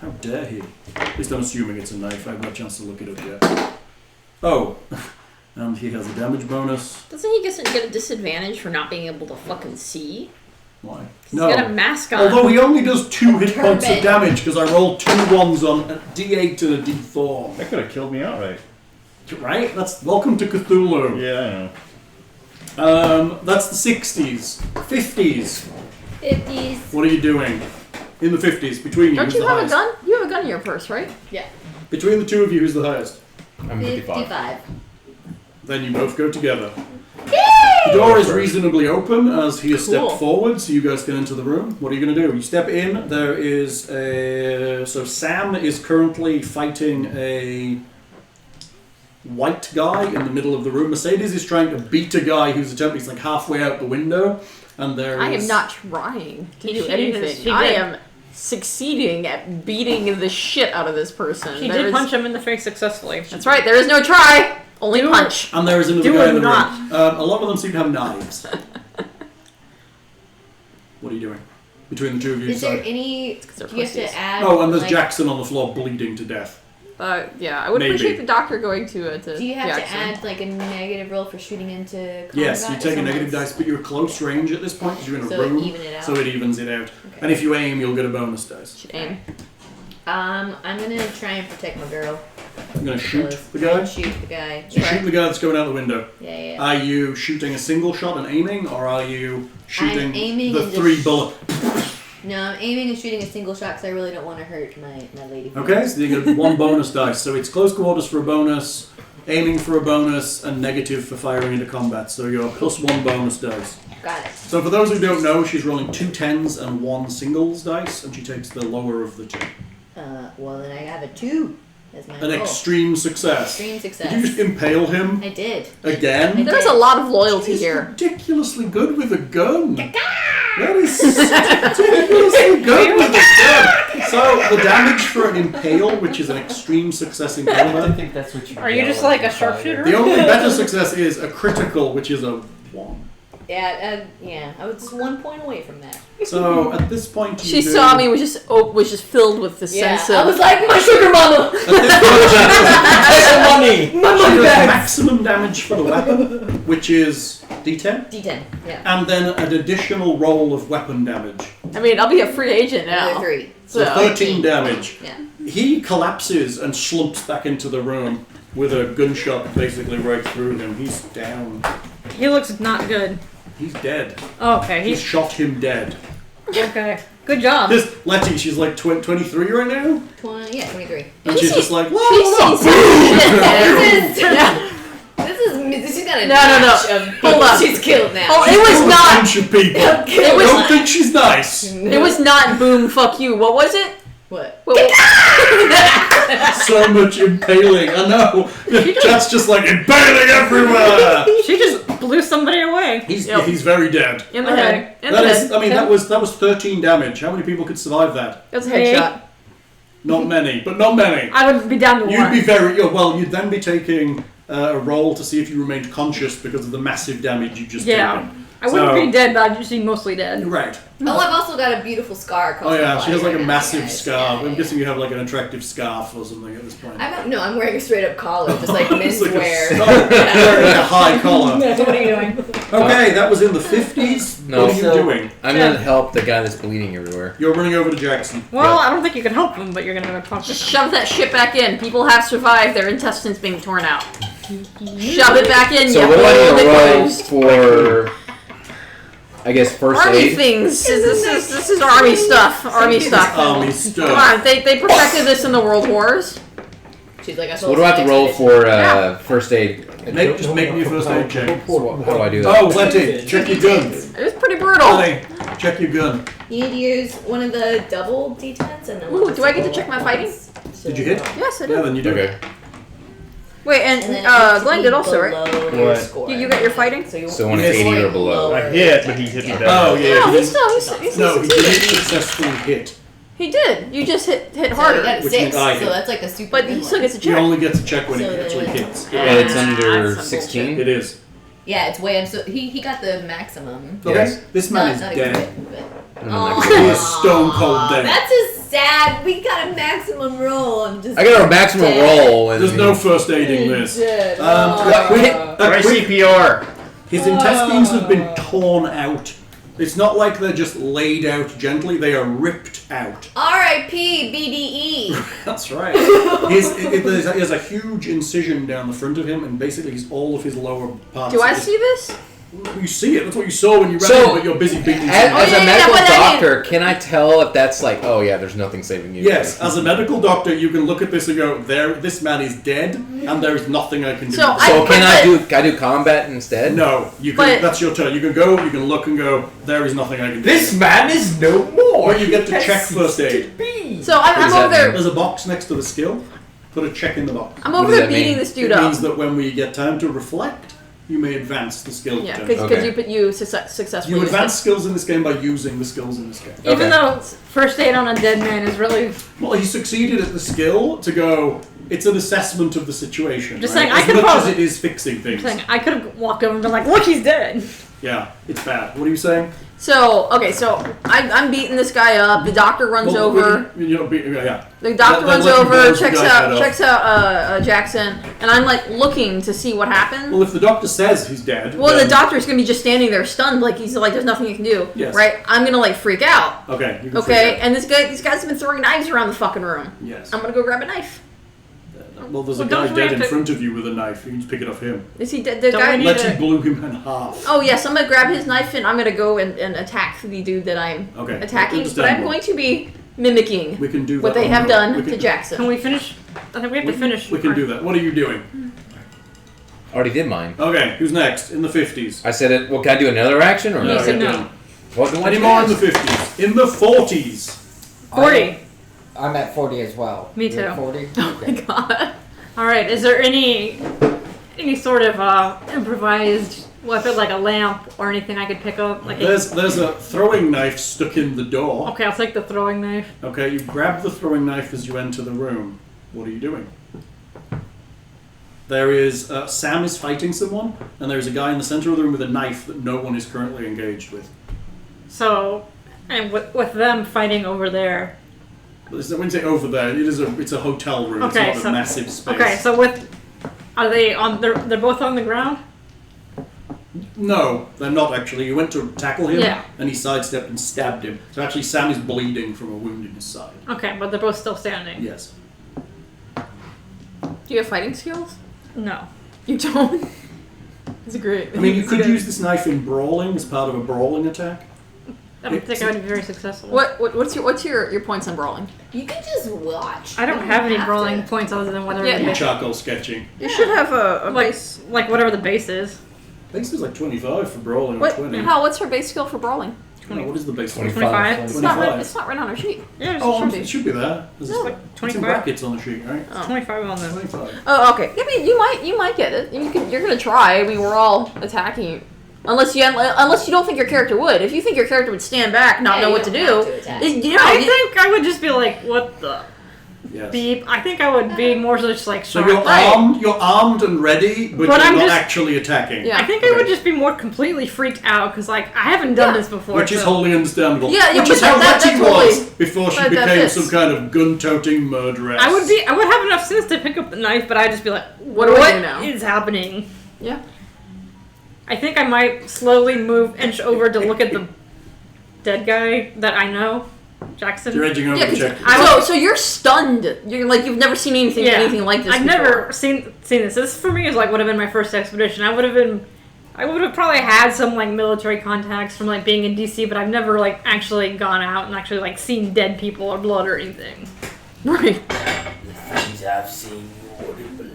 How dare he? At least I'm assuming it's a knife. I haven't had a chance to look it up yet. Oh. And he has a damage bonus.
Doesn't he get a disadvantage for not being able to fucking see?
Why?
He's got a mask on.
Although he only does 2 hit points of
Turmi.
damage because I rolled 2 1s on a D8 and a D4.
That could have killed me outright.
Right? That's welcome to Cthulhu.
Yeah, I know.
That's the 60s. 50s.
50s.
What are you doing? In the 50s, between you,
Don't
who's
you
the
have a
highest?
gun? You have a gun in your purse, right?
Yeah.
Between the two of you, who's the highest?
I'm 55.
55.
Then you both go together. The door is reasonably open as he has
Cool.
stepped forward, so you guys get into the room. What are you going to do? You step in, there is a... So Sam is currently fighting a white guy in the middle of the room. Mercedes is trying to beat a guy who's attempting, he's like halfway out the window, and there
I
is...
am not trying to do
She is.
anything.
She
I
did.
am succeeding at beating the shit out of this person.
She
There
did
is-
punch him in the face successfully.
That's right. There is no try. Only
Do it.
punch.
And there is another
Do
guy
it
in the
not.
room. A lot of them seem to have knives. What are you doing? Between the two of you.
Is there
decide.
any...
they're
Do you have
pussies.
to add...
Oh, and there's
like,
Jackson on the floor bleeding to death.
Yeah, I would
Maybe.
appreciate the doctor going to
Do you have
Jackson.
to add like a negative roll for shooting into combat?
Yes, you take a
Someone's-
negative dice, but you're close range at this point because you're in a
So it
room.
even it out?
So it evens it out.
Okay.
And if you aim, you'll get a bonus dice.
Should aim.
I'm gonna try and protect my girl.
You're going to shoot
So
the guy?
Shoot the guy.
So shoot the guy that's going out the window.
Yeah.
Are you shooting a single shot and aiming, or are you shooting
aiming
the
and
3
just-
bullet?
No, I'm aiming and shooting a single shot because I really don't want to hurt my lady.
Okay, so you get 1 bonus dice. So it's close quarters for a bonus, aiming for a bonus, and negative for firing into combat. So you're +1 bonus dice.
Got it.
So for those who don't know, she's rolling 2 10s and 1 singles dice, and she takes the lower of the 2.
Well then I have a 2 as my
An
roll.
extreme success.
Extreme success.
Did you just impale him
I did.
again?
There's a lot of loyalty
She's
here.
ridiculously good with a gun. That is ridiculously good with a gun. So the damage for an impale, which is an extreme success in
I
combat,
think that's what you
Are you just like a sharpshooter?
the only better success is a critical, which is a 1.
Yeah, I was 1 point away from that.
So at this point, you
She
do-
saw me was just filled with the
Yeah,
sense
I
of
was like, my sugar mama!
At this point,
money.
My
she
money
does
back!
maximum damage for the weapon, which is D10,
D10, yeah.
and then an additional roll of weapon damage.
I mean, I'll be a free agent now.
Another 3.
So
So,
13 damage.
Yeah.
He collapses and slumps back into the room with a gunshot basically right through him. He's down.
He looks not good.
He's dead.
Oh, okay,
He
he's
shot him dead.
okay. Good job.
This Letty, she's like 23 right now,
23.
and she's just like,
She's
whoa,
seen
This is,
Yeah.
she's got a
No.
batch of people
Hold up.
she's killed now.
Oh, it was
a
not.
bunch of people.
It was.
Don't think she's nice.
It was not boom. Fuck you. What was it?
What?
So much impaling. I know. Chat's just like impaling everywhere.
She just blew somebody away.
He's
Yep.
he's very dead.
In the
Okay.
head. In the
That
head.
is, I mean, that was 13 damage. How many people could survive that?
That's a
Hey.
headshot.
Not many, but not many.
I would be down to
You'd
one.
be very well. You'd then be taking a roll to see if you remained conscious because of the massive damage you just
Yeah.
taken.
I wouldn't
So-
be dead, but I'd just be mostly dead.
Right.
Oh, I've also got a beautiful scar across
Oh yeah,
my
she has
body
like a
right now,
massive
guys.
scarf.
Yeah,
I'm guessing you have like an attractive scarf or something at this point.
I'm wearing a straight up collar, just like
It's like
menswear.
wearing a high collar.
So what are you doing?
Okay, that was in the 50s.
No.
What are you
So-
doing?
I'm gonna help the guy that's bleeding everywhere.
You're running over to Jackson.
Well, I don't think you can help him, but you're gonna talk to
Just shove that shit back in. People have survived their intestines being torn out. Shove it back in.
So
you
what do I
hold
need
it
to roll
closed.
for? I guess first
Army
aid.
things. This is army stuff. Army stuff.
Army
Come
stuff.
on, they perfected this in the World Wars.
She's like,
So what do I have to roll for first aid?
Just make me a first aid check.
So how do I do that?
Oh, Letty, check your gun.
It was pretty brutal.
Letty, check your gun.
You need to use one of the double D10s and then
Ooh, do I get to check my fighting?
Did you hit?
Yes, I
Yeah,
did.
then you do.
Okay.
Wait,
And then
and
it needs to
Glen
be
did also, right?
below your
What?
score.
You got your fighting?
So when it's 80 or below.
I hit, but he hit me down.
Oh yeah.
No,
he
he's
didn't-
still he's
No, he didn't
succeeded.
successfully hit.
He did. You just hit
So you
harder.
got a
Which
6,
means I
so
hit.
that's like a super
But
good
he still
one.
gets a
He
check.
only gets a check when
So
he actually
then-
hits.
And it's
Ah,
under
some
16.
It is.
Yeah, it's way. So he got the maximum.
Okay.
Yes.
This man is
not
dead.
a crit, but.
And then
Aw.
He is stone cold dead.
That's just sad. We got a maximum roll. I'm just.
I got a maximum
dead.
roll. And
There's no first aiding this.
Dead.
A
Try
quick,
CPR.
his intestines have been torn out It's not like they're just laid out gently, they are ripped out.
R.I.P. BDE.
That's right. There's a huge incision down the front of him, and basically all of his lower parts.
Do I see this?
You see it. That's what you saw when you ran in, but you're busy beating
as a medical doctor, can I tell if that's like, oh yeah, there's nothing saving you?
Yes, as a medical doctor, you can look at this and go, this man is dead, and there is nothing I can do.
So
can I do combat instead?
No, you can. That's your turn. You can go, you can look and go, there is nothing I can do.
This man is no more.
Or you get to check first aid.
So I'm over there.
There's a box next to the skill. Put a check in the box.
I'm over there beating this dude up.
It means that when we get time to reflect, you may advance the skill.
Yeah, because you successfully.
You advance skills in this game by using the skills in this game.
Even though first aid on a dead man is really.
Well, he succeeded at the skill to go. It's an assessment of the situation.
Just
right?
saying, I
as
could
much
probably,
as it is fixing things.
Saying, I could have walked over and been like, "Look, he's dead."
Yeah, it's bad. What are you saying?
So I'm beating this guy up. The doctor runs over. The doctor runs over, checks out Jackson, and I'm like looking to see what happened.
Well, if the doctor says he's dead,
well, the doctor's gonna be just standing there stunned, like he's like, there's nothing he can do.
Yes.
Right? I'm gonna like freak out.
Okay. You can
okay.
freak out.
And these guys have been throwing knives around the fucking room.
Yes.
I'm gonna go grab a knife.
Well, there's a guy dead in front of you with a knife. You can just pick it off him.
Is he dead? The guy.
Letty blew him in half.
Oh yes, I'm gonna grab his knife and I'm gonna go and attack the dude that I'm attacking. But I'm going to be mimicking what they have done to Jackson.
Can we finish? I think we have to finish.
We can do that. What are you doing?
Already did mine.
Okay, who's next? In the 50s.
I said it. Well, can I do another action or
no?
No.
Any more in the 50s? In the 40s.
40.
I'm at 40 as well.
Me too.
You're 40?
Oh my god.
Alright, is there any sort of improvised weapon, like a lamp or anything I could pick up? Like
there's a throwing knife stuck in the door.
Okay, I'll take the throwing knife.
Okay, you grab the throwing knife as you enter the room. What are you doing? There is, Sam is fighting someone, and there's a guy in the center of the room with a knife that no one is currently engaged with.
So, and with them fighting over there.
When you say over there, it's a hotel room.
Okay,
it's not a massive space.
Okay, so are they on? They're both on the ground.
No, they're not actually. You went to tackle him,
yeah.
And he sidestepped and stabbed him. So actually, Sam is bleeding from a wound in his side.
Okay, but they're both still standing.
Yes.
Do you have fighting skills?
No.
You don't? It's great.
I mean, you could use this knife in brawling as part of a brawling attack.
I don't think I would be very successful.
What's your points on brawling?
You could just watch.
I don't have any brawling points other than whatever.
Yeah,
charcoal sketching.
You should have a base.
Like whatever the base is.
Base is like 25 for brawling.
What?
20.
What's her base skill for brawling?
What is the base?
25.
It's not written on her sheet.
Yeah,
it should be there. There's
like
25 brackets on the sheet, right?
It's 25 on the.
25.
Oh, okay. I mean, you might get it. You're gonna try. I mean, we're all attacking. Unless you don't think your character would. If you think your character would stand back, not know what to do,
I think I would just be like, what the beep. I think I would be more just like.
So you're armed and ready, but you're not actually attacking.
Yeah. I think I would just be more completely freaked out because like I haven't done this before.
Which is wholly understandable.
Yeah,
which is how Letty was before she became some kind of gun-toting murderess.
I would have enough sense to pick up the knife, but I'd just be like, what is happening?
Yeah.
I think I might slowly inch over to look at the dead guy that I know, Jackson.
You're edging over to check.
So you're stunned. You're like you've never seen anything like this.
I've never seen this. This for me is like would have been my first expedition. I would have probably had some like military contacts from like being in DC, but I've never like actually gone out and actually like seen dead people or blood or anything.
Right.
The things I've seen, you wouldn't believe.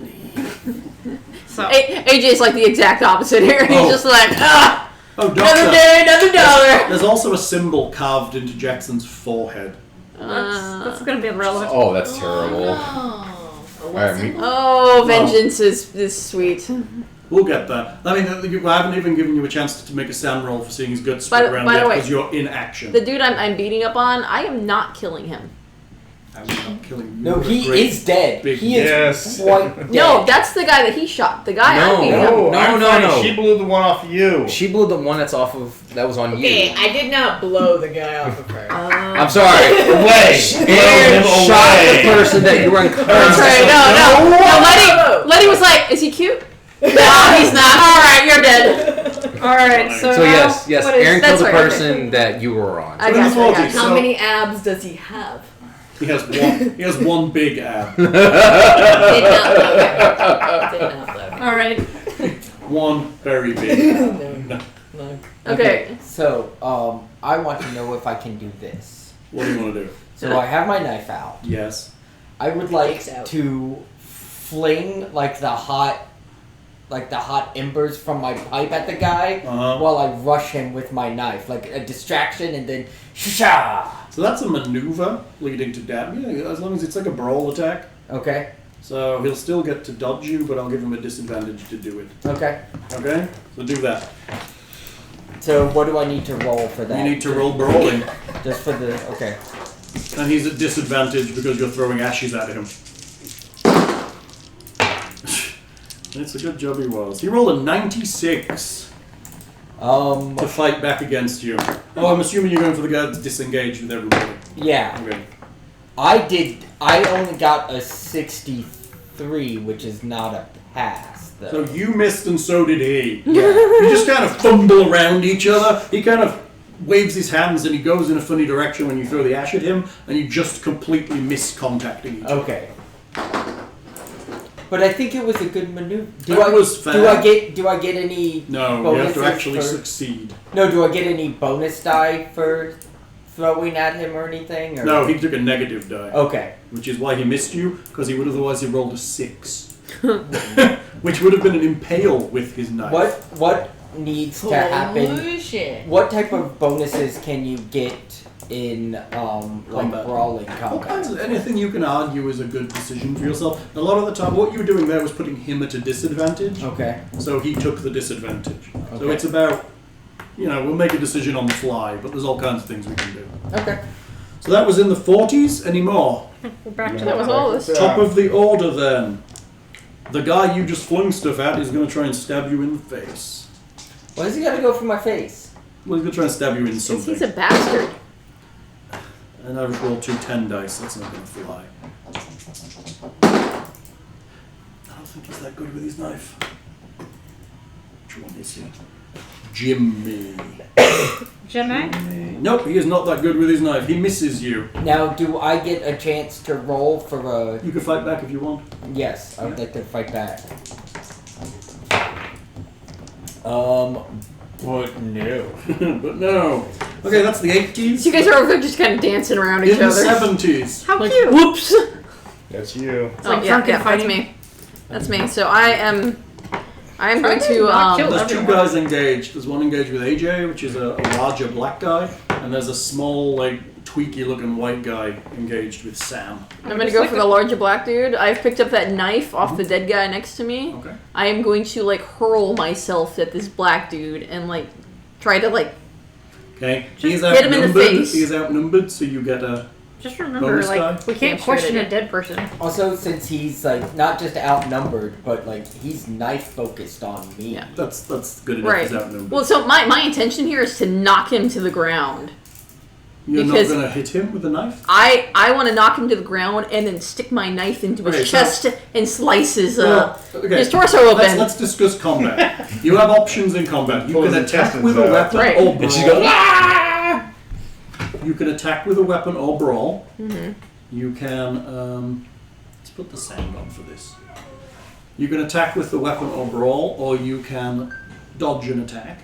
So AJ's like the exact opposite here. He's just like,
doctor.
Another day, another dollar.
There's also a symbol carved into Jackson's forehead.
That's gonna be irrelevant.
Oh, that's terrible.
Vengeance is sweet.
We'll get there. I mean, I haven't even given you a chance to make a SAM roll for seeing his guts spread around yet because you're in action.
The dude I'm beating up on, I am not killing him.
I'm not killing you.
No, he is dead. He is quite dead.
No, that's the guy that he shot. The guy I'm beating up.
No. She blew the one off you.
She blew the one that was on you.
Okay, I did not blow the guy off of her.
I'm sorry. Wait. Erin shot the person that you were unconscious.
No. Letty was like, is he cute? No, he's not. Alright, you're dead.
Alright, so
So
now,
yes,
what is-
Erin
that's
killed the
right,
person that you were on.
I got you. I got you.
So-
How many abs does he have?
He has one. He has one big ab.
Did not blow.
Alright.
One very big.
No.
Okay.
So, I want to know if I can do this.
What do you want to do?
So I have my knife out.
Yes.
I would like
Takes out.
to fling like the hot embers from my pipe at the guy while I rush him with my knife, like a distraction, and then sha.
So that's a maneuver leading to damage. Yeah, as long as it's like a brawl attack.
Okay.
So he'll still get to dodge you, but I'll give him a disadvantage to do it.
Okay.
Okay? So do that.
So what do I need to roll for that?
You need to roll brawling.
Just for the okay.
And he's at disadvantage because you're throwing ashes at him. It's a good job he was. He rolled a 96 to fight back against you. Oh, I'm assuming you're going for the guy that's disengaged with everybody.
Yeah.
Okay.
I only got a 63, which is not a pass, though.
So you missed and so did he. You just kind of fumble around each other. He kind of waves his hands and he goes in a funny direction when you throw the ash at him, and you just completely miss contacting each other.
Okay. But I think it was a good maneuver.
That was fair.
Do I get any
No, you have to
bonuses
actually
for-
succeed.
No, do I get any bonus die for throwing at him or anything? Or?
No, he took a negative die.
Okay.
Which is why he missed you, because he would otherwise have rolled a 6. Which would have been an impale with his knife.
What needs to happen?
Oh, shit.
What type of bonuses can you get in like
Combat.
brawling
All
combat?
kinds of anything you can argue is a good decision for yourself. A lot of the time, what you were doing there was putting him at a disadvantage.
Okay.
So he took the disadvantage. So
Okay.
it's about, we'll make a decision on the fly, but there's all kinds of things we can do.
Okay.
So that was in the 40s. Any more?
We're back to
That was all this.
Top of the order then. The guy you just flung stuff at is going to try and stab you in the face.
Why does he gotta go for my face?
Well, he's going to try and stab you in
Because
something.
he's a bastard.
And I just rolled 2 10 dice. That's not going to fly. I don't think he's that good with his knife. Which one is he? Jimmy.
Jimmy?
Nope, he is not that good with his knife. He misses you.
Now, do I get a chance to roll for a...
You can fight back if you want.
Yes, I would like to fight back. But no.
But no. Okay, that's the 80s.
So you guys are over there just kind of dancing around
In
each
the
other.
70s.
How
Like,
cute!
whoops!
That's you.
Oh,
like
yeah,
drunken
yeah, that's
fighting.
me. That's me. So I am going to
not kill
There's 2
everyone.
guys engaged. There's one engaged with AJ, which is a larger black guy, and there's a small, tweaky-looking white guy engaged with Sam.
I'm gonna go for the larger black dude. I've picked up that knife off the dead guy next to me.
Okay.
I am going to hurl myself at this black dude and try to
Okay.
Just hit him in the face.
He is outnumbered, so you get a...
Just remember,
Bonus die?
we can't
Yeah,
question
sure
a dead person.
Also, since he's not just outnumbered, but he's knife focused on me.
Yeah.
That's good enough.
right.
He's outnumbered.
Well, so my intention here is to knock him to the ground.
You're not
because-
going to hit him with a knife?
I want to knock him to the ground and then stick my knife into his
Okay, so-
chest and slice his
Okay.
his torso open.
Let's discuss combat. You have options in combat. You
Pull
can
his
attack
intestines
with a
out.
weapon
Right.
or brawl.
And she goes,
You can attack with a weapon or brawl.
Mhm.
You can, let's put the sound on for this. You can attack with the weapon or brawl, or you can dodge an attack,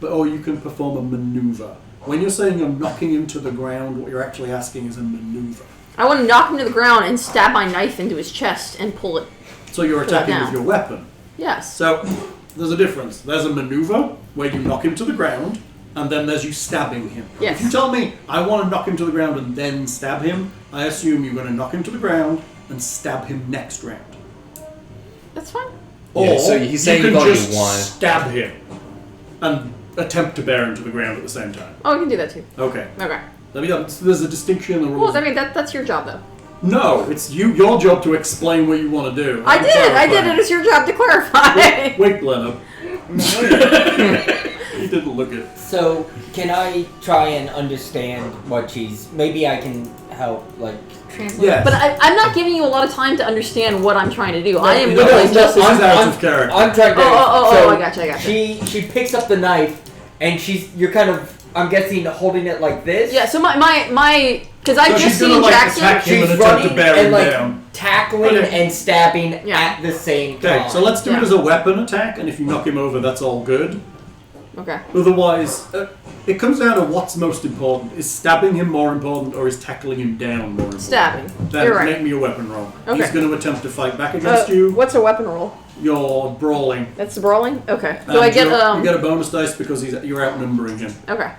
or you can perform a maneuver. When you're saying you're knocking him to the ground, what you're actually asking is a maneuver.
I want to knock him to the ground and stab my knife into his chest and pull it.
So you're attacking
down.
with your weapon.
Yes.
So there's a difference. There's a maneuver where you knock him to the ground, and then there's you stabbing him.
Yes.
If you tell me I want to knock him to the ground and then stab him, I assume you're going to knock him to the ground and stab him next round.
That's fine.
Or
Yeah, so he's saying
you
you've
can
only
just
one.
stab him and attempt to bear him to the ground at the same time.
Oh, we can do that too.
Okay.
Okay.
There's a distinction in the rules.
Well, I mean that's your job though.
No, it's your job to explain what you want to do.
I
I'm
did.
clarifying.
It is your job to clarify.
Wait, Glen. He didn't look it.
So, can I try and understand what she's... Maybe I can help, like
translate.
Yes.
But I'm not giving you a lot of time to understand what I'm trying to do. I am
no,
literally just.
this is out of character.
I'm trying to.
I gotcha.
She picks up the knife, and you're kind of, I'm guessing, holding it like this.
Yeah. So my because I just seen Jackson.
She's running and like tackling and stabbing at the same time.
Okay, so let's do it as a weapon attack, and if you knock him over, that's all good.
Okay.
Otherwise, it comes down to what's most important. Is stabbing him more important, or is tackling him down more important?
Stabbing.
Then
You're right.
make me a weapon roll.
Okay.
He's going to attempt to fight back against you.
What's a weapon roll?
You're brawling.
That's the brawling? Okay.
And
Do I get
you get a bonus dice because you're outnumbering him.
Okay.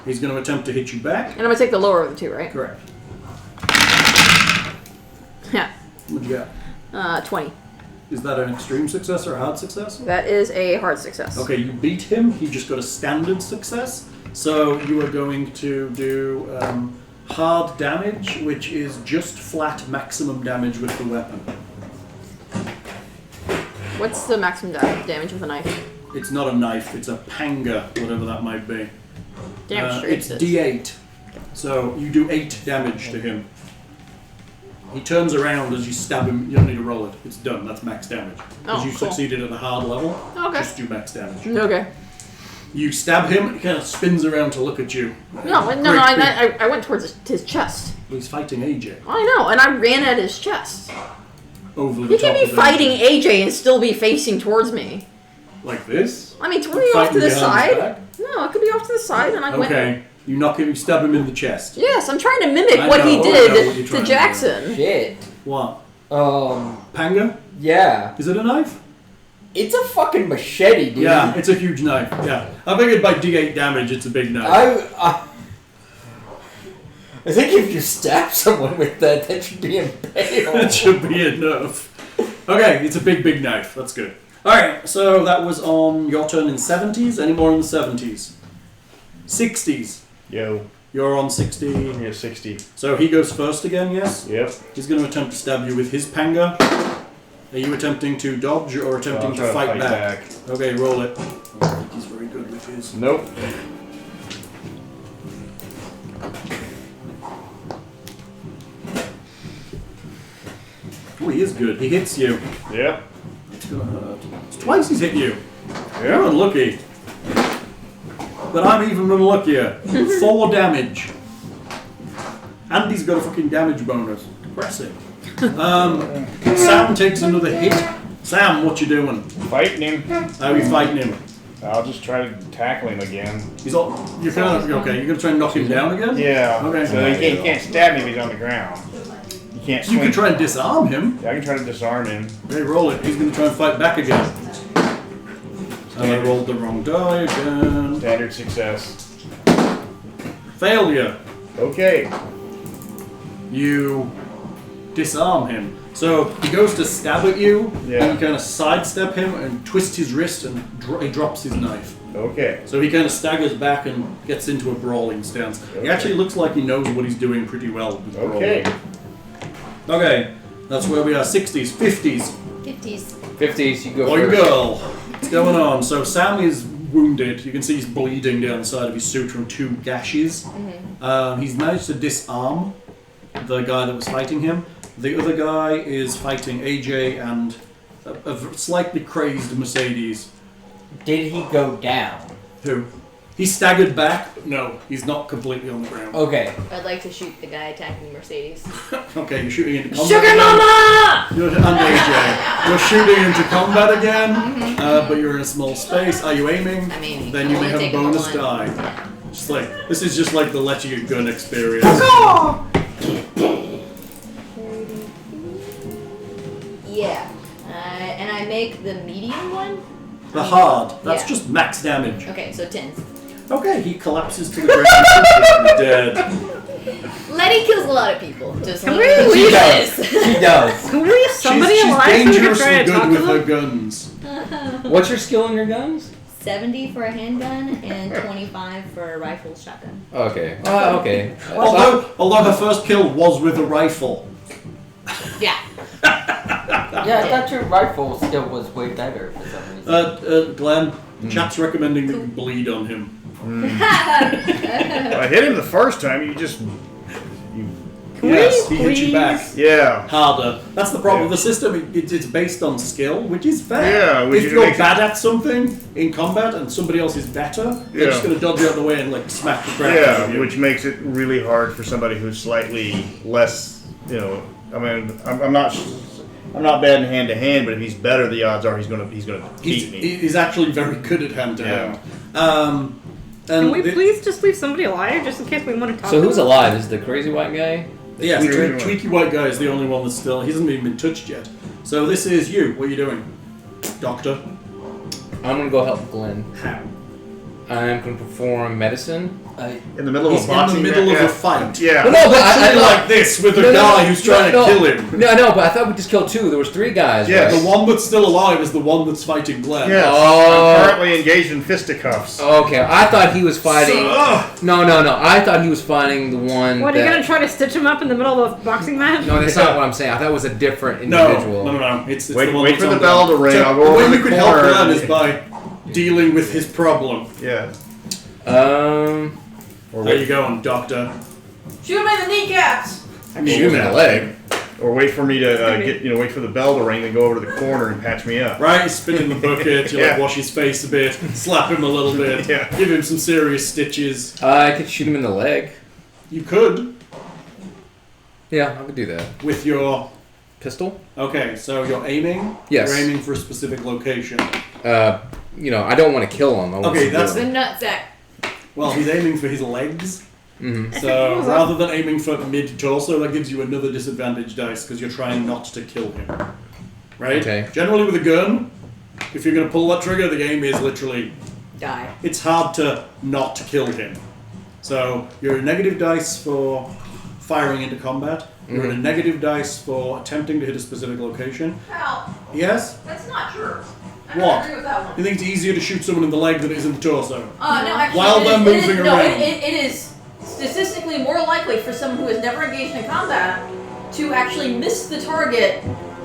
He's going to attempt to hit you back.
And I'm going to take the lower of the two, right?
Correct.
Yeah.
What'd you get?
20.
Is that an extreme success or a hard success?
That is a hard success.
Okay, you beat him. He just got a standard success. So you are going to do hard damage, which is just flat maximum damage with the weapon.
What's the maximum damage with a knife?
It's not a knife, it's a panga, whatever that might be.
Demonstrate
It's D8. So you do 8 damage to him. He turns around as you stab him. You don't need to roll it. It's done. That's max damage. Because
Oh,
you
cool.
succeeded at the hard level.
Okay.
Just do max damage.
Okay.
You stab him, he kind of spins around to look at you.
No, I went towards his chest.
Well, he's fighting AJ.
I know, and I ran at his chest.
Over the
You
top
can't be
of
fighting AJ and still be facing towards me.
Like this?
I mean, maybe off to the
Fighting behind his
side.
back?
No, it could be off to the side, and I went.
Okay. You knock him, you stab him in the chest.
Yes, I'm trying to mimic
I
what
know,
he
I know what
did
you're
to
trying to
Jackson.
Shit.
What?
Panga?
Panga?
Yeah.
Is it a knife?
It's a fucking machete, dude.
Yeah, it's a huge knife. Yeah. I figured by D8 damage, it's a big knife.
I think if you stab someone with that should be impaled.
That should be enough. Okay, it's a big knife. That's good. Alright, so that was on your turn in 70s. Any more in the 70s? 60s.
Yo.
You're on 60.
Yeah, 60.
So he goes first again, yes?
Yep.
He's going to attempt to stab you with his panga. Are you attempting to dodge or attempting to fight back? Okay, roll it. I don't think he's very good with his.
Nope.
Oh, he is good. He hits you.
Yep.
It's going to hurt. It's twice he's hit you.
Yeah.
You're unlucky. But I'm even unluckier. 4 damage. And he's got a fucking damage bonus. Impressive. Sam takes another hit. Sam, what you doing?
Fighting him.
How are you fighting him?
I'll just try to tackle him again.
You're kind of, okay, you're going to try and knock him down again?
Yeah.
Okay.
So he can't stab me if he's on the ground. You can't swing.
You can try and disarm him.
Yeah, I can try to disarm him.
Okay, roll it. He's going to try and fight back again. And I rolled the wrong die again.
Standard success.
Failure.
Okay.
You disarm him. So he goes to stab at you,
Yeah.
and you kind of sidestep him and twist his wrist, and he drops his knife.
Okay.
So he kind of staggers back and gets into a brawling stance. He actually looks like he knows what he's doing pretty well. With
Okay.
brawling. Okay, that's where we are. 60s, 50s.
50s.
50s, you go
Boy,
first.
girl. What's going on? So Sam is wounded. You can see he's bleeding down the side of his suit from 2 gashes. He's managed to disarm the guy that was fighting him. The other guy is fighting AJ and a slightly crazed Mercedes.
Did he go down?
Who? He staggered back. No, he's not completely on the ground.
Okay.
I'd like to shoot the guy attacking Mercedes.
Okay, you're shooting into combat.
Sugar
again.
Mama!
And AJ. You're shooting into combat again, but you're in a small space. Are you aiming?
I'm aiming.
Then
I'm
you may
only
have a
taking
bonus
one.
die.
Yeah.
Just like this is just like the let you gun experience.
Yeah. And I make the medium one?
The hard. That's
Yeah.
just max damage.
Okay, so 10s.
Okay, he collapses to the ground. He's dead.
Letty kills a lot of people. Just
Can
let
we
me
leave
this.
She does.
Can we leave somebody
she's
alive so we can
dangerously
try to
good
talk
with
to
her
them?
guns.
What's your skill in your guns?
70 for a handgun and 25 for a rifle shotgun.
Okay. Okay.
Although her first kill was with a rifle.
Yeah.
Yeah, I thought your rifle skill was way better for some reason.
Glenn, chat's recommending that you bleed on him.
I hit him the first time. You
Yes, he hits you back.
Yeah.
Harder. That's the problem.
Yeah.
The system, it's based on skill, which is fair.
Yeah, which
if you're
makes
bad at something in combat and somebody else is better, they're just going to dodge you out of the way and like smack the crap out of you.
Which makes it really hard for somebody who's slightly less, you know. I mean, I'm not bad in hand to hand, but if he's better, the odds are he's gonna beat me.
He's actually very good at hand to hand.
Can we please just leave somebody alive, just in case we want to talk?
So
to
who's
them?
alive? Is the crazy white guy?
Yeah, the tweaky white guy is the only one that's still. He hasn't even been touched yet. So this is you. What are you doing, Doctor?
I'm gonna go help Glen.
How?
I'm gonna perform medicine.
In the middle of
He's
a boxing
in the middle of a fight.
Yeah.
Well, no, but I
like this with a guy who's trying to kill him.
No, but I thought we just killed two. There was three guys.
Yes.
Right?
The one that's still alive is the one that's fighting Glen.
Yes.
Oh.
I'm currently engaged in fisticuffs.
Okay, I thought he was fighting. No. I thought he was fighting the one.
What, are you gonna try to stitch him up in the middle of a boxing match?
No, that's not what I'm saying. I thought it was a different individual.
No. It's
Wait
the one
for
that's
the
on
bell to ring. I'll go
the
over
way
the
you could help
corner.
Glen is by dealing with his problem.
Yeah.
There you go, Doctor.
Shoot him in the kneecaps!
Shoot him in the leg.
Or wait for me to wait for the bell to ring, then go over to the corner and patch me up.
Right, you spin in the bucket, you like wash his face a bit, slap him a little bit, give him some serious stitches.
I could shoot him in the leg.
You could.
Yeah, I could do that.
With your
pistol?
Okay, so you're aiming?
Yes.
You're aiming for a specific location.
I don't want to kill him.
Okay, that's
the nutsack.
Well, he's aiming for his legs.
Mm-hmm.
So rather than aiming for mid-torso, that gives you another disadvantage dice because you're trying not to kill him. Right?
Okay.
Generally with a gun, if you're going to pull that trigger, the game is literally...
Die.
It's hard to not kill him. So you're a negative dice for firing into combat. You're in a negative dice for attempting to hit a specific location.
Hal,
Yes?
that's not true. I
What?
don't agree with that one.
You think it's easier to shoot someone in the leg than it is in the torso?
No, actually,
While they're moving around.
No, it is statistically more likely for someone who has never engaged in combat to actually miss the target,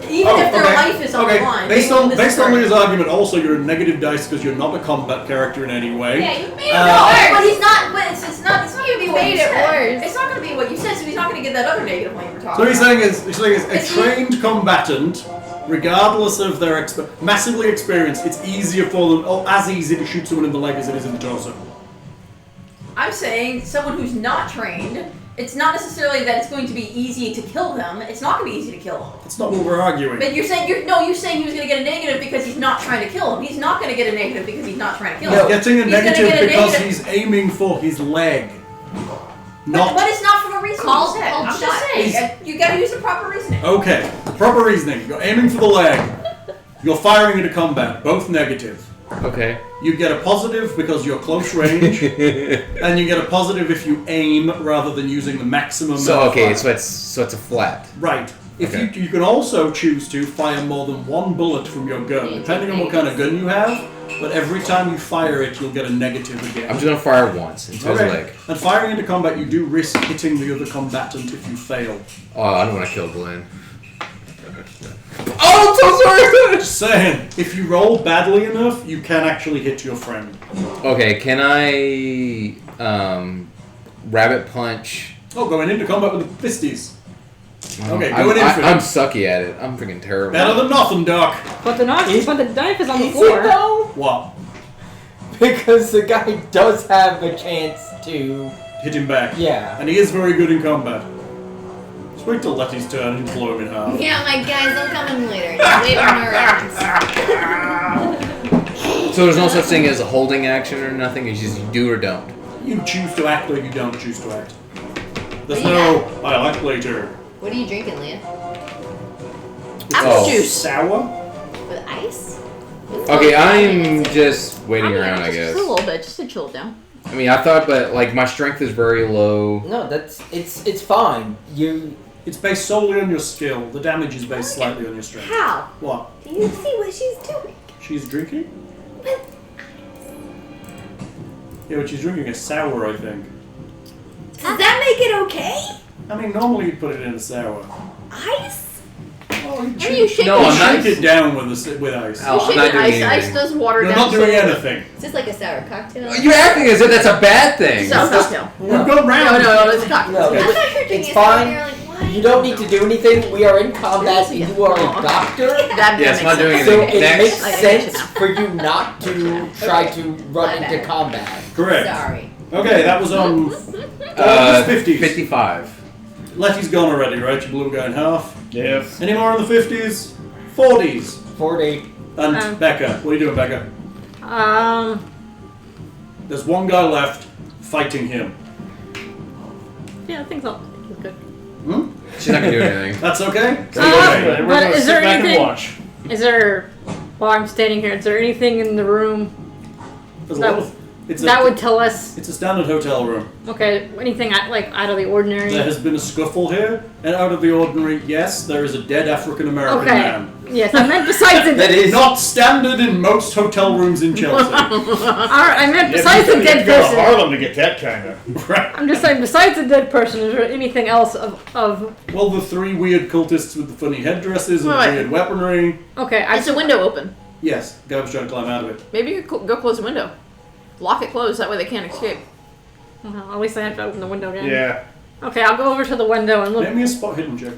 even if their life is on the line.
Based on Leah's argument, also you're a negative dice because you're not a combat character in any way.
Yeah, you made it
But
worse.
he's not. But it's not going to be what
made
you
it
said.
worse.
It's not going to be what you said, so he's not going to get that other negative one you were talking
So he's
about.
saying is a trained combatant, regardless of their massively experienced, it's easier for them, or as easy to shoot someone in the leg as it is in the torso.
I'm saying someone who's not trained. It's not necessarily that it's going to be easy to kill them. It's not going to be easy to kill them.
That's not what we're arguing.
But you're saying you're saying he was going to get a negative because he's not trying to kill him. He's not going to get a negative because he's not trying to kill him.
He's getting a
He's gonna
negative
get a
because
negative.
he's aiming for his leg.
But it's not for the reason
Called-
you said.
called
I'm just
shot.
saying. You got to use the proper reasoning.
Okay, proper reasoning. You're aiming for the leg. You're firing into combat. Both negative.
Okay.
You get a positive because you're close range, and you get a positive if you aim rather than using the maximum.
So
amount of
okay,
fire.
so it's a flat.
Right. If
Okay.
you can also choose to fire more than one bullet from your gun, depending on what kind of gun you have. But every time you fire it, you'll get a negative again.
I'm just gonna fire once into his leg.
And firing into combat, you do risk hitting the other combatant if you fail.
Oh, I don't want to kill Glen. Oh, I'm so sorry.
Just saying, if you roll badly enough, you can actually hit your friend.
Okay, can I rabbit punch?
Oh, going into combat with the fisties. Okay,
I'm,
going in for
I'm
it.
sucky at it. I'm freaking terrible.
Better than nothing, Doc.
But the knife is on the
Is
floor.
it though?
What?
Because the guy does have a chance to.
Hit him back.
Yeah.
And he is very good in combat. Just wait till Letty's turn and blow him in half.
Yeah, my guys, I'm coming later. Just wait on our rounds.
So there's no such thing as a holding action or nothing. It's just you do or don't.
You choose to act or you don't choose to act. There's
Yeah.
no, I'll act later.
What are you drinking, Leah?
Apple juice.
Sour?
With ice?
Okay, I'm just waiting
I'm
around,
gonna
I guess.
Just a little bit, just to chill down.
I mean, I thought, but like my strength is very low.
No, it's fine.
It's based solely on your skill. The damage is based slightly on your strength.
How?
What?
Do you see what she's doing?
She's drinking? Yeah, but she's drinking a sour, I think.
Does that make it okay?
I mean, normally you'd put it in a sour.
Ice?
Oh, you
Are you shaking?
No, I'm not.
shake it down with ice.
Oh,
You
I'm
shake
not
it,
doing
ice.
anything.
Ice does water
You're
down.
not doing
so-
anything.
Is this like a sour cocktail?
You're acting as if that's a bad thing.
So, cocktail.
We've gone round.
No, it's a cocktail.
No,
I thought you were drinking
It's
it sour
fine.
and you're like, what?
You don't need to do anything. We are in combat. You are a doctor.
That
Yes, not doing
So
anything.
it
Next.
makes
I get you
sense
now.
for you not to try to run
My
into
bad.
combat.
Correct.
Sorry.
Okay, that was on 50s.
55.
Letty's gone already, right? You blew a guy in half.
Yes.
Any more in the 50s? 40s.
40.
And Becca. What are you doing, Becca? There's one guy left fighting him.
Yeah, I think so. Good.
Hmm?
She's not gonna do anything.
That's okay?
But
Everyone's gonna
is
sit
there
back and
anything-
watch.
Is there, while I'm standing here, is there anything in the room
There's a
That-
lot of, it's
that
a,
would tell us,
It's a standard hotel room.
okay, anything like out of the ordinary?
There has been a scuffle here, and out of the ordinary, yes, there is a dead African American
Okay.
man.
Yes, I meant besides the
That is.
Not standard in most hotel rooms in Chelsea.
Alright, I meant
Yeah,
besides
you
the
have
dead
to go to
person.
Harlem to get that kind of.
Right.
I'm just saying, besides the dead person, is there anything else of
Well, the three weird cultists with the funny headdresses and
Right.
the weird weaponry.
okay,
It's a window open.
Yes, the guy was trying to climb out of it.
Maybe you could go close the window. Lock it closed, that way they can't escape.
well, at least I have to open the window again.
Yeah.
Okay, I'll go over to the window and look.
Make me a spot hidden check.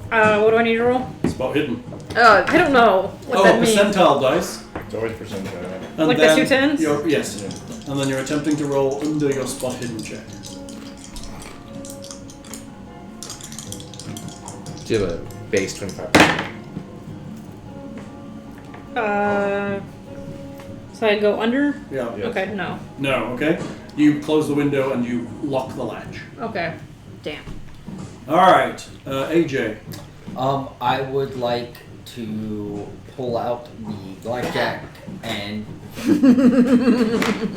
What do I need to roll?
Spot hidden.
I don't know what that means.
percentile dice.
It's always percentile.
And
Like the
then
two tens?
Yes. And then you're attempting to roll under your spot hidden check.
Do you have a base 25?
So I go under?
Yeah.
Yes.
Okay, no.
No, okay. You close the window and you lock the latch.
Okay.
Damn.
Alright, AJ.
I would like to pull out the blackjack and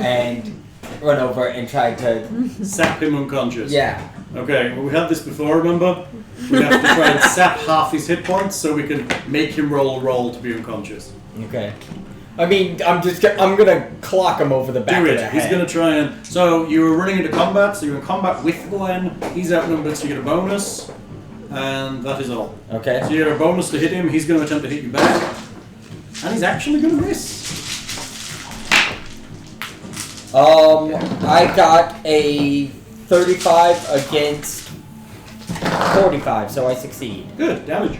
and run over and try to.
Sap him unconscious.
Yeah.
Okay, well, we had this before, remember? We have to try and sap half his hit points so we can make him roll a roll to be unconscious.
Okay. I mean, I'm gonna clock him over the back
Do
of
it.
the
He's
head.
going to try and. So you were running into combat, so you're in combat with Glen. He's outnumbered, so you get a bonus. And that is all.
Okay.
So you get a bonus to hit him. He's going to attempt to hit you back. And he's actually going to miss.
I got a 35 against 45, so I succeed.
Good. Damage.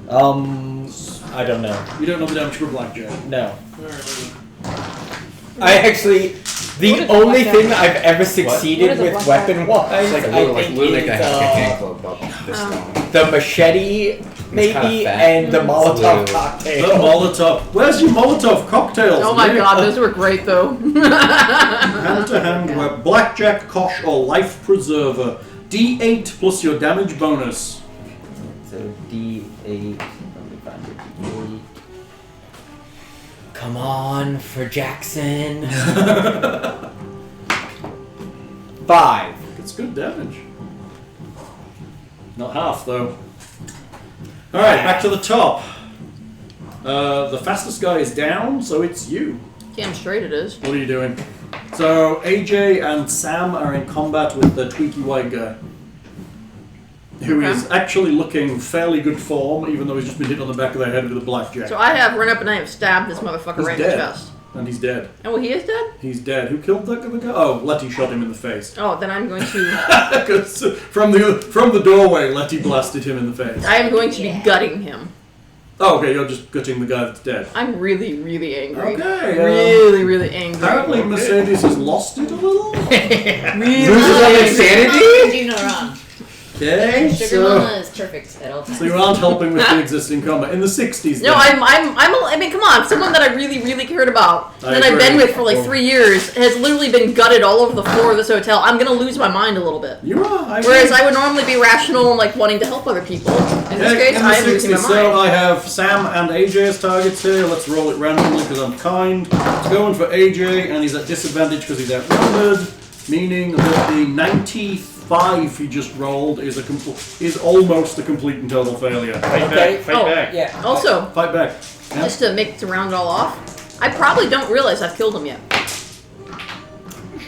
I don't know.
You don't know the damage for blackjack.
No. I actually,
What
the
is
only
blackjack?
thing I've ever
What
succeeded
is a
with
blackjack?
weapon-wise,
It's like a
I
little, like,
think
literally like a
is,
handful about this long.
the machete, maybe,
kinda fat.
and the Molotov
Blue.
The
cocktail.
Molotov. Where's your Molotov cocktails?
Oh my
man?
god, those were great though.
Hand-to-hand weapon. Blackjack, kosh, or life preserver. D8 plus your damage bonus.
So D8. Let me find the D8. Come on for Jackson. 5.
It's good damage. Not half, though. Alright, back to the top. The fastest guy is down, so it's you.
Damn straight it is.
What are you doing? So, AJ and Sam are in combat with the tweaky white guy. Who
Okay.
is actually looking fairly good form, even though he's just been hit on the back of the head with a blackjack.
So I have run up and I have stabbed this motherfucker
He's
right in the
dead.
chest.
And he's dead.
Oh, he is dead?
He's dead. Who killed that guy? Oh, Letty shot him in the face.
Oh, then I'm going to.
'Cause from the doorway, Letty blasted him in the face.
I am going to be gutting him.
Oh, okay, you're just gutting the guy that's dead.
I'm really, really angry.
Okay,
Really, really angry.
Apparently Mercedes has lost it a little.
Really,
Loses all
angry.
insanity?
Do no wrong.
Okay,
Sugar Mama is perfect at all times.
so you aren't helping with the existing combat. In the 60s,
No,
then.
I mean, come on, someone that I really, really cared about,
I
that I've
agree.
been with for like 3 years, has literally been gutted all over the floor of this hotel. I'm gonna lose my mind a little bit.
You are.
Whereas I would normally be rational and like wanting to help other people. In this case,
in
I
the
am losing my
60s, so
mind.
I have Sam and AJ as targets here. Let's roll it randomly because I'm kind. It's going for AJ, and he's at disadvantage because he's outnumbered, meaning that the 95 he just rolled is almost a complete and total failure.
Fight
Okay.
back. Fight
Oh,
back.
Yeah.
Also,
Fight back. Yeah?
just to round it all off, I probably don't realize I've killed him yet.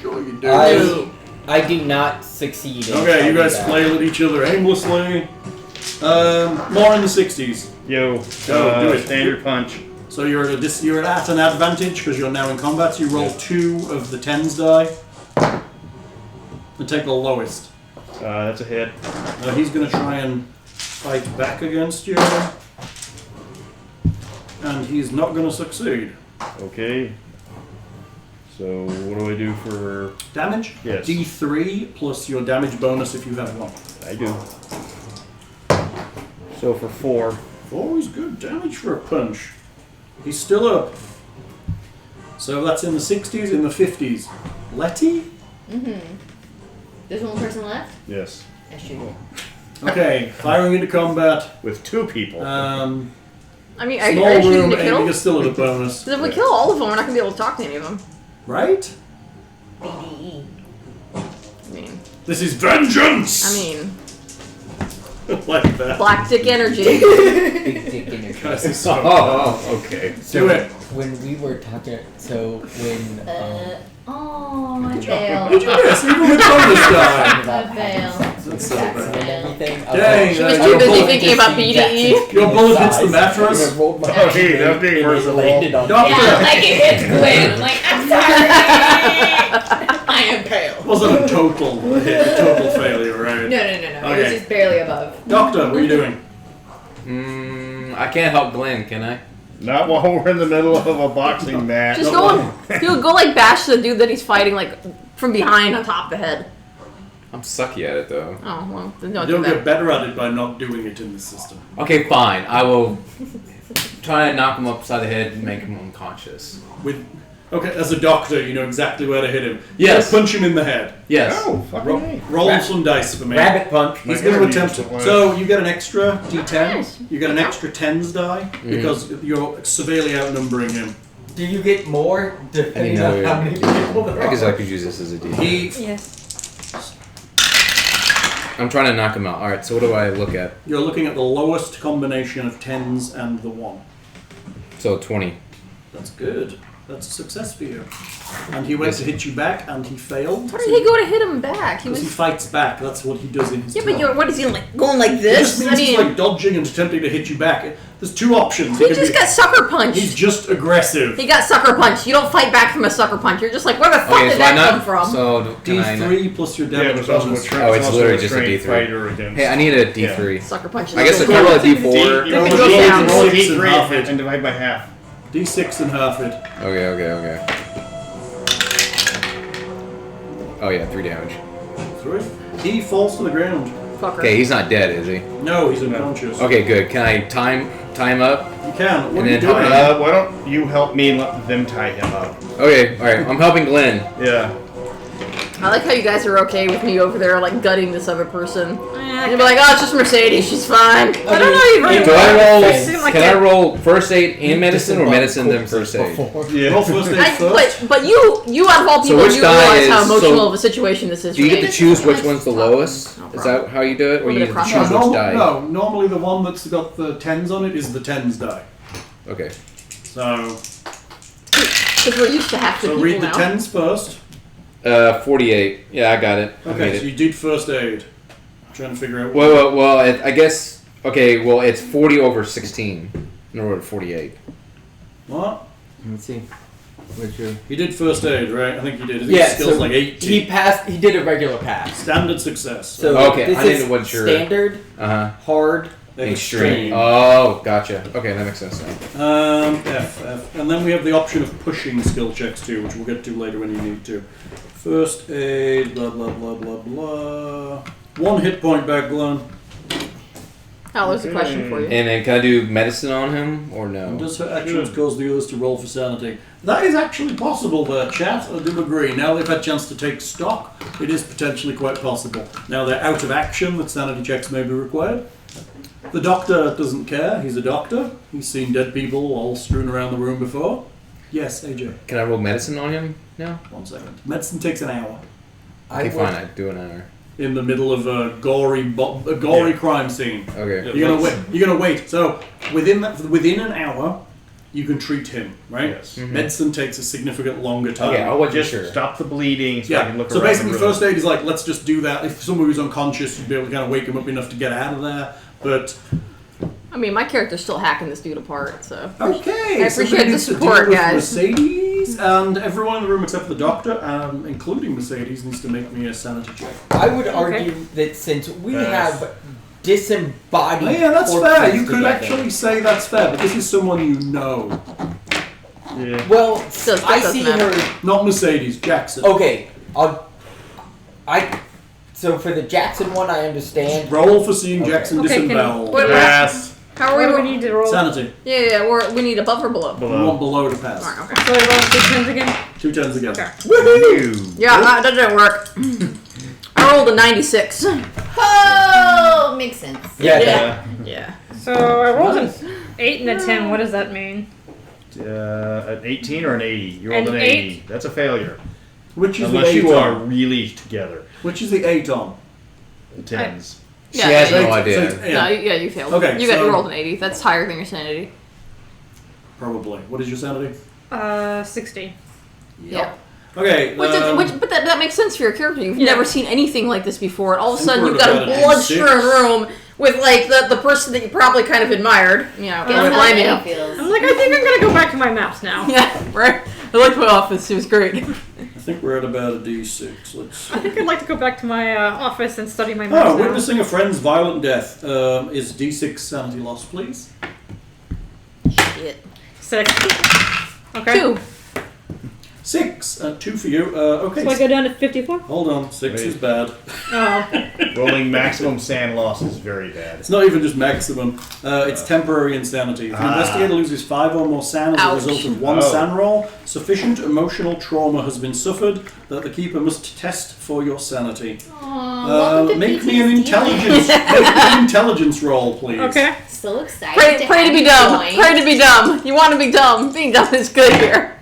Sure you do.
I do not succeed. In
Okay, you guys
that.
flail at each other aimlessly. More in the 60s.
Yo.
Go, do it.
Standard punch.
So you're at an advantage because you're now in combat. So you roll 2 of the 10s die and take the lowest.
That's a hit.
He's going to try and fight back against you. And he's not going to succeed.
Okay. So what do I do for
damage?
Yes.
D3 plus your damage bonus if you have one.
I do. So for 4.
4 is good damage for a punch. He's still up. So that's in the 60s, in the 50s. Letty?
There's one person left?
Yes.
Yes, you do.
Okay, firing into combat.
With 2 people.
I mean, are
Small
you shooting
room,
to kill?
aiming is still at a bonus.
Because if we kill all of them, we're not going to be able to talk to any of them.
Right?
BDE.
I mean...
This is vengeance!
I mean...
like that.
Black dick energy.
Big dick energy.
Okay.
So
Do it.
When we were talking, so when
Oh, I failed.
Did you miss? Even with bonus die.
I failed.
That's so
and
bad.
everything, I
Dang,
She was
your
too busy
bullet-
thinking about BDE.
Your bullet hits the mattress.
Oh, gee, that being merciful.
Doctor.
Yeah, like it hits Glen. I'm like, I'm sorry. I am pale.
Wasn't a total hit, a total failure, right?
No. It was
Okay.
just barely above.
Doctor, what are you doing?
I can't help Glen, can I?
Not while we're in the middle of a boxing match.
Just go like bash the dude that he's fighting like from behind on top of the head.
I'm sucky at it though.
Oh well, then don't
You
do
don't get
that.
better at it by not doing it in the system.
Okay, fine. I will try and knock him upside the head and make him unconscious.
Okay, as a doctor, you know exactly where to hit him.
Yes.
Punch him in the head.
Yes.
Oh, fucking
Roll some dice for me.
rabbit punch.
He's
My
going to
interview
attempt
just
it.
went.
So you get an extra D10.
Nice.
You get an extra tens die because you're severely outnumbering him.
Do you get more depending on how many people there
I guess
are?
I could use this as a D.
Yes.
I'm trying to knock him out. Alright, so what do I look at?
You're looking at the lowest combination of tens and the 1.
So 20.
That's good. That's a success for you. And he went to hit you back, and he failed.
Why did he go to hit him back? He
Because he
was.
fights back. That's what he does in his
Yeah, but
turn.
what is he like going like
It
this?
just means he's like dodging and attempting to hit you back. There's 2 options.
he just got sucker punched.
He's just aggressive.
He got sucker punched. You don't fight back from a sucker punch. You're just like, where the fuck
Okay,
did
so I
that
not.
come from?
So can I?
D3 plus your
Yeah,
damage
but it's also a
bonus.
train.
Oh, it's
also
literally
a
just a
trained
D3.
fighter against.
Hey, I need a D3.
Sucker punch.
I guess I can roll a D4.
You roll
It
a
goes down.
D- roll a
Six and half
D3
it.
and divide by half.
D6 and half it.
Okay. Oh yeah, 3 damage.
3. He falls to the ground.
Fucker.
Okay, he's not dead, is he?
No, he's unconscious.
Okay, good. Can I time up?
You can. What
And
are you
then
doing?
Why don't you help me and let them tie him up?
Okay, alright. I'm helping Glen.
Yeah.
I like how you guys are okay with me over there, like, gutting this other person. And you'll be like, oh, it's just Mercedes, she's fine. I don't know you very
Do
well.
I
You seem
roll?
like
Can
a-
I roll first aid and medicine, or medicine then first aid?
Yeah.
Roll first aid first.
But you out of all
So
people,
which
you
die
realize how
is-
emotional
so
of a situation this is.
Do you
for
get
me.
to choose which one's the lowest?
No
Is
problem.
that how you do it, or you
Little bit
get
of
to
process.
choose which die?
No, normally the one that's got the tens on it is the tens die.
Okay.
So
Because we're used to half the people
read the
now.
tens first.
48. Yeah, I got it. I
Okay,
made
so
it.
you did first aid. I'm trying to figure out.
Well, I guess. Okay, well, it's 40 over 16. In order to 48.
What?
Let me see. Where's your...
He did first aid, right? I think he did. I think
Yeah,
his skill's
so
like 80.
he passed. He did a regular pass.
Standard success.
So
Okay,
this
I
is
didn't want your-
standard,
Uh
hard,
Extreme. Oh, gotcha. Okay, that makes sense now.
F. And then we have the option of pushing skill checks too, which we'll get to later when you need to. First aid, blah blah blah blah blah. 1 hit point back, Glen.
Oh, there's a question for you.
And then can I do medicine on him, or no?
Does her actions cause the others to roll for sanity? That is actually possible there, chat. I do agree. Now they've had a chance to take stock, it is potentially quite possible. Now they're out of action, that sanity checks may be required. The doctor doesn't care. He's a doctor. He's seen dead people all strewn around the room before. Yes, AJ.
Can I roll medicine on him now?
1 second. Medicine takes an hour.
Okay, fine. I do an hour.
In the middle of a gory crime scene.
Okay.
You're gonna wait. You're gonna wait. So within an hour, you can treat him, right?
Yes.
Mm-hmm.
Medicine takes a significant longer time.
Okay, I'll
Just
sure.
stop the bleeding so I can
Yeah.
look
So
around
basically,
the room.
first aid is like, let's just do that. If someone who's unconscious, you'd be able to kind of wake him up enough to get out of there. But
I mean, my character's still hacking this dude apart, so.
okay,
I appreciate
somebody
the
needs to
support,
deal with
guys.
Mercedes. and everyone in the room except for the doctor, including Mercedes, needs to make me a sanity check.
I would argue that since we have disembodied.
Oh, yeah, that's fair. You could
together,
actually say that's fair, but this is someone you know.
Yeah.
Well,
That
I
doesn't
see
matter.
her.
Not Mercedes, Jackson.
Okay, So for the Jackson one, I understand.
Roll for seeing Jackson
Okay,
disemboweled.
Pass.
How
What do
are
we
we?
need to roll?
Sanity.
We need above or below.
You want below to pass.
Alright, okay.
So I roll 2 tens again?
2 tens again.
Okay.
Woohoo!
Yeah, that didn't work. I rolled a 96.
Oh, makes sense.
Yeah.
Yeah.
So I rolled an 8 and a 10. What does that mean?
An 18 or an 80? You rolled
An
an 80. That's a failure.
Which is
Unless
the 8
you are
on?
really together.
Which is the 8 on?
Tens.
She has no
So
idea.
it's-
No, you failed.
Okay,
you
so-
rolled an 80. That's higher than your sanity.
Probably. What is your sanity?
60.
Yeah.
Okay.
But that makes sense for your character. You've never seen anything like this before, and all of a
I think
sudden
we're
you've got a
about a
blood-strewn
D6.
room with like the person that you probably kind of admired. You know,
Guess
I
how
blame
Letty
you.
feels.
I'm like, I think I'm gonna go back to my maps now.
Yeah, right. I liked my office. It was great.
I think we're at about a D6. Let's.
I think I'd like to go back to my office and study my maps
Oh,
now.
witnessing a friend's violent death. Is D6 sanity loss, please?
Shit.
6. Okay.
2.
6. 2 for you. Okay.
So I go down to 54?
Hold on. 6
Wait.
is bad.
Oh.
Rolling maximum sand loss is very bad.
It's not even just maximum. It's temporary insanity. If an investigator loses 5 or more SAN as a
Ouch.
result of one SAN roll, sufficient emotional trauma has been suffered that the keeper must test for your sanity.
Welcome to
Make me an
PTSD.
intelligence roll, please.
Okay.
So excited.
Pray to be dumb. Pray to be dumb. You want to be dumb. Being dumb is good here.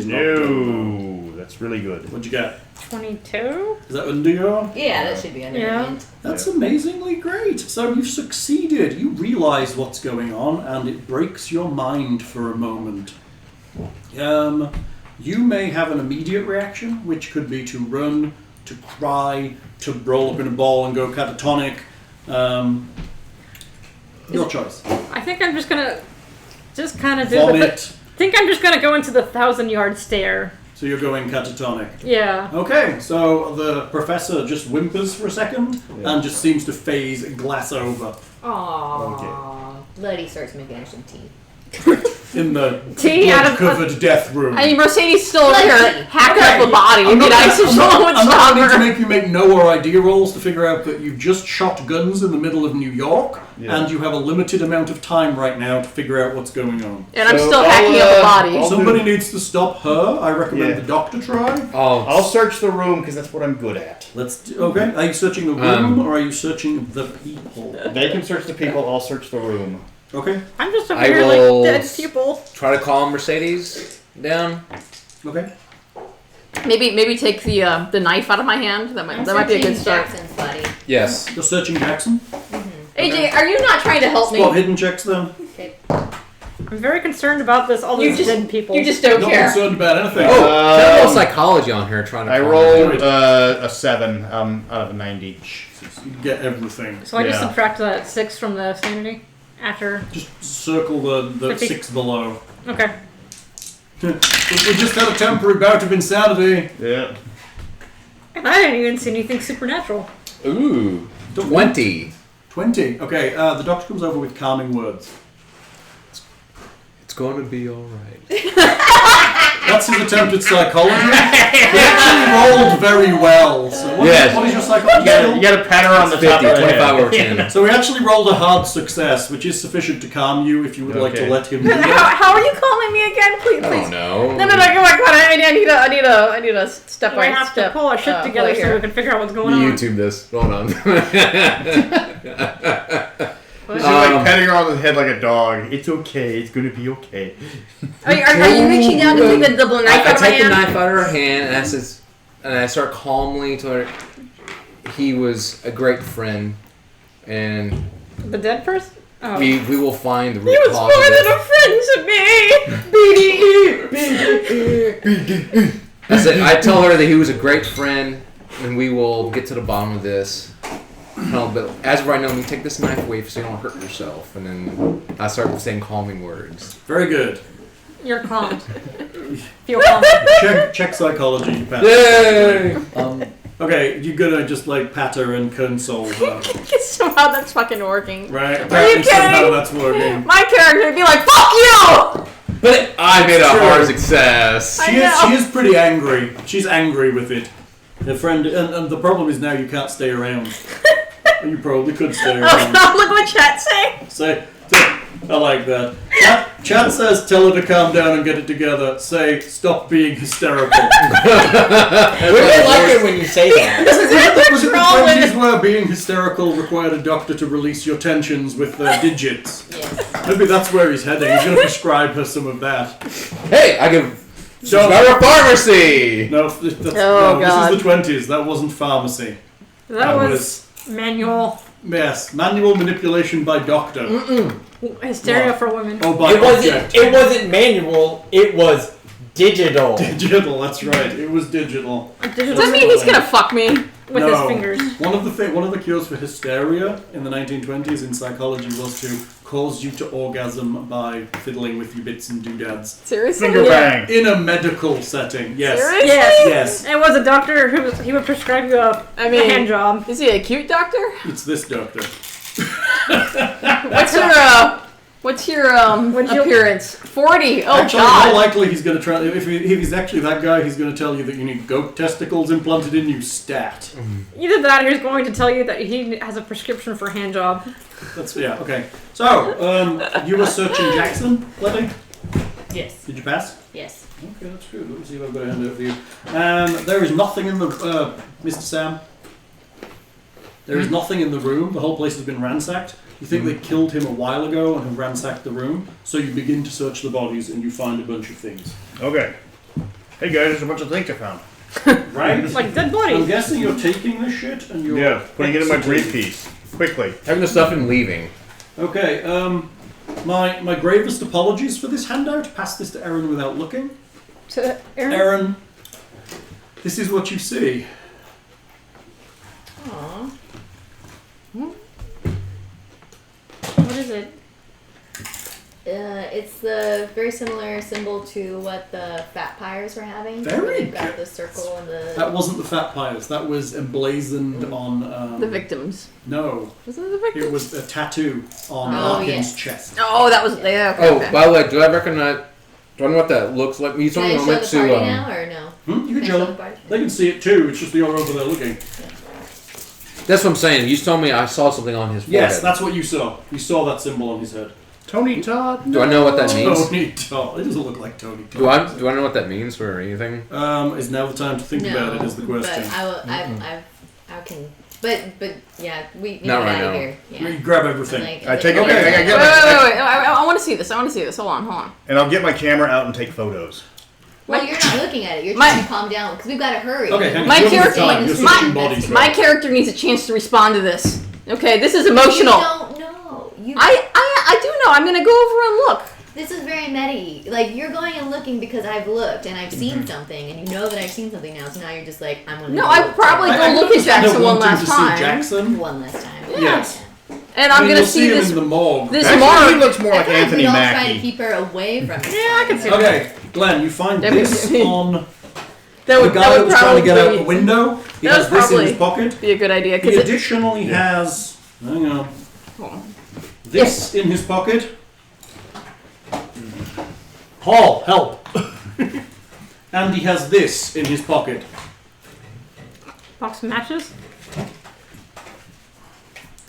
No, that's really good.
What'd you get?
22?
Is that under your?
Yeah, that should be under
Yeah.
the hint.
That's amazingly great. So you've succeeded. You realise what's going on, and it breaks your mind for a moment. You may have an immediate reaction, which could be to run, to cry, to roll up in a ball and go catatonic. Your choice.
I think I'm just gonna kind of do the...
Vomit.
I think I'm just gonna go into the 1,000-yard stare.
So you're going catatonic.
Yeah.
Okay, so the professor just whimpers for a second and just seems to phase and glass over
Aww. Letty starts making her some tea.
in the
Tea out of-
blood-covered death room.
I mean, Mercedes still over
Letty.
here hacking up a body. It'd be nice if someone would
I'm
stop
not going to
her.
make you make no or idea rolls to figure out that you've just shot guns in the middle of New York and you have a limited amount of time right now to figure out what's going on.
And I'm
So
still hacking up a body.
I'll
Somebody
do-
needs to stop her. I recommend
Yeah.
the doctor try.
I'll search the room because that's what I'm good at.
Okay. Are you searching the room or are you searching the people?
They can search the people, I'll search the room.
Okay.
I'm just over
I
here
will-
like dead people.
Try to calm Mercedes down.
Okay.
Maybe take the knife out of my hand. That might be a good start.
Jackson's body.
Yes.
You're searching Jackson.
AJ, are you not trying to help
Spot
me?
hidden checks then.
Okay.
I'm very concerned about this. All
You
these
just-
dead people.
You just don't
Not
care.
concerned about anything.
Oh, can I roll psychology on her trying to
I
calm her
rolled
down?
a 7 out of a 90.
You get everything.
So I just
Yeah.
subtract that 6 from the sanity after.
Just circle the
50.
6 below.
Okay.
We just had a temporary bout of insanity.
Yeah.
And I didn't even see anything supernatural.
Ooh. 20.
20. Okay, the doctor comes over with calming words.
It's going to be alright.
That's his attempt at psychology. He actually rolled very well. So what,
Yes.
what is your psychology
You gotta pat her on the
50,
top of the
25
head.
over 10.
So we actually rolled a hard success, which is sufficient to calm you if you would like to
Okay.
let him do that.
How are you calling me again? Please,
I
please.
don't know.
No, come on. I need a step
So
by
I have
step.
to pull our shit together so we can figure out what's going on.
YouTube this. Hold on.
She's like petting her on the head like a dog. It's okay. It's gonna be okay.
Are you reaching down to take the knife
I
out of my
take the
hand?
knife out of her hand and I start calmly to her. He was a great friend, and
The dead person? Oh.
we will find the root
He was
cause
more
of
than a friend to me.
I said, I tell her that he was a great friend, and we will get to the bottom of this. No, but as of right now, we take this knife away so you don't hurt yourself, and then I start saying calming words.
Very good.
You're calm. Feel calm.
Check psychology. You pass.
Yay!
Okay, you're gonna just like pat her and console her.
Somehow that's fucking working.
Right?
Are you
Apparently somehow
kidding?
that's working.
My character would be like, "Fuck you!"
But I made a
True.
hard success.
I
She
know.
is pretty angry. She's angry with it. Her friend, and the problem is now you can't stay around. You probably could stay
Oh
around.
God! Look what chat's saying.
Say, I like that. Chat says, tell her to calm down and get it together. Say, stop being hysterical.
I really like it when you say that.
Was it the 20s where being hysterical required a doctor to release your tensions with digits?
Yes.
Maybe that's where he's heading. He's going to prescribe her some of that.
Hey, I can
So,
start a pharmacy.
no,
Oh,
this
God.
is the 20s. That wasn't pharmacy.
That was manual
Yes, manual manipulation by doctor.
hysteria for women.
Oh, by object.
It wasn't manual. It was digital.
Digital, that's right. It was digital.
Does that mean he's gonna fuck me?
With his fingers.
One of the cures for hysteria in the 1920s in psychology was to cause you to orgasm by fiddling with your bits and doodads.
Seriously?
Finger bang.
In a medical setting, yes.
Seriously?
Yes.
Yes.
It was a doctor he would prescribe you a hand job.
Is he a cute doctor?
It's this doctor.
What's your appearance? 40. Oh
Actually,
God.
more likely he's going to try. If he's actually that guy, he's going to tell you that you need goat testicles implanted in you. Stat.
Either that or he's going to tell you that he has a prescription for a hand job.
That's okay. So, you were searching Jackson, Letty?
Yes.
Did you pass?
Yes.
Okay, that's good. Let me see if I've got a handout for you. There is nothing in the Mr. Sam. There is nothing in the room. The whole place has been ransacked. You think they killed him a while ago and have ransacked the room, so you begin to search the bodies and you find a bunch of things.
Okay. Hey guys, there's a bunch of things I found.
Right?
Like dead
I'm
bodies.
guessing you're taking this shit and you're...
Yeah, putting it in my
exiting.
briefcase. Quickly.
Having the stuff and leaving.
Okay, my gravest apologies for this handout. Pass this to Erin without looking.
To Erin.
Erin, this is what you see.
Aww.
What is it?
It's the very similar symbol to what the Fat Pyres were having.
Very
They've got
good.
the circle and the...
That wasn't the Fat Pyres. That was emblazoned on...
The victims.
No.
Wasn't it the victims?
It was a tattoo on
Oh,
Larkin's
yes.
chest.
Oh, that was yeah. Okay,
Oh,
okay.
by the way, do I recognize? Do I know what that looks like? You
Can
told
I
me
show
I
the
went
party
to.
now or no?
You
Can
can
I
show
show
them.
the party?
They can see it too. It's just you're over there looking.
That's what I'm saying. You told me I saw something on his forehead.
Yes, that's what you saw. You saw that symbol on his head.
Tony Todd.
Do I know what that means?
Tony Todd. It doesn't look like Tony Todd.
Do I know what that means or anything?
Is now the time to think about it? Is the question.
But I will. I can. But yeah, we need to
Not
get
right
out of
now.
here. Yeah.
You grab everything.
Like,
I take it.
Okay.
I
Wait,
get
wait,
my,
wait. I want to see this. Hold on.
and I'll get my camera out and take photos.
Well, you're not looking at it. You're
My-
trying to calm down because we've got to hurry.
Okay, hang on.
My
You're
character-
time. You're
my-
searching bodies.
My character needs a chance to respond to this. Okay, this is
You
emotional.
don't know.
I do know. I'm gonna go over and look.
This is very meta. Like, you're going and looking because I've looked and I've seen something, and you know that I've seen something now, so now you're just like, I'm going to
No, I probably go look at
understand
Jackson one
wanting
last
to
time.
See Jackson.
one last time.
Yes.
And I'm gonna
you'll
see
him
this
in the morgue.
this
Actually, he
mark.
looks more
I
like
feel like
Anthony
we all try to
Mackie.
keep her away from it.
Yeah, I can see that.
Okay, Glen, you find
Yeah,
this
but-
on
That
the
would,
guy
that
that
would
was trying to get out
probably
the window. He
that
has
would
this in his
probably
pocket.
be a good idea
He
because
additionally has, hang on, this in his pocket. Paul, help. And he has this in his pocket.
Box of matches.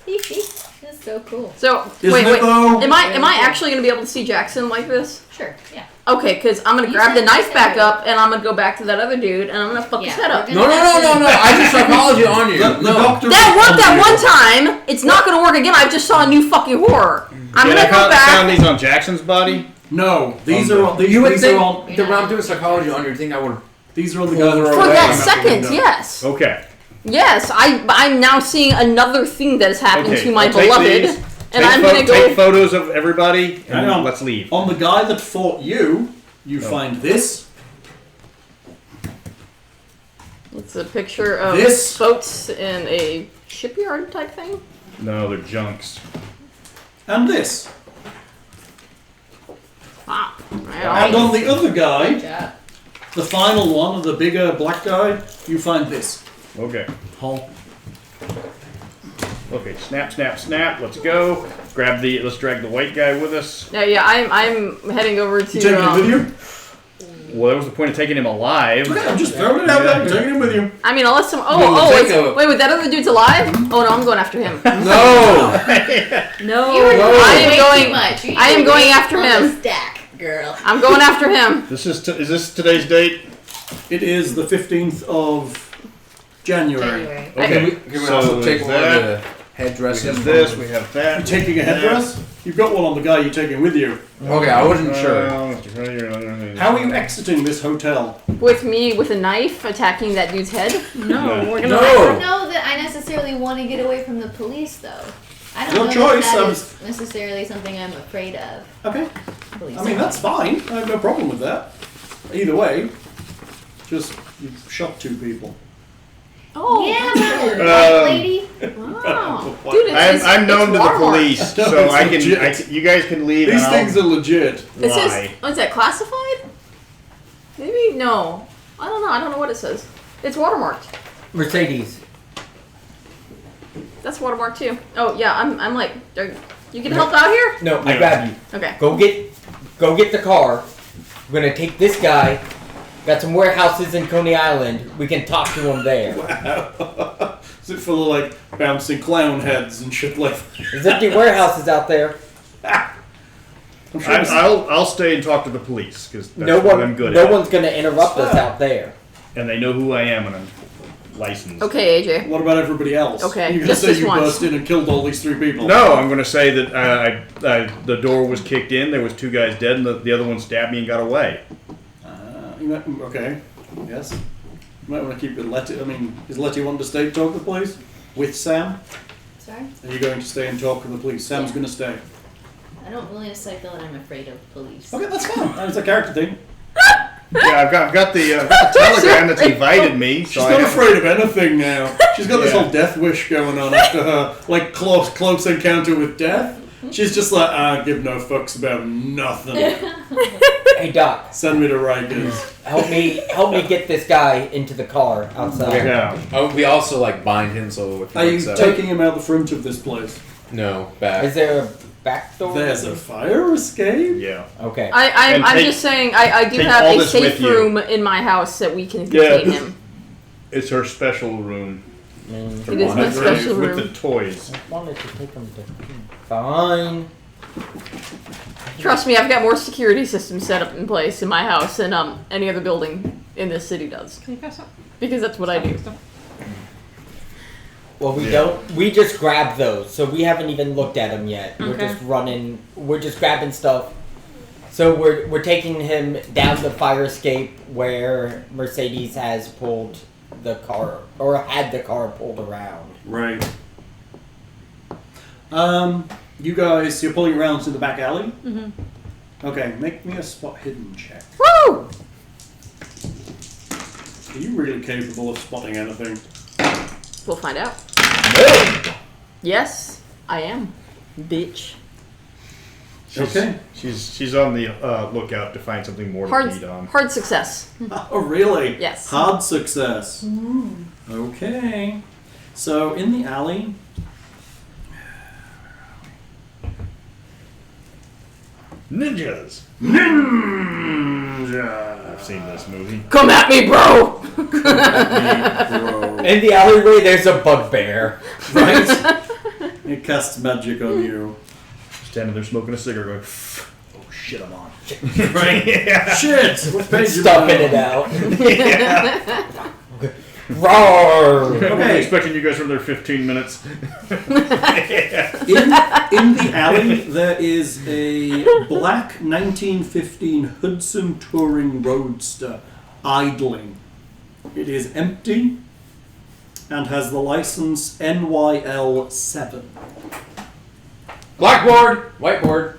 That's so cool.
So
Isn't
wait.
it though?
Am I actually gonna be able to see Jackson like this?
Sure, yeah.
Okay, because I'm gonna
You
grab the
said-
knife
you
back
said-
up and I'm gonna go back to that other dude and I'm gonna fuck his
Yeah,
head up.
we're
No. I just psychology on you.
The
No.
doctor
That worked that
responds
one time. It's not gonna work again. I just saw a new fucking horror. I'm
Yeah,
gonna
I
go
found
back.
these on Jackson's body.
No, these
On
are
the-
on these,
You would
these
think
are on
that when I'm doing psychology on your thing, I would.
these are on the guy that's
For
For
trying to
that
climb out the
second,
window.
yes.
Okay.
Yes, I'm now seeing another thing that has happened
Okay.
to my
I'll take
beloved.
these,
And
take
I'm gonna go.
take photos of everybody
Hang
and
on.
let's leave.
On the guy that fought you, you
Oh.
find this.
It's a picture of
This-
boats in a shipyard type thing.
No, they're junks.
And this.
Wow. All right,
And on the other
Good
guy,
job.
the final one, the bigger black guy, you find this.
Okay.
Hole.
Okay, snap. Let's go. Let's drag the white guy with us.
Yeah, I'm heading over to.
You taking him with you?
Well, that was the point of taking him alive.
Okay, I'm just throwing it out there. I'm taking him with you.
I mean, unless some. Wait, that other dude's alive? Oh no, I'm going after him.
No!
No,
You were
No.
I am
way
going.
too much. You
I am
need to
going
wait
after
on
him.
the stack, girl.
I'm going after him.
Is this today's date?
It is the 15th of January.
Okay.
Can we also take one of the
We
headdresses?
have this. We have that.
You taking a headdress? You've got one on the guy you're taking with you.
Okay, I wasn't sure.
How are you exiting this hotel?
With me with a knife attacking that dude's head.
No, we're gonna.
I
No!
don't know that I necessarily want to get away from the police, though. I don't
Your
know
choice,
that
I
that
was-
is necessarily something I'm afraid of.
Okay.
Police.
I mean, that's fine. I have no problem with that. Either way, just you shot 2 people.
Oh,
Yeah, that lady.
wow. Dude,
I'm known to the
Walmart.
police,
No,
so
it's legit.
you guys can leave.
These
and
things
I'll
are legit.
It says,
lie.
is that classified? Maybe no. I don't know. I don't know what it says. It's watermarked.
Mercedes.
That's watermarked too. Oh yeah, I'm like, you can help out here?
No, I grab you.
Okay.
Go get the car. We're gonna take this guy. Got some warehouses in Coney Island. We can talk to him there.
Wow. Is it full of like bouncing clown heads and shit like that?
There's empty warehouses out there.
I'm sure this-
I'll stay and talk to the police because
No
what I'm good
no
at.
one's gonna interrupt us out there.
And they know who I am and I'm licensed.
Okay, AJ.
What about everybody else?
Okay,
You're gonna
just
say
this
you
once.
burst in and killed all these 3 people.
No, I'm going to say that the door was kicked in. There was 2 guys dead, and the other one stabbed me and got away.
Okay. Yes. You might want to keep it Letty. I mean, is Letty wanting to stay and talk to the police with Sam?
Sorry?
Are you going to stay and talk to the police? Sam's going to stay.
I don't really necessarily feel that I'm afraid of police.
Okay, that's fine. That's a character thing.
Yeah, I've got the telegram that's invited me.
She's not afraid of anything now. She's got this whole death wish going on after her like close encounter with death. She's just like, I give no fucks about nothing.
Hey Doc,
Send me to Rikers.
help me get this guy into the car outside.
Yeah.
Oh, we also like bind him so. If he
Are you
wakes up-
taking him out the front of this place?
No, back.
Is there a back door?
There's a fire escape?
Yeah.
Okay.
I'm
take-
just saying I do
take
have
all
a
this
safe
with you.
room in my house that we can contain him.
It's her special room.
It is my special
With
room.
the toys.
I wanted to take him to. Fine.
Trust me, I've got more security systems set up in place in my house than any other building in this city does.
Can you pass up?
Because that's what I do.
Well, we
Yeah.
don't. We just grabbed those, so we haven't even looked at them yet. We're
Okay.
just running. We're just grabbing stuff. So we're taking him down the fire escape where Mercedes has pulled the car or had the car pulled around.
Right. You guys, you're pulling around to the back alley? Mm-hmm. Okay, make me a spot hidden check.
Woo!
Are you really capable of spotting anything?
We'll find out.
No.
Yes, I am. Bitch.
Okay.
She's on the lookout to find something more to feed on.
Hard success.
Oh, really?
Yes.
Hard success. Okay. So, in the alley...
Ninjas.
Ninja!
I've seen this movie.
Come at me, bro!
Bro.
In the alleyway, there's a bugbear.
Right? It casts magic on you.
Standing there smoking a cigarette going, oh shit, I'm on.
Right?
Yeah.
Shit! What page you
Stuffing
on?
it out.
Yeah.
Roar!
I'm
Okay.
expecting you guys from there 15 minutes.
In the alley, there is a black 1915 Hudson Touring Roadster idling. It is empty and has the license NYL7.
Blackboard, whiteboard.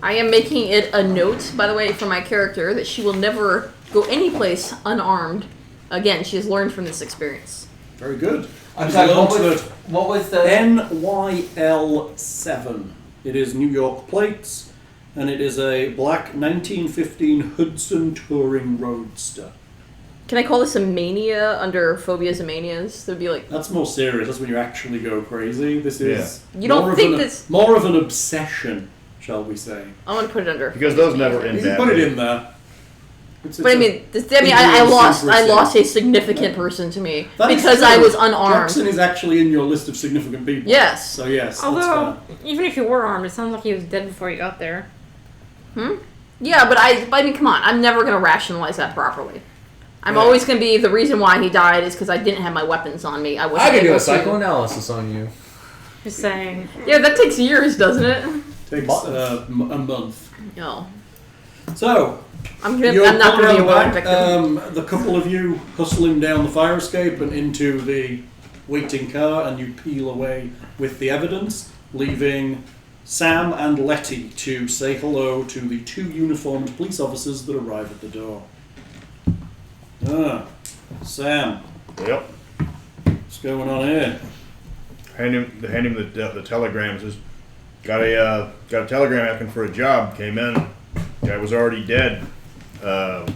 I am making it a note, by the way, for my character that she will never go anyplace unarmed. Again, she has learned from this experience.
Very good.
I'm
She's
sorry,
learned
what was the...
NYL7. It is New York plates. and it is a black 1915 Hudson Touring Roadster.
Can I call this a mania under Phobias and Manias? That'd be like...
That's more serious. That's when you actually go crazy. This is
You don't think this...
more of an obsession, shall we say.
I want to put it under...
Because those never end
You can
bad.
put it in there.
But I mean, I lost a significant person to me because I was unarmed.
Jackson is actually in your list of significant people.
Yes.
So yes,
Although,
that's
even if you were armed, it sounds like he was dead before you got there.
Yeah, but I mean, come on. I'm never going to rationalize that properly. I'm always going to be the reason why he died is because I didn't have my weapons on me.
I could do a psychoanalysis on you.
Just saying.
Yeah, that takes years, doesn't it?
Takes a month.
No.
So,
I'm
you're
not going to be a willing
back,
victim.
the couple of you hustling down the fire escape and into the waiting car, and you peel away with the evidence, leaving Sam and Letty to say hello to the two uniformed police officers that arrive at the door. Sam.
Yep.
What's going on here?
Hand him the telegram. Says, got a telegram asking for a job. Came in. Guy was already dead. And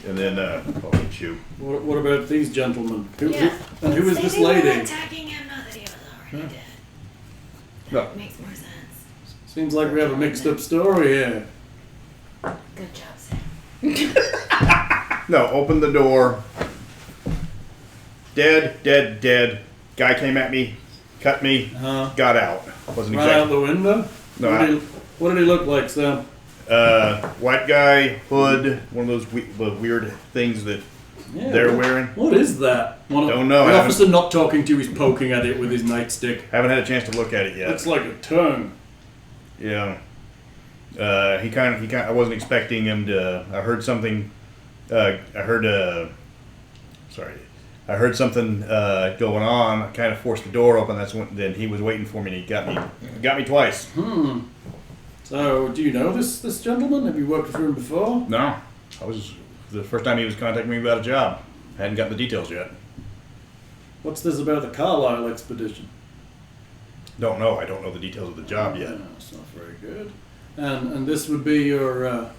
then I'll hit you.
What about these gentlemen? Who is this
They were
lady?
attacking him, not that he was already dead.
No.
That makes more sense.
Seems like we have a mixed up story here.
Good job, Sam.
No, opened the door. Dead. Guy came at me, cut me, got out. Wasn't
Right out the window?
No.
What did he look like, Sam?
White guy, hood, one of those weird things that they're wearing.
What is that?
Don't know.
The officer not talking to you is poking at it with his nightstick.
Haven't had a chance to look at it yet.
Looks like a tongue.
Yeah. He kind of. I wasn't expecting him to. I heard something. I heard something going on. I kind of forced the door open. Then he was waiting for me, and he got me twice.
So, do you know this gentleman? Have you worked with him before?
No, I was the first time he was contacting me about a job. Hadn't gotten the details yet.
What's this about the Carlisle expedition?
Don't know. I don't know the details of the job yet.
That's not very good. And this would be your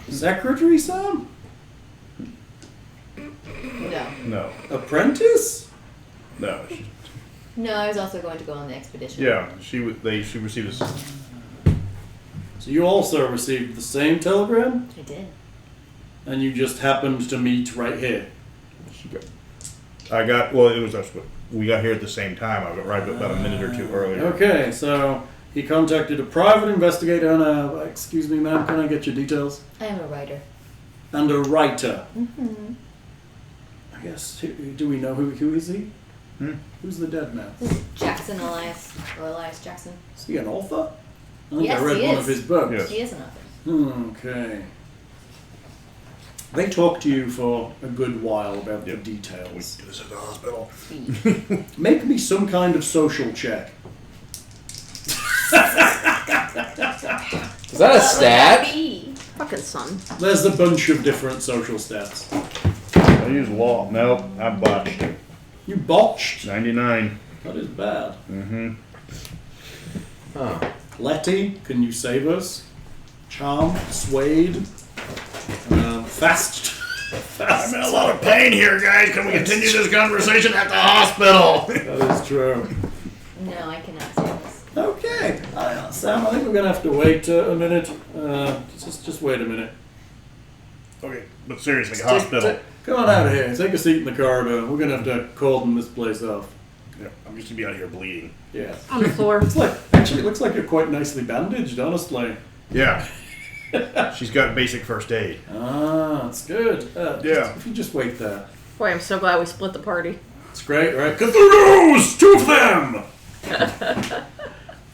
secretary, Sam?
No.
No.
Apprentice?
No.
No, I was also going to go on the expedition.
Yeah, she received a.
So you also received the same telegram?
I did.
And you just happened to meet right here?
It was us. We got here at the same time. I got right about a minute or two earlier.
Okay, so he contacted a private investigator and excuse me, ma'am, can I get your details?
I am a writer.
And a writer.
Mm-hmm.
I guess, do we know who is he? Who's the dead man?
This is Jackson Elias, or Elias Jackson.
Is he an author? I think
Yes,
I read
he
one
is.
of his books.
Yes.
He is an author.
Okay. They talked to you for a good while about the details.
This is the hospital.
Make me some kind of social check.
Is that a stat?
Fucking son.
There's a bunch of different social stats.
I use law. Nope, I botched.
You botched?
99.
That is bad.
Mm-hmm.
Huh.
Letty, can you save us? Charm, Suede, Fast.
I'm in a lot of pain here, guys. Can we continue this conversation at the hospital?
That is true.
No, I cannot save this.
Okay. Sam, I think we're going to have to wait a minute. Just wait a minute.
Okay, but seriously, hospital.
Come on out of here. Take a seat in the corridor. We're going to have to cordon this place off.
Yeah, I'm just gonna be out here bleeding.
Yeah.
On the floor.
Actually, it looks like you're quite nicely bandaged, honestly.
Yeah. She's got basic first aid.
Ah, that's good. If you just wait there.
Boy, I'm so glad we split the party.
It's great, right? Cthulhu's! 2 of them!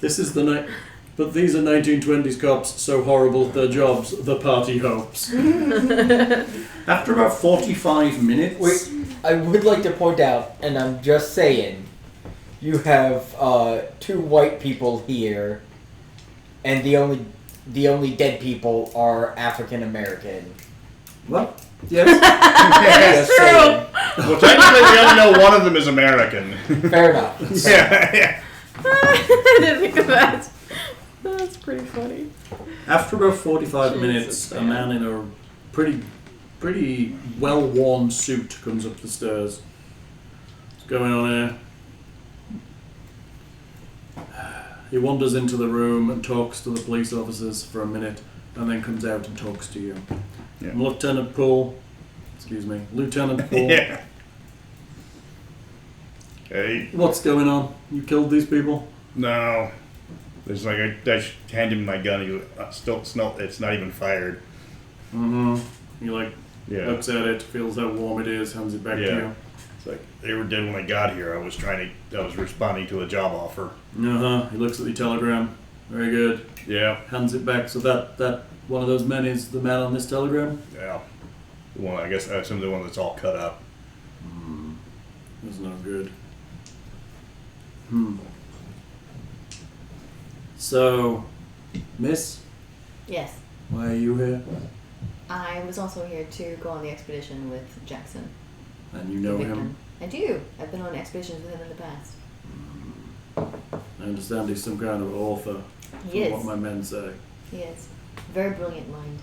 This is the night. But these are 1920s cops, so horrible at their jobs, the party hopes. After about 45 minutes...
Wait, I would like to point out, and I'm just saying, you have 2 white people here, and the only dead people are African American.
What? Yes.
That's true.
Well, technically, we only know one of them is American.
Fair enough.
Yeah.
I didn't think of that. That's pretty funny.
After about 45
Jesus,
minutes, a
man.
man in a pretty well-worn suit comes up the stairs. What's going on here? He wanders into the room and talks to the police officers for a minute, and then comes out and talks to you.
Yeah.
I'm Lieutenant Poole. Lieutenant Poole.
Yeah. Hey.
What's going on? You killed these people?
No. It's like I hand him my gun. He it's not even fired.
Mm-hmm. He
Yeah.
looks at it, feels how warm it is, hands it back to you.
It's like they were dead when I got here. I was responding to a job offer.
Uh-huh. He looks at the telegram. Very good.
Yeah.
Hands it back. So that one of those men is the man on this telegram?
Yeah. The one, I guess I assume the one that's all cut up.
That's not good. So, Miss,
Yes.
why are you here?
I was also here to go on the expedition with Jackson.
And you know
the
him?
victim. I do. I've been on expeditions with him in the past.
I understand he's some kind of author.
He
from
is.
what my men say.
He is. Very brilliant mind.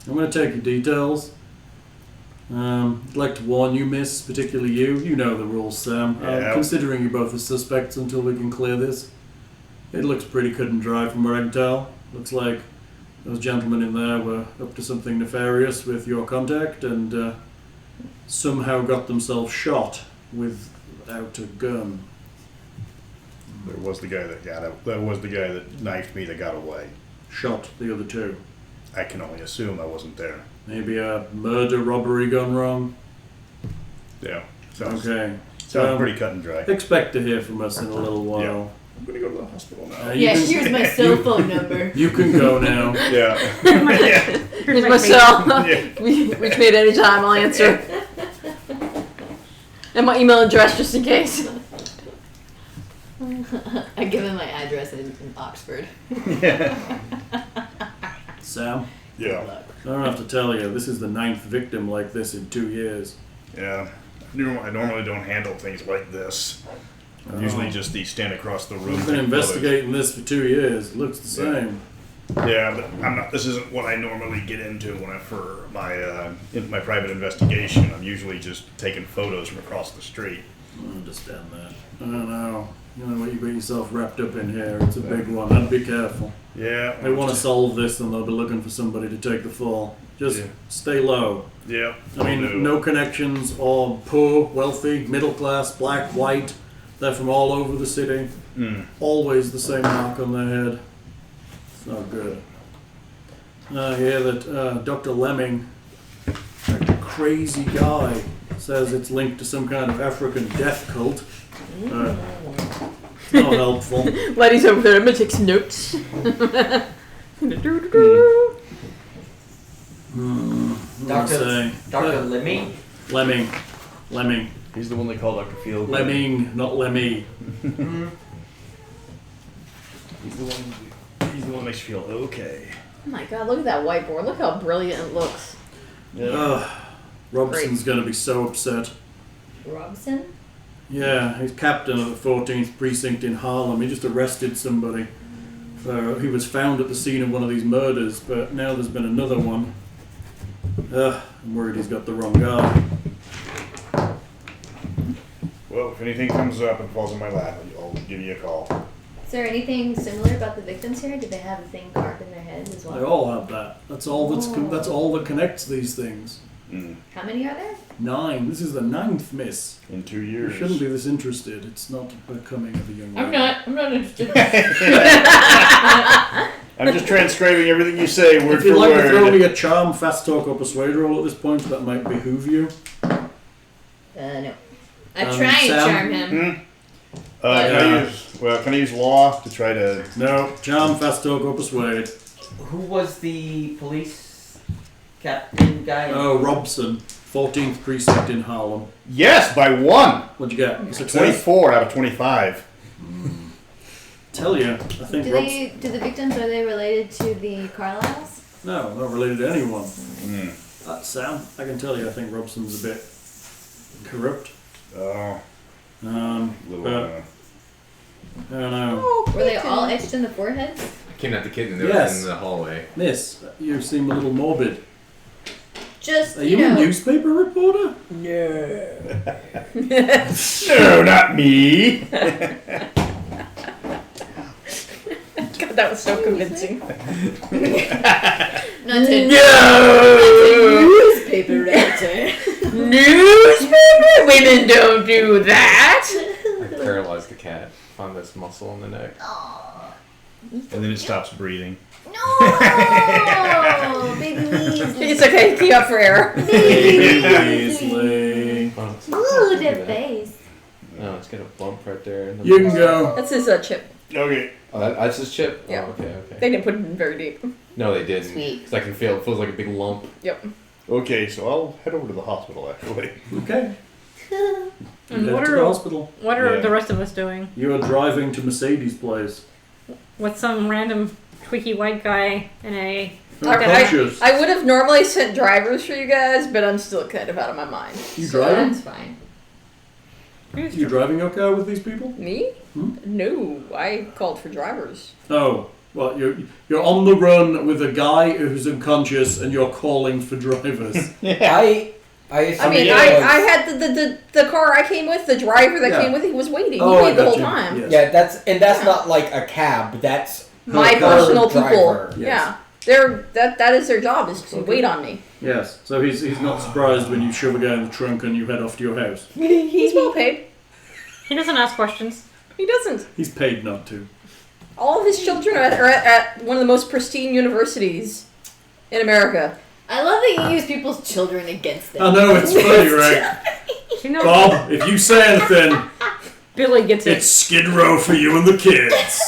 I'm going to take your details. I'd like to warn you, miss, particularly you. You know the rules, Sam.
Yeah.
Considering you both as suspects until we can clear this. It looks pretty cut and dry from what I can tell. Looks like those gentlemen in there were up to something nefarious with your contact and somehow got themselves shot without a gun.
There was the guy that got out. That was the guy that knifed me that got away.
Shot the other two.
I can only assume I wasn't there.
Maybe a murder robbery gone wrong.
Yeah. Sounds pretty cut and dry.
Expect to hear from us in a little while.
Yeah. I'm gonna go to the hospital now.
You
Yeah,
can-
here's my cell phone number.
You can go now.
Yeah. Yeah.
Here's my cell.
Yeah.
Reach me at any time. I'll answer. And my email address just in case.
I give him my address in Oxford.
Sam,
Yeah.
I don't have to tell you, this is the 9th victim like this in 2 years.
Yeah. I normally don't handle things like this. I'm usually just stand across the room.
We've been investigating this for 2 years. It looks the same.
Yeah, but I'm not. This isn't what I normally get into for my in my private investigation. I'm usually just taking photos from across the street.
I understand that. I don't know. You know what you got yourself wrapped up in here. It's a big one. I'd be careful.
Yeah.
They want to solve this and they'll be looking for somebody to take the fall. Just stay low.
Yeah.
I mean, no connections or poor, wealthy, middle class, black, white. They're from all over the city. Always the same mark on their head. It's not good. I hear that Dr. Lemming, that crazy guy, says it's linked to some kind of African death cult. It's not helpful.
Letty's over there. I'm gonna take some notes.
Dr. Lemmy?
Lemming.
He's the one they call Dr. Field.
Lemming, not Lemmy.
He's the one that makes you feel okay.
Oh my god, look at that whiteboard. Look how brilliant it looks.
Robson's going to be so upset.
Robson?
Yeah, he's captain of the 14th Precinct in Harlem. He just arrested somebody. He was found at the scene of one of these murders, but now there's been another one. I'm worried he's got the wrong guy.
Well, if anything comes up and falls in my lap, I'll give you a call.
Is there anything similar about the victims here? Did they have a thing carved in their heads as well?
They all have that. That's all that's all that connects these things.
How many are there?
9. This is the 9th, miss.
In 2
You
years.
shouldn't be this interested. It's not becoming of a young man.
I'm not interested.
I'm just transcribing everything you say word
If you'd
for
like
word.
to throw me a charm, fast talk, or persuade roll at this point, that might behoove you.
No. I try and
Sam?
charm him.
Can I use law to try to...
No, charm, fast talk, or persuade.
Who was the police captain guy?
Oh, Robson, 14th Precinct in Harlem.
Yes, by 1!
What'd you get? A success?
24 out of 25.
Tell you, I think Robson...
Do the victims, are they related to the Carlyles?
No, not related to anyone. Sam, I can tell you, I think Robson's a bit corrupt.
Oh,
But I don't know.
Oh,
Were they all etched in the foreheads?
I kidnapped the kitten. They
Yes.
were in the hallway.
Miss, you seem a little morbid.
Just,
Are you a newspaper reporter?
No, not me.
God, that was so convincing.
Not to newspaper writer.
Newspaper women don't do that.
I paralyzed the cat on this muscle in the neck.
And then it stops breathing.
No, baby Weasley.
It's okay. Keep up for air.
Weasley.
Oh, it's
Ooh, that face.
No, it's got a bump right there. In the
You can go.
That's his chip.
Okay.
Oh, that's his chip?
Yeah.
Oh, okay.
They didn't put it in very deep.
No, they didn't.
Sweet.
Because I can feel it feels like a big lump.
Yep.
Okay, so I'll head over to the hospital actually.
Okay.
And
Head
what
to the
are
hospital.
what are
Yeah.
the rest of us doing?
You are driving to Mercedes' place.
With some random tweaky white guy in a
Unconscious.
I would have normally sent drivers for you guys, but I'm still kind of out of my mind.
You
So
driving?
that's fine.
You driving your car with these people?
Me? No, I called for drivers.
Oh, well, you're on the run with a guy who's unconscious, and you're calling for drivers.
I
I mean, I had the car I came with, the driver that
Yeah.
came with, he was waiting.
Oh,
He
I
waited the
got
whole
you.
time.
Yes.
that's not like a cab. That's
My
her
personal people.
driver.
Yeah. That is their job, is to wait on me.
Yes. So he's not surprised when you shove a guy in the trunk and you head off to your house.
He's well paid.
He doesn't ask questions.
He doesn't.
He's paid not to.
All of his children are at one of the most pristine universities in America.
I love that you use people's children against them.
I know, it's funny, right?
You know,
Bob, if you say anything,
Billy gets it.
it's Skid Row for you and the kids.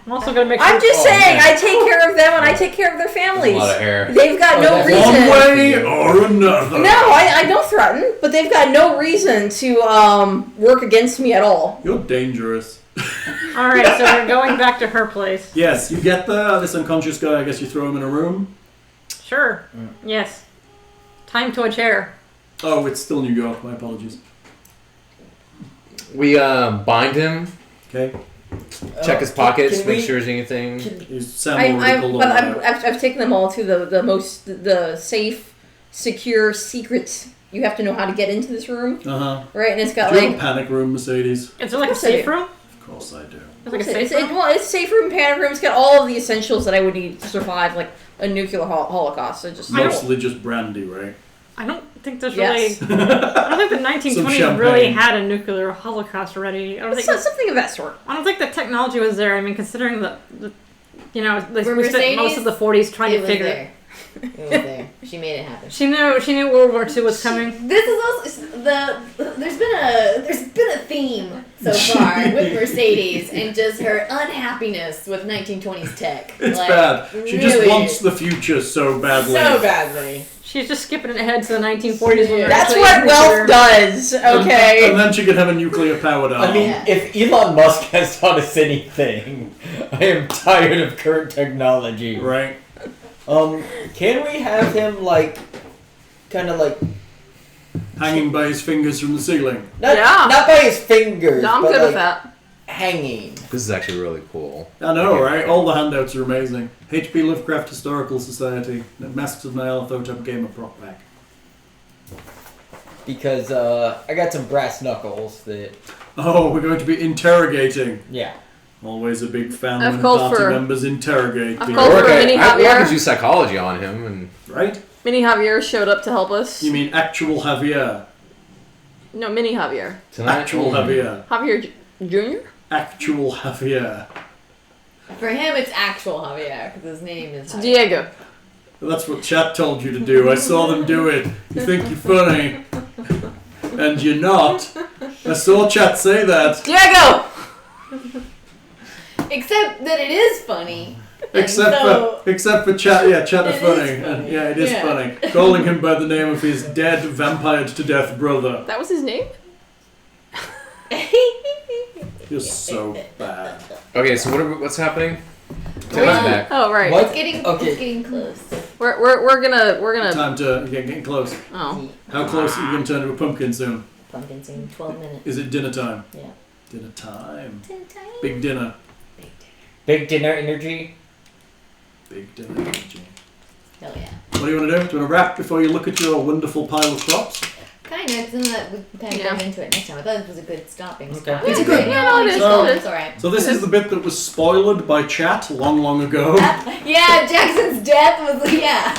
I'm also gonna make sure.
I'm just saying,
man.
I take care of them and I take care of their
A
families.
lot of hair.
They've got
Oh,
no
that's
reason.
One way or another.
No, I don't threaten, but they've got no reason to work against me at all.
You're dangerous.
All right, so we're going back to her place.
Yes, you get there, this unconscious guy, I guess you throw him in a room.
Sure. Yes. Time to a chair.
Oh, it's still New York, my apologies.
We bind him,
Okay.
check his pockets,
can
make
we-
sure there's anything.
Sam already pulled on that.
I've taken them all to the safe, secure, secret. You have to know how to get into this room,
Uh-huh.
right? And it's got
Do you have a
like
panic room, Mercedes?
Is there like a
Of course I
safe
do.
room?
Of course I do.
There's like a safe room?
it's safe room, panic room. It's got all of the essentials that I would need to survive like a nuclear holocaust. So just
Mostly just brandy, right?
I don't think there's
Yes.
really. I don't think the 1920s
champagne.
really had a nuclear holocaust already. I don't think.
something of that sort.
I don't think the technology was there. I mean, considering the you know,
For
we spent most of the 40s trying
It
to
was
figure
there. It was there. She made it happen.
She knew World War II was coming.
This is also there's been a theme so far with Mercedes and just her unhappiness with 1920s tech.
It's
Like,
bad. She just
really
wants the future so badly.
so badly.
She's just skipping ahead to the 1940s. When
That's
actually
what
nuclear-
wealth does. Okay.
And then she could have a nuclear powered arm.
I mean,
Yeah.
if Elon Musk has taught us anything, I am tired of current technology.
right?
Can we have him kind of like
Hanging by his fingers from the ceiling.
not by his fingers,
No, I'm
but
good with
like
that.
hanging?
This is actually really cool.
I know, right? All the handouts are amazing. H.P. Lovecraft Historical Society. Masks of Nyarlathotep Gamer prop pack.
Because I got some brass knuckles that
Oh, we're going to be interrogating.
yeah.
Always a big fan
I've
when
called
party
for-
members interrogate
I've
people.
called for-
Okay,
Mini
I
Javier.
could use psychology on him, and
Right?
Mini Javier showed up to help us.
You mean actual Javier?
No, Mini Javier.
tonight
Actual Javier.
Javier Jr.?
Actual Javier.
For him, it's actual Javier because his name is Javier.
Diego.
That's what chat told you to do. I saw them do it. You think you're funny. And you're not. I saw chat say that.
Diego!
Except that it is funny.
Except for chat, yeah, chat are
It is
funny.
funny.
And, yeah, it is
Yeah.
funny. Calling him by the name of his dead, vampired to death brother.
That was his name?
You're so bad.
okay. So what's happening? Tell
Well,
us back.
Oh, right.
What?
It's getting close.
We're gonna.
Time to getting close.
Oh.
How close are you going to turn to a pumpkin soon?
Pumpkin soon, 12 minutes.
Is it dinner time?
Yeah.
Dinner time.
Dinner time.
Big dinner.
Big dinner energy.
Big dinner energy.
Hell yeah.
What do you want to do? Do you want to wrap before you look at your wonderful pile of props?
Kind of, because then we kind of get into it next time. I thought this was a good stopping spot.
Okay.
It's good.
Yeah, it is.
So-
It is.
It's alright.
So this is the bit that was spoiled by chat long, long ago.
Yeah, Jackson's death was, yeah.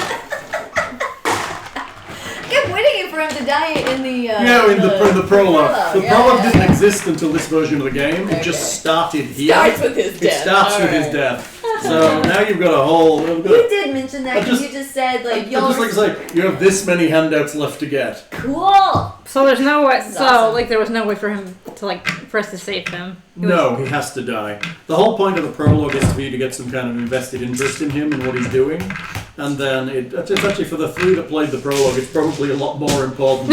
I kept waiting for him to die in the,
in the prologue. The
yeah,
prologue
yeah.
didn't exist until this version of the game. It just started here.
Starts with his
It
death.
starts with his
Alright.
death. So now you've got a whole...
You did mention that because you just said, like,
I
y'all
just
were
like to say, you have this many handouts left to get.
cool.
So there's no way.
This is
So
awesome.
like there was no way for him to like for us to save him.
No, he has to die. The whole point of the prologue is for you to get some kind of invested interest in him and what he's doing. And then it's actually for the three that played the prologue, it's probably a lot more important.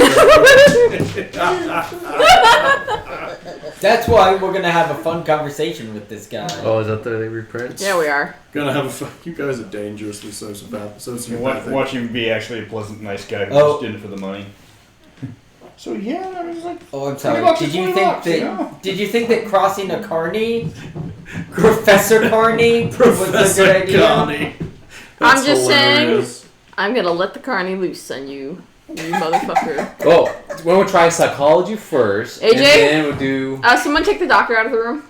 That's why we're gonna have a fun conversation with this guy.
Oh, is that the reprints?
Yeah, we are.
Gonna have a fun. You guys are dangerously sociopathic.
Watch him be actually a pleasant, nice guy who
Oh.
just did it for the money. So yeah, I was just like,
Oh, I'm
20
sorry.
bucks
Did
is
you
20
think
bucks,
that?
yeah.
Did you think that crossing a carny, Professor Carney, was a
Professor
good idea?
Carney.
I'm just
hilarious.
I'm gonna let the carny loose on you, you motherfucker.
Oh, we'll try psychology first.
AJ?
And then we'll do.
Someone take the doctor out of the room.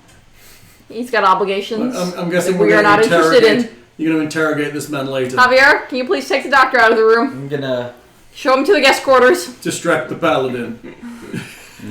He's got obligations.
I'm guessing
that
we're
we are
gonna
not interested in.
You're going to interrogate this man later.
Javier, can you please take the doctor out of the room?
I'm gonna.
Show him to the guest quarters.
Distract the paladin.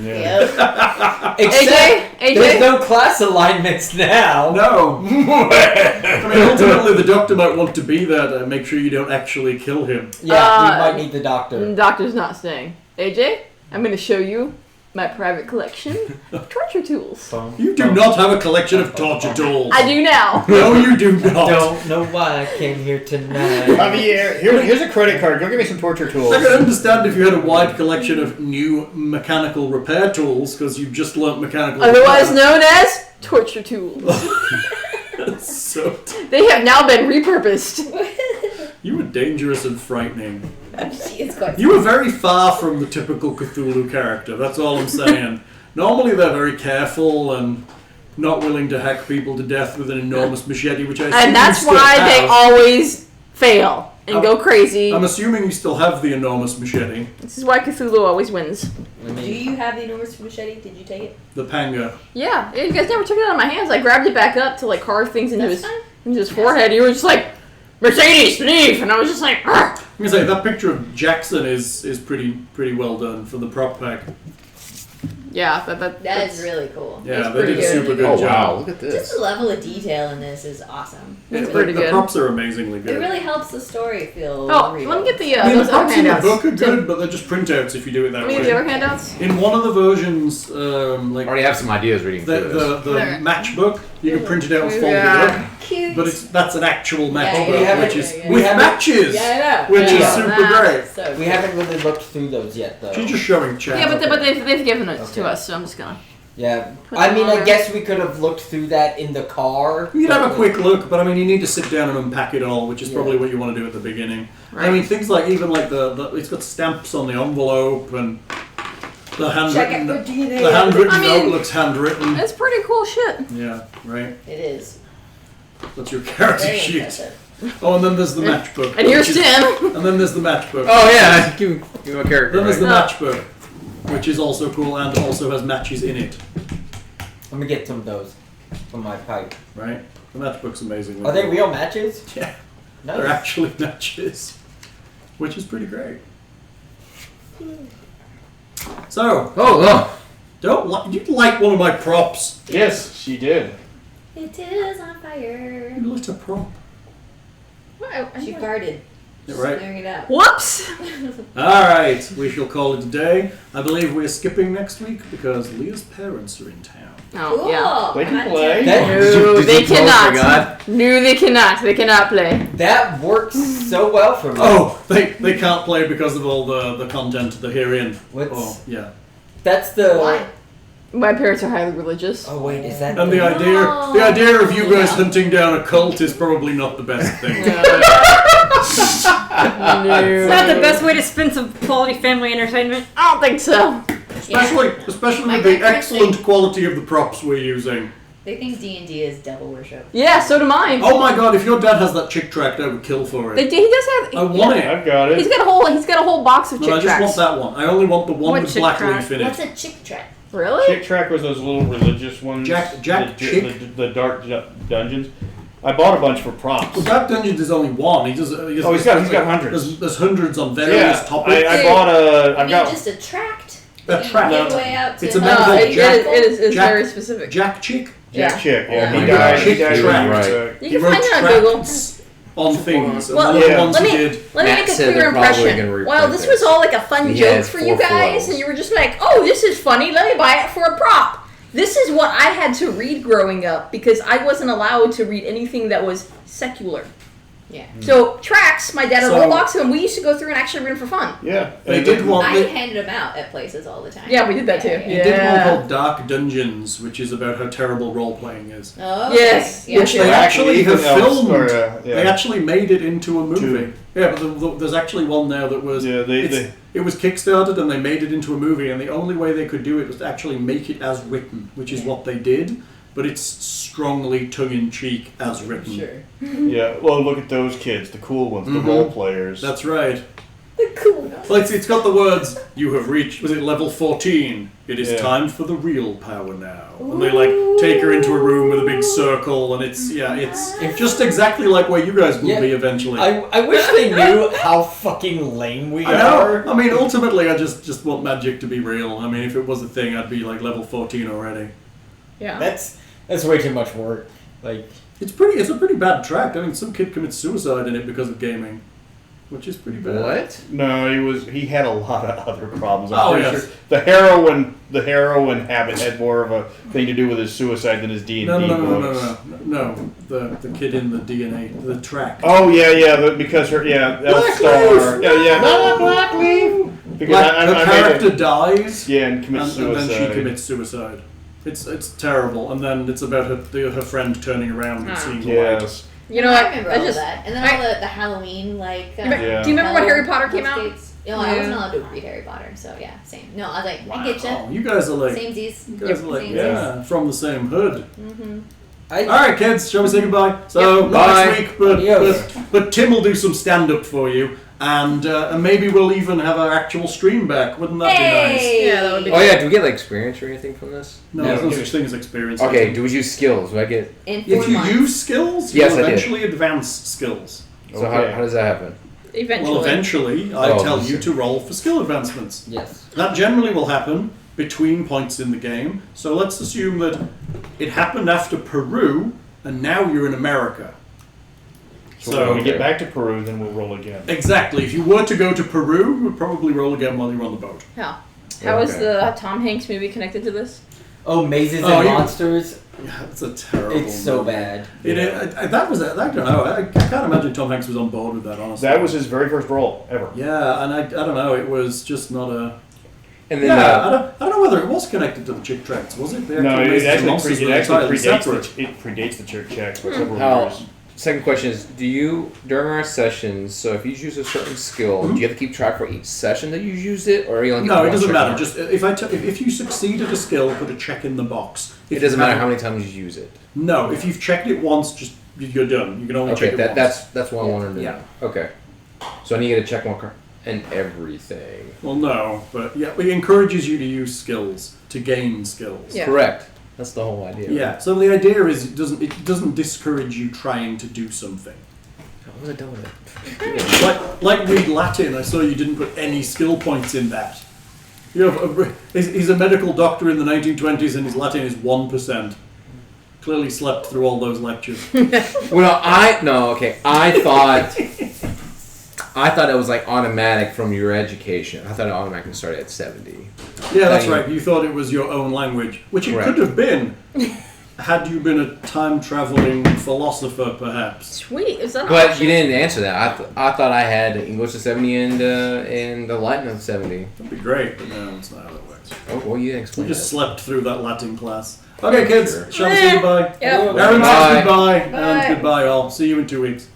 Yeah.
Except
AJ?
there's no class alignments now.
No. I mean, ultimately, the doctor might want to be there to make sure you don't actually kill him.
Yeah, we might need the doctor.
The doctor's not staying. AJ, I'm gonna show you my private collection of torture tools.
You do not have a collection of torture tools.
I do now.
No, you do not.
Don't know why I came here tonight.
Javier, here's a credit card. Go get me some torture tools.
I could understand if you had a wide collection of new mechanical repair tools because you just learnt mechanical
Otherwise
repair.
known as torture tools.
So,
They have now been repurposed.
you were dangerous and frightening.
She is quite.
You were very far from the typical Cthulhu character, that's all I'm saying. Normally they're very careful and not willing to hack people to death with an enormous machete, which I assume
And that's
you still
why
have.
they always fail and go crazy.
I'm assuming you still have the enormous machete.
This is why Cthulhu always wins.
Do you have the enormous machete? Did you take it?
The panga.
Yeah, you guys never took it out of my hands. I grabbed it back up to like carve things into
That's
his
fine.
into his forehead. You were just like, Mercedes, leave! And I was just like, "Argh."
I'm gonna say that picture of Jackson is pretty well done for the prop pack.
Yeah,
That
that's
is really cool.
Yeah,
It's
they
pretty
did a
good.
super good
Oh
job.
wow! Look at
Just
this.
the level of detail in this is awesome.
It's
Yeah,
pretty
the
good.
props are amazingly
It
good.
really helps the story feel
Oh,
real.
let me get the
I mean, the
those other
props in the
handouts.
book are
Tim,
good, but they're just printouts if you do it that
let me
way.
get the other handouts.
In one of the versions,
I
like
already have some ideas reading
the
through this.
the
Alright.
matchbook, you can print it out and fold
Yeah.
it
Cute.
up. But that's an actual matchbook,
we haven't-
which is
yeah,
with
we haven't-
matches,
Yeah, I know.
which is
Yeah.
super
Nah.
great.
So
We haven't really looked through those yet, though.
She's just showing chat.
Yeah, but they've given it
Okay.
to us, so I'm just gonna.
Yeah.
Put
I
them
mean,
on
I
there.
guess we could have looked through that in the car.
You can have a
but-
quick look, but I mean, you need to sit down and unpack it all, which is
Yeah.
probably what you want to do at the beginning.
Right.
I mean, things like even like the it's got stamps on the envelope and the handwritten
Check it for DNA.
the handwritten
I mean-
note looks handwritten.
It's pretty cool shit.
Yeah, right.
It is.
That's your character
Very
sheet.
impressive.
Oh, and then there's the matchbook.
And here's
which is-
Tim.
And then there's the matchbook.
Oh yeah, give me a character.
Then there's the
right?
matchbook, which is also cool and also has matches in it.
Let me get some of those from my pipe.
Right? The matchbook's amazing.
Are they real matches?
Yeah,
Nice.
they're actually matches, which is pretty great. So,
Oh
you like one of my props?
Yes, she did.
It is on fire.
You lit a prop.
She farted.
Yeah, right.
Smearing it out.
Whoops.
Alright, we shall call it a day. I believe we're skipping next week because Leah's parents are in town.
Oh
Cool.
yeah.
They can
I'm
play.
That,
No,
Did
they
you close?
cannot.
My God.
No, they cannot. They cannot play.
that works so well for me.
Oh, they can't play because of all the content they're herein.
What's,
Oh, yeah.
That's the.
Why?
My parents are highly religious.
Oh wait, is that
And the idea of you guys hunting down a cult is probably not the best thing.
It's not the best way to spend some quality family entertainment.
I don't think so.
Especially
My
with the
grandparents
excellent quality of the props we're using.
They think D&D is devil worship.
Yeah, so do mine.
Oh my god, if your dad has that chick tract, I would kill for it.
He does have.
I want it.
I've got it.
He's got a whole box of
But
chick
I just
tracks.
want that one. I only want the one
What
with
chick
black
tract?
leaf in
What's
it.
a chick track?
Really?
Chick Track was those little religious ones.
Jack
the dark dungeons. I bought a bunch for props.
Well, Dark Dungeons is only one. He's
got hundreds.
There's hundreds on various topics.
I bought a. I've
You
got.
just a tract?
A tract.
Give away out to
It's a man called
It
Jack.
is
Jack-
very specific.
Jack Chick.
Jack Chick. Yeah,
Yeah.
he died.
Chick
He died.
Tract.
Right.
You
He
can
wrote
find it on Google.
tracts on things.
Well,
and one of the
yeah.
ones
let
he
me
did.
let me
Matt
make a
said
clear
they're probably
impression.
gonna reprint
Well, this
this.
was all like a fun
He
joke
has
for you
4
guys,
flows.
and you were just like, "Oh, this is funny. Let me buy it for a prop." This is what I had to read growing up because I wasn't allowed to read anything that was secular.
Yeah.
So tracks, my dad had a
So-
whole box of them. We used to go through and actually read them for fun.
Yeah.
They did one.
I
They,
handed them out at places all the time.
Yeah, we did that too.
they did one called Dark Dungeons, which is about how terrible role playing is.
Oh,
Yes,
okay. Yeah.
yes,
They
yes.
actually have filmed.
Yeah.
They actually made it into a movie.
Two.
Yeah, but there's actually one now that was.
Yeah,
It was kickstarted and they made it into a movie, and the only way they could do it was to actually make it as written, which is what they did. But it's strongly tongue-in-cheek as written.
Sure.
Yeah. Well, look at those kids, the cool ones, the
Mhm.
role players.
That's right.
The cool.
Well, it's got the words, "You have reached," was it level 14? It is
Yeah.
time for the real power now. And they like take her into a room with a big circle, and it's just exactly like where you guys will
Yeah.
be eventually.
I wish they knew how fucking lame we
I know.
are.
I mean, ultimately, I just want magic to be real. I mean, if it was a thing, I'd be like level 14 already.
Yeah.
That's way too much work. Like,
It's a pretty bad tract. I mean, some kid commits suicide in it because of gaming, which is pretty bad.
What?
No, he had a lot of other problems. I'm
Oh,
pretty
yes.
sure the heroin habit had more of a thing to do with his suicide than his D&D books.
No. The kid in the DNA, the tract.
Oh yeah, because her Star. Yeah, not Blackleaf. Because
Like, the character dies.
Yeah, and commits
And
suicide.
then she commits suicide. It's terrible, and then it's about her friend turning around and seeing the light.
Yes.
You know
I
what?
remember
I
all
just.
that. And then
I-
all the Halloween, like...
You me-
Yeah.
Do you remember when Harry Potter came out?
No, I wasn't allowed to read Harry Potter, so yeah, same. No, I was like, I get
Oh,
you.
you guys are like,
Samesies.
you guys are like,
Samesies.
yeah, from the same hood.
Mm-hmm.
All right, kids, shall we say goodbye? So
Yep,
not
bye.
next week, but,
Adios.
but Tim will do some stand up for you, and maybe we'll even have our actual stream back. Wouldn't that be nice?
Hey!
Yeah, that would be
Oh yeah, do we get like experience or anything from this?
No, there's no such thing as experience.
Okay, do we use skills? Do I get?
In 4
If you
months.
use skills,
Yes,
you'll
I did.
eventually advance skills.
So
Okay.
how does that happen?
Eventually.
Well, eventually, I
Oh,
tell
this-
you to roll for skill advancements.
yes.
That generally will happen between points in the game. So let's assume that it happened after Peru, and now you're in America.
So when we get back to Peru, then we'll roll again.
Exactly. If you were to go to Peru, you would probably roll again while you're on the boat.
How? How is
Okay.
the Tom Hanks movie connected to this?
Oh, Mazes
Oh,
and
you-
Monsters.
Yeah, it's a terrible.
It's so
movie.
bad.
That was. I don't know. I can't imagine Tom Hanks was on board with that. Honestly,
That was his very first role ever.
Yeah, and I don't know. It was just not a.
And then
Yeah, I don't know whether it was connected to the chick tracks. Was it? The
No,
actual
it
Mazes and
actually,
Monsters
it
were
actually
entirely
predates
separate.
it predates the church checks by several
How-
years.
second question is: do you during our sessions? So if you use a certain skill, do you have to keep track for each session that you used it, or you only?
No,
get
it
one
doesn't
check
matter.
mark?
Just if you succeed at a skill, put a check in the box.
It
If
doesn't
you
matter
haven't-
how many times you use it.
No, if you've checked it once, just you're done. You can only
Okay,
check it once.
that's what I wanted to know. Okay, so I need to get a check marker and everything.
Well, no, but yeah, it encourages you to use skills to gain skills.
Yeah.
Correct. That's the whole idea.
Yeah. So the idea is it doesn't discourage you trying to do something.
What was I done with it?
Like read Latin, I saw you didn't put any skill points in that. You know, he's a medical doctor in the 1920s and his Latin is 1%. Clearly slept through all those lectures.
Well, I thought it was like automatic from your education. I thought it automatically started at 70.
Yeah, that's
Dang.
right. You thought it was your own language, which it
Correct.
could have been, had you been a time-traveling philosopher, perhaps.
Sweet. Is that an
But
option?
you didn't answer that. I thought I had English at 70 and the Latin at 70.
That'd be great, but no, that's not how that works.
Oh, well, you didn't
You
explain
just
that.
slept through that Latin class. Okay, kids,
Sure.
shall we say goodbye?
Yep.
Erin says
Bye.
goodbye,
Bye.
and goodbye all. See you in 2 weeks.